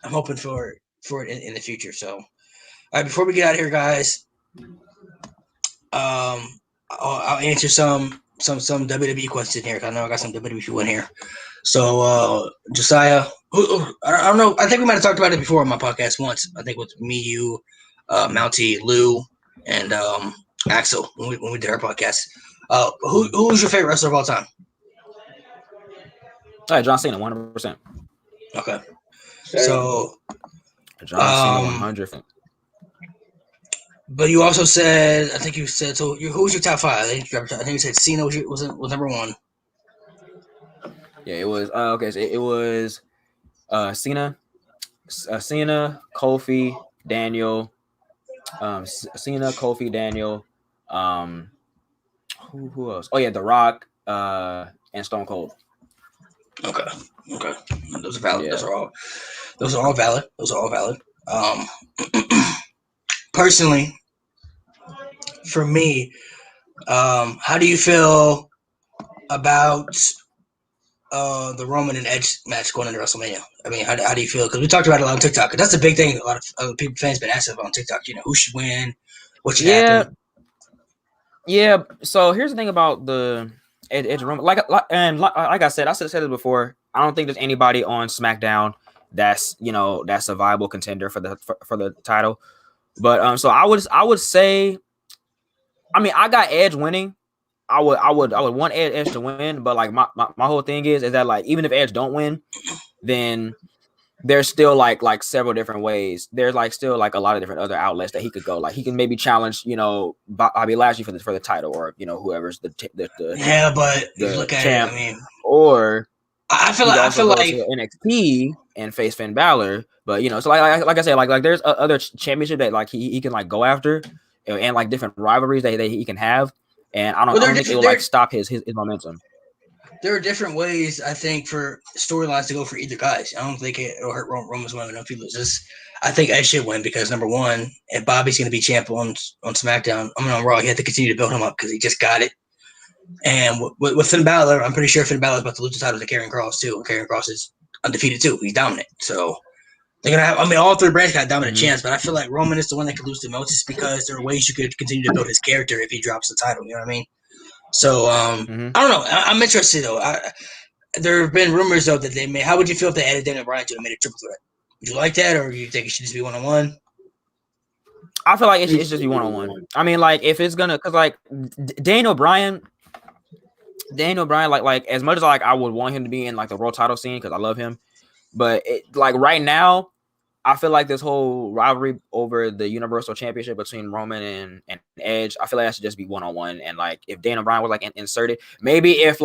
I'm hoping for it in the future. So all right, before we get out of here, guys, I'll answer some WWE questions here. I know I got some WWE people in here. So Josiah, I don't know. I think we might have talked about it before on my podcast once. I think with me, you, Mountie, Lou, and Axel when we did our podcast. Who's your favorite wrestler of all time? All right, John Cena, 100%. Okay. Same. So, John Cena 100. but you also said, I think you said, so who's your top five? I think you said Cena was number one. Yeah, it was. Okay, so it was Cena, Kofi, Daniel, Cena, Kofi, Daniel, who else? Oh yeah, The Rock, and Stone Cold. Okay. Those are valid. Yeah. Those are all valid. Personally, for me, how do you feel about the Roman and Edge match going into WrestleMania? I mean, how do you feel? Because we talked about it a lot on TikTok. That's a big thing. A lot of other people, fans, been asking about on TikTok. Who should win? What should happen? Yeah. So here's the thing about the Edge Roman. Like I said it before. I don't think there's anybody on SmackDown that's a viable contender for the title. But so I would say, I mean, I got Edge winning. I would want Edge to win, but like my whole thing is that like even if Edge don't win, then there's still like several different ways. There's like still like a lot of different other outlets that he could go. Like he can maybe challenge Bobby Lashley for the title, or whoever's the yeah. But the you look at champ. it, I mean, or I feel like to NXT and face Finn Balor. But so like I said, like there's other championship that like he can like go after, and like different rivalries that he can have. And I don't think it will like stop his momentum. There are different ways, I think, for storylines to go for either guys. I don't think it'll hurt Roman's winning if he loses. I think Edge should win because, number one, if Bobby's going to be champ on SmackDown, on Raw, you have to continue to build him up because he just got it. And with Finn Balor, I'm pretty sure Finn Balor's about to lose the title to Karrion Kross, too. And Karrion Kross is undefeated, too. He's dominant. So they're going to have, I mean, all three brands got a dominant chance, but I feel like Roman is the one that could lose the most just because there are ways you could continue to build his character if he drops the title. You know what I mean? So, I don't know. I'm interested, though. There have been rumors, though, that they may. How would you feel if they added Daniel Bryan to it and made a triple threat? Would you like that, or do you think it should just be one-on-one? I feel like it should just be one-on-one. I mean, like, if it's gonna, because like Daniel Bryan, like as much as like I would want him to be in like the world title scene because I love him, but like right now, I feel like this whole rivalry over the Universal Championship between Roman and Edge, I feel like that should just be one-on-one. And like if Daniel Bryan was like inserted, maybe if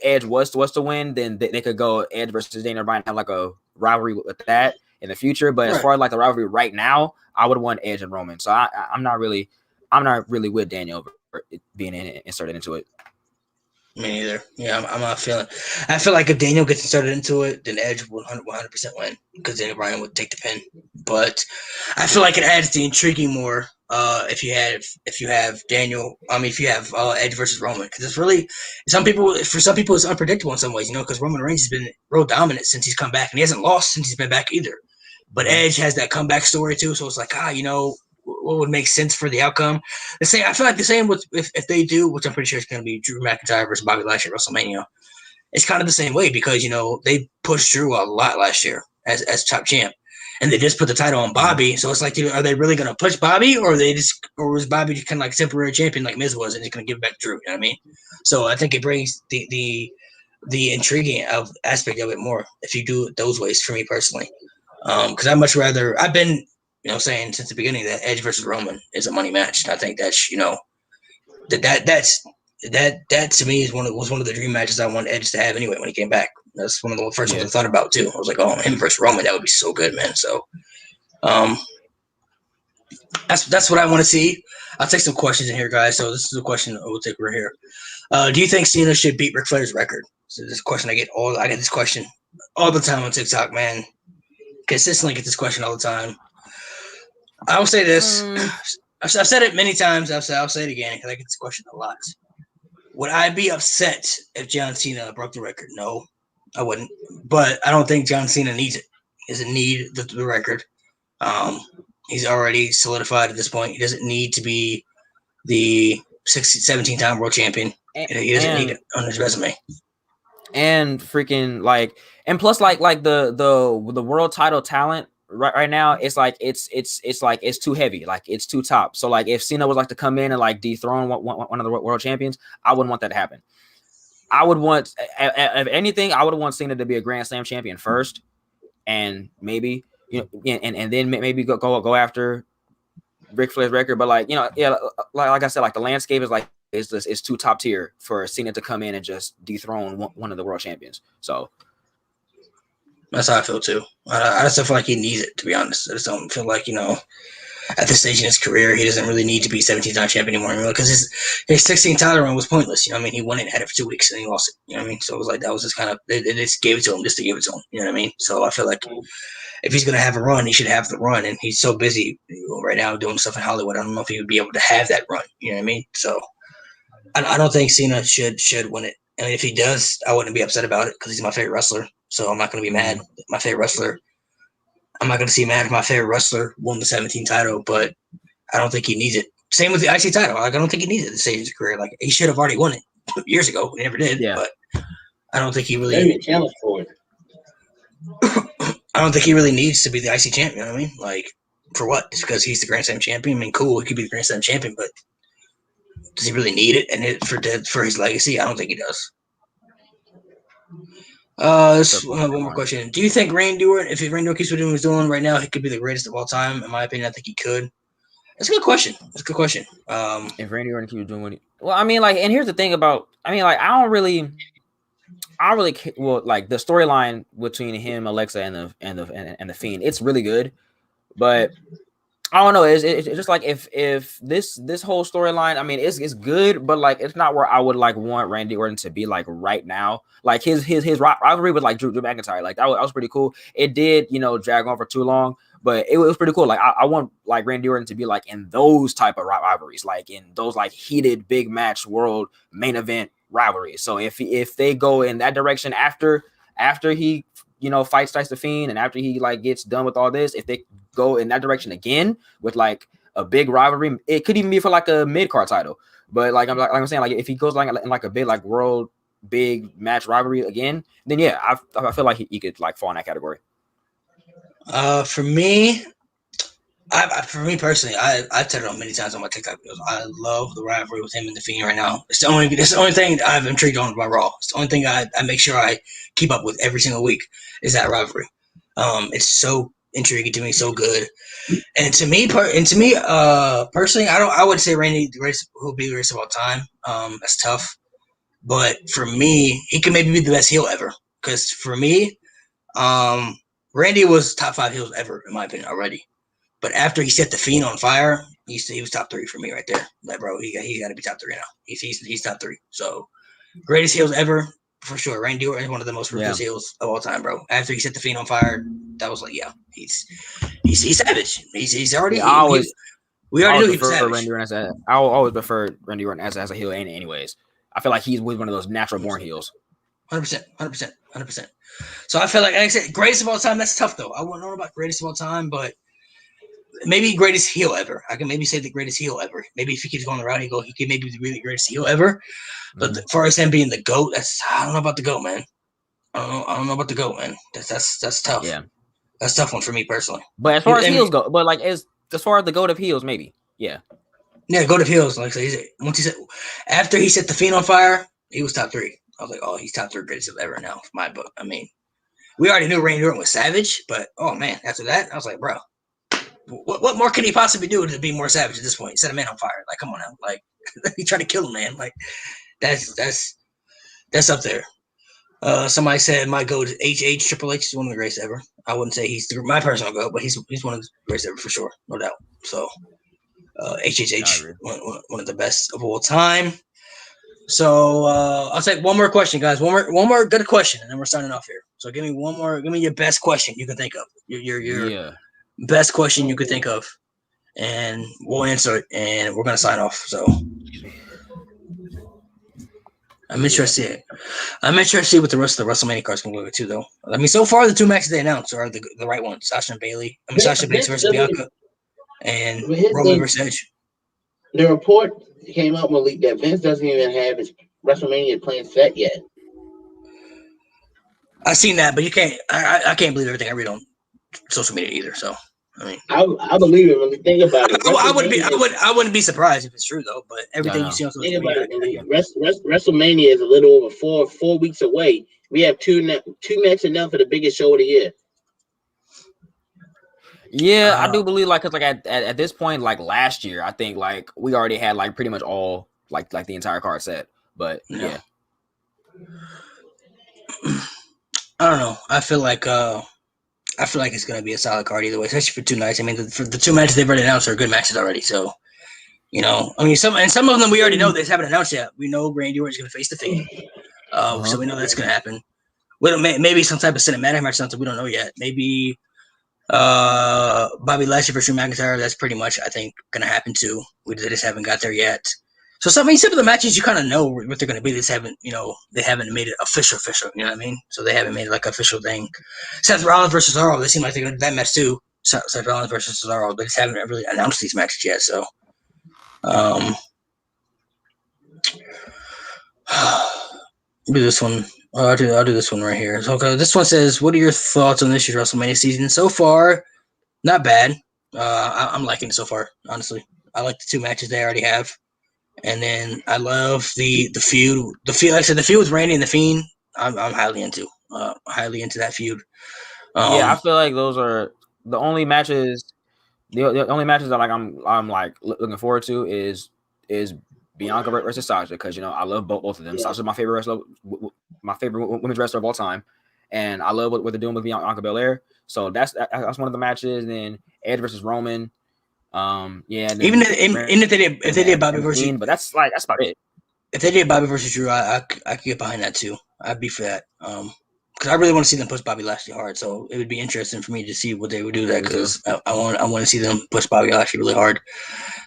Edge was to win, then they could go Edge versus Daniel Bryan and have like a rivalry with that in the future. But as far as like the rivalry right now, I would want Edge and Roman. So I'm not really with Daniel being inserted into it. Me neither. Yeah, I'm not feeling. I feel like if Daniel gets inserted into it, then Edge would 100% win because Daniel Bryan would take the pin. But I feel like it adds the intriguing more if you have Daniel. I mean, if you have Edge versus Roman, because it's really for some people it's unpredictable in some ways, because Roman Reigns has been real dominant since he's come back, and he hasn't lost since he's been back either. But Edge has that comeback story too, so it's like what would make sense for the outcome. I feel like the same with if they do, which I'm pretty sure it's going to be Drew McIntyre versus Bobby Lashley at WrestleMania. It's kind of the same way because they pushed Drew a lot last year as top champ, and they just put the title on Bobby. So it's like, are they really going to push Bobby, or was Bobby just kind of like temporary champion like Miz was, and he's going to give it back to Drew? You know what I mean? So I think it brings the intriguing aspect of it more if you do it those ways. For me personally, because I've been. Saying since the beginning that Edge versus Roman is a money match. And I think that's that to me was one of the dream matches I wanted Edge to have anyway when he came back. That's one of the first ones I thought about too. I was like, oh, him versus Roman, that would be so good, man. So, that's what I want to see. I'll take some questions in here, guys. So this is a question we'll take right here. Do you think Cena should beat Ric Flair's record? So this question I get this question all the time on TikTok, man. Consistently get this question all the time. I'll say this. I've said it many times. I'll say it again because I get this question a lot. Would I be upset if John Cena broke the record? No, I wouldn't. But I don't think John Cena needs it. He doesn't need the record. He's already solidified at this point. He doesn't need to be the 17-time world champion. He doesn't need it on his resume. And freaking and plus the world title talent right now, it's like it's too heavy, like it's too top. So like if Cena was like to come in and like dethrone one of the world champions, I wouldn't want that to happen. I would want, if anything, I would want Cena to be a Grand Slam champion first, and maybe and then maybe go after Ric Flair's record. But like like I said, like the landscape is like it's too top tier for Cena to come in and just dethrone one of the world champions. So that's how I feel too. I just don't feel like he needs it, to be honest. I just don't feel like at this stage in his career, he doesn't really need to be 17-time champion anymore. Because his 16 title run was pointless. I mean, he won it, had it for 2 weeks, and he lost it. You know what I mean? So it was like that was just kind of they just gave it to him just to give it to him. You know what I mean? So I feel like if he's gonna have a run, he should have the run, and he's so busy right now doing stuff in Hollywood. I don't know if he would be able to have that run. You know what I mean? So I don't think Cena should win it. I mean, if he does, I wouldn't be upset about it because he's my favorite wrestler. So I'm not going to be mad. My favorite wrestler. I'm not going to see mad if my favorite wrestler won the 17 title, but I don't think he needs it. Same with the IC title. Like, I don't think he needs it at this stage of his career. Like, he should have already won it years ago. He never did. Yeah. But I don't think he really. Maybe a challenge for it. I don't think he really needs to be the IC champion. You know what I mean? Like, for what? Just because he's the Grand Slam champion. I mean, cool. He could be the Grand Slam champion, but does he really need it? And for his legacy, I don't think he does. One more question. Do you think Randy Orton, if Randy Orton keeps doing what he's doing right now, he could be the greatest of all time? In my opinion, I think he could. That's a good question. If Randy Orton keeps doing what well, I mean, like, and here's the thing about, I mean, like, I don't really well, like the storyline between him, Alexa, and the Fiend, it's really good, but I don't know. It's just like if this whole storyline, I mean, it's good, but like it's not where I would like want Randy Orton to be like right now. Like his rivalry with like Drew McIntyre, like that was pretty cool. It did drag on for too long, but it was pretty cool. Like I want like Randy Orton to be like in those type of rivalries, like in those like heated big match world main event rivalries. So if they go in that direction after he fights the Fiend, and after he like gets done with all this, if they go in that direction again with like a big rivalry, it could even be for like a mid-card title. But like I'm saying, like if he goes like in like a big like world big match rivalry again, then yeah, I feel like he could like fall in that category. For me personally, I've said it on many times on my TikTok videos. I love the rivalry with him and the Fiend right now. It's the only thing I'm intrigued on about Raw. It's the only thing I make sure I keep up with every single week is that rivalry. It's so intriguing to me, so good. And to me personally, I would say Randy will be the greatest of all time. That's tough, but for me, he can maybe be the best heel ever. Because for me, Randy was top 5 heels ever in my opinion already. But after he set the Fiend on fire, he was top 3 for me right there. Like, bro, he got to be top 3 now. He's top 3. So greatest heels ever for sure. Randy Orton is one of the most ruthless heels of all time, bro. After he set the Fiend on fire, that was like, yeah, he's savage. He's already. We already knew he was savage. I always prefer Randy Orton as a heel. Anyways, I feel like he's one of those natural born heels. 100%. So I feel like I said, greatest of all time. That's tough though. I wouldn't know about greatest of all time, but maybe greatest heel ever. I can maybe say the greatest heel ever. Maybe if he keeps going the route, he could maybe be the really greatest heel ever. But as far as him being the GOAT, I don't know about the GOAT, man. I don't know about the GOAT, man. That's tough. Yeah, that's a tough one for me personally. But as far as heels go, but like as far as the GOAT of heels, maybe, yeah, GOAT of heels. Like after he set the Fiend on fire, he was top 3. I was like, oh, he's top 3 greatest of ever now, in my book. I mean, we already knew Randy Orton was savage, but oh man, after that, I was like, bro, what more can he possibly do to be more savage at this point? He set a man on fire. Like, come on now, like he tried to kill him, man. Like that's up there. Somebody said my GOAT is Triple H is one of the greatest ever. I wouldn't say he's my personal GOAT, but he's one of the greatest ever for sure, no doubt. So HHH, one of the best of all time. So I'll take one more question, guys. One more good question, and then we're signing off here. So give me your best question you can think of. Your best question you could think of, and we'll answer it, and we're gonna sign off. So I'm interested to see what the rest of the WrestleMania cards can look at too, though. I mean, so far the 2 matches they announced are the right ones: Sasha Bailey versus Bianca, and Roman versus Edge. The report came out, Malik, that Vince doesn't even have his WrestleMania plan set yet. I seen that, but you can't. I can't believe everything I read on social media either. So I mean, I believe it when we think about it. I wouldn't be surprised if it's true though. But everything you see on social Think media, about it. WrestleMania is a little over four weeks away. We have two matches now for the biggest show of the year. Yeah, I do believe like, cause like at this point, like last year, I think like we already had like pretty much all like the entire card set. But yeah. I don't know. I feel like it's gonna be a solid card either way, especially for 2 nights. I mean, for the 2 matches they've already announced are good matches already. So, you know, I mean, some of them we already know they haven't announced yet. We know Randy Orton's gonna face the Fiend, so we know that's gonna happen. We don't, maybe some type of cinematic match, something we don't know yet. Maybe Bobby Lashley versus Drew McIntyre. That's pretty much I think gonna happen too. We just haven't got there yet. So some of the matches you kind of know what they're going to be. They just haven't, they haven't made it official. You know what I mean? So they haven't made it like an official thing. Seth Rollins versus Cesaro. They seem like they're going to do that match too. Seth Rollins versus Cesaro. They just haven't really announced these matches yet. So, do this one. I'll do this one right here. So, okay, this one says, "What are your thoughts on this year's WrestleMania season so far?" Not bad. I'm liking it so far. Honestly, I like the 2 matches they already have. And then I love the feud. Like I said, the feud with Randy and the Fiend. I'm highly into that feud. Yeah, I feel like those are the only matches. The only matches that like I'm like looking forward to is Bianca versus Sasha, because I love both of them. Yeah. Sasha's my favorite wrestler, my favorite women's wrestler of all time, and I love what they're doing with Bianca Belair. So that's one of the matches. And then Edge versus Roman. Even if they did Bobby versus, but that's about it. If they did Bobby versus Drew, I could get behind that too. I'd be for that. Because I really want to see them push Bobby Lashley hard. So it would be interesting for me to see what they would do that, because I want to see them push Bobby Lashley really hard.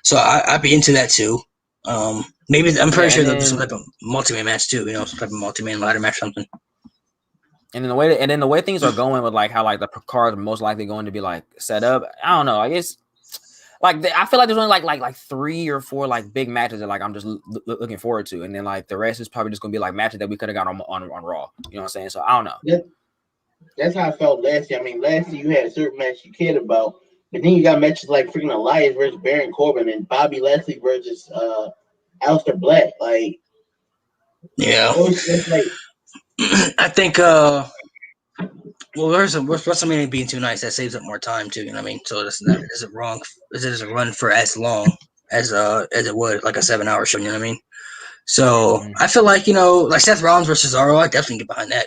So I'd be into that too. Maybe I'm pretty sure there'll be some type of multi-man match too. Some type of multi-man ladder match, something. And then the way things are going with like how like the cards are most likely going to be like set up. I don't know. I guess. Like I feel like there's only like 3 or 4 like big matches that like I'm just looking forward to, and then like the rest is probably just gonna be like matches that we could have got on Raw. You know what I'm saying? So I don't know. That's how I felt last year. I mean, last year you had a certain match you cared about, but then you got matches like freaking Elias versus Baron Corbin and Bobby Lashley versus Aleister Black. Like, yeah, I think well, there's WrestleMania being 2 nights that saves up more time too. You know what I mean? So this isn't wrong. This doesn't run for as long as it would like a 7-hour show. You know what I mean? So I feel like like Seth Rollins versus Cesaro, I definitely get behind that.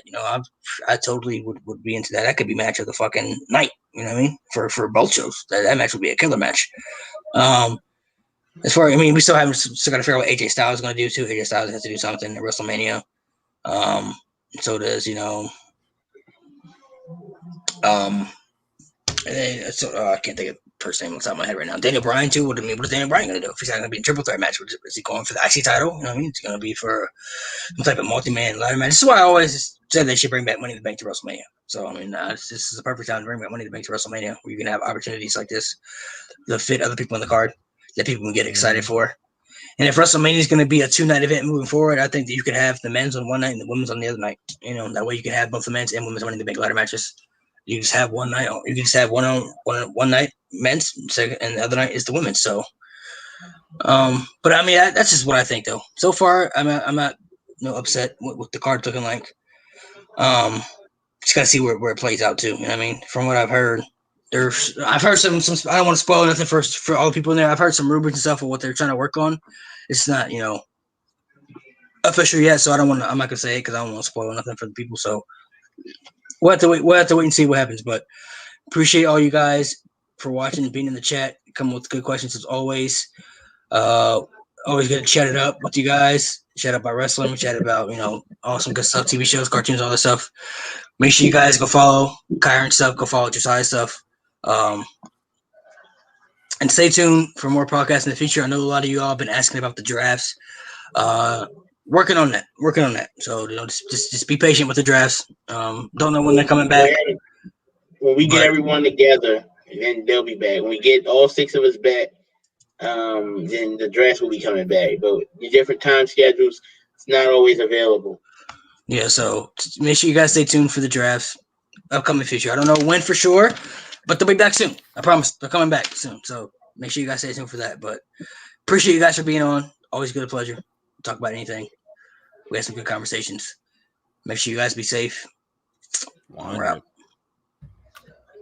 I totally would be into that. That could be match of the fucking night. You know what I mean? For both shows, that match would be a killer match. As far we still got to figure out what AJ Styles is going to do too. AJ Styles has to do something at WrestleMania. So does and then I can't think of the person name on top of my head right now. Daniel Bryan too. What is Daniel Bryan going to do? If he's not going to be a triple threat match, is he going for the IC title? You know what I mean? It's going to be for some type of multi-man ladder match. This is why I always said they should bring back Money in the Bank to WrestleMania. So this is the perfect time to bring back Money in the Bank to WrestleMania, where you can have opportunities like this to fit other people on the card that people can get excited for. And if WrestleMania is going to be a 2-night event moving forward, I think that you could have the men's on one night and the women's on the other night. That way you can have both the men's and women's Money in the Bank ladder matches. You just have one night. You can just have one night men's, and the other night is the women's. So, but that's just what I think though. So far, I'm not upset with the card looking like. Just gotta see where it plays out too. You know what I mean? From what I've heard, I've heard some. I don't want to spoil nothing for all the people in there. I've heard some rumors and stuff of what they're trying to work on. It's not official yet, so I'm not gonna say it because I don't want to spoil nothing for the people. So we'll have to wait and see what happens. But appreciate all you guys for watching and being in the chat. Come with good questions as always. Always good to chat it up with you guys. Chat about wrestling. We chat about awesome good stuff, TV shows, cartoons, all that stuff. Make sure you guys go follow Kyron stuff. Go follow Josiah stuff. And stay tuned for more podcasts in the future. I know a lot of you all have been asking about the drafts. Working on that. So just be patient with the drafts. Don't know when they're coming back. When we get everyone together, then they'll be back. When we get all 6 of us back, then the drafts will be coming back. But the different time schedules, it's not always available. Yeah, so make sure you guys stay tuned for the drafts upcoming future. I don't know when for sure, But they'll be back soon. I promise. They're coming back soon. So make sure you guys stay tuned for that. But appreciate you guys for being on. Always good pleasure. Talk about anything. We had some good conversations. Make sure you guys be safe. We're out.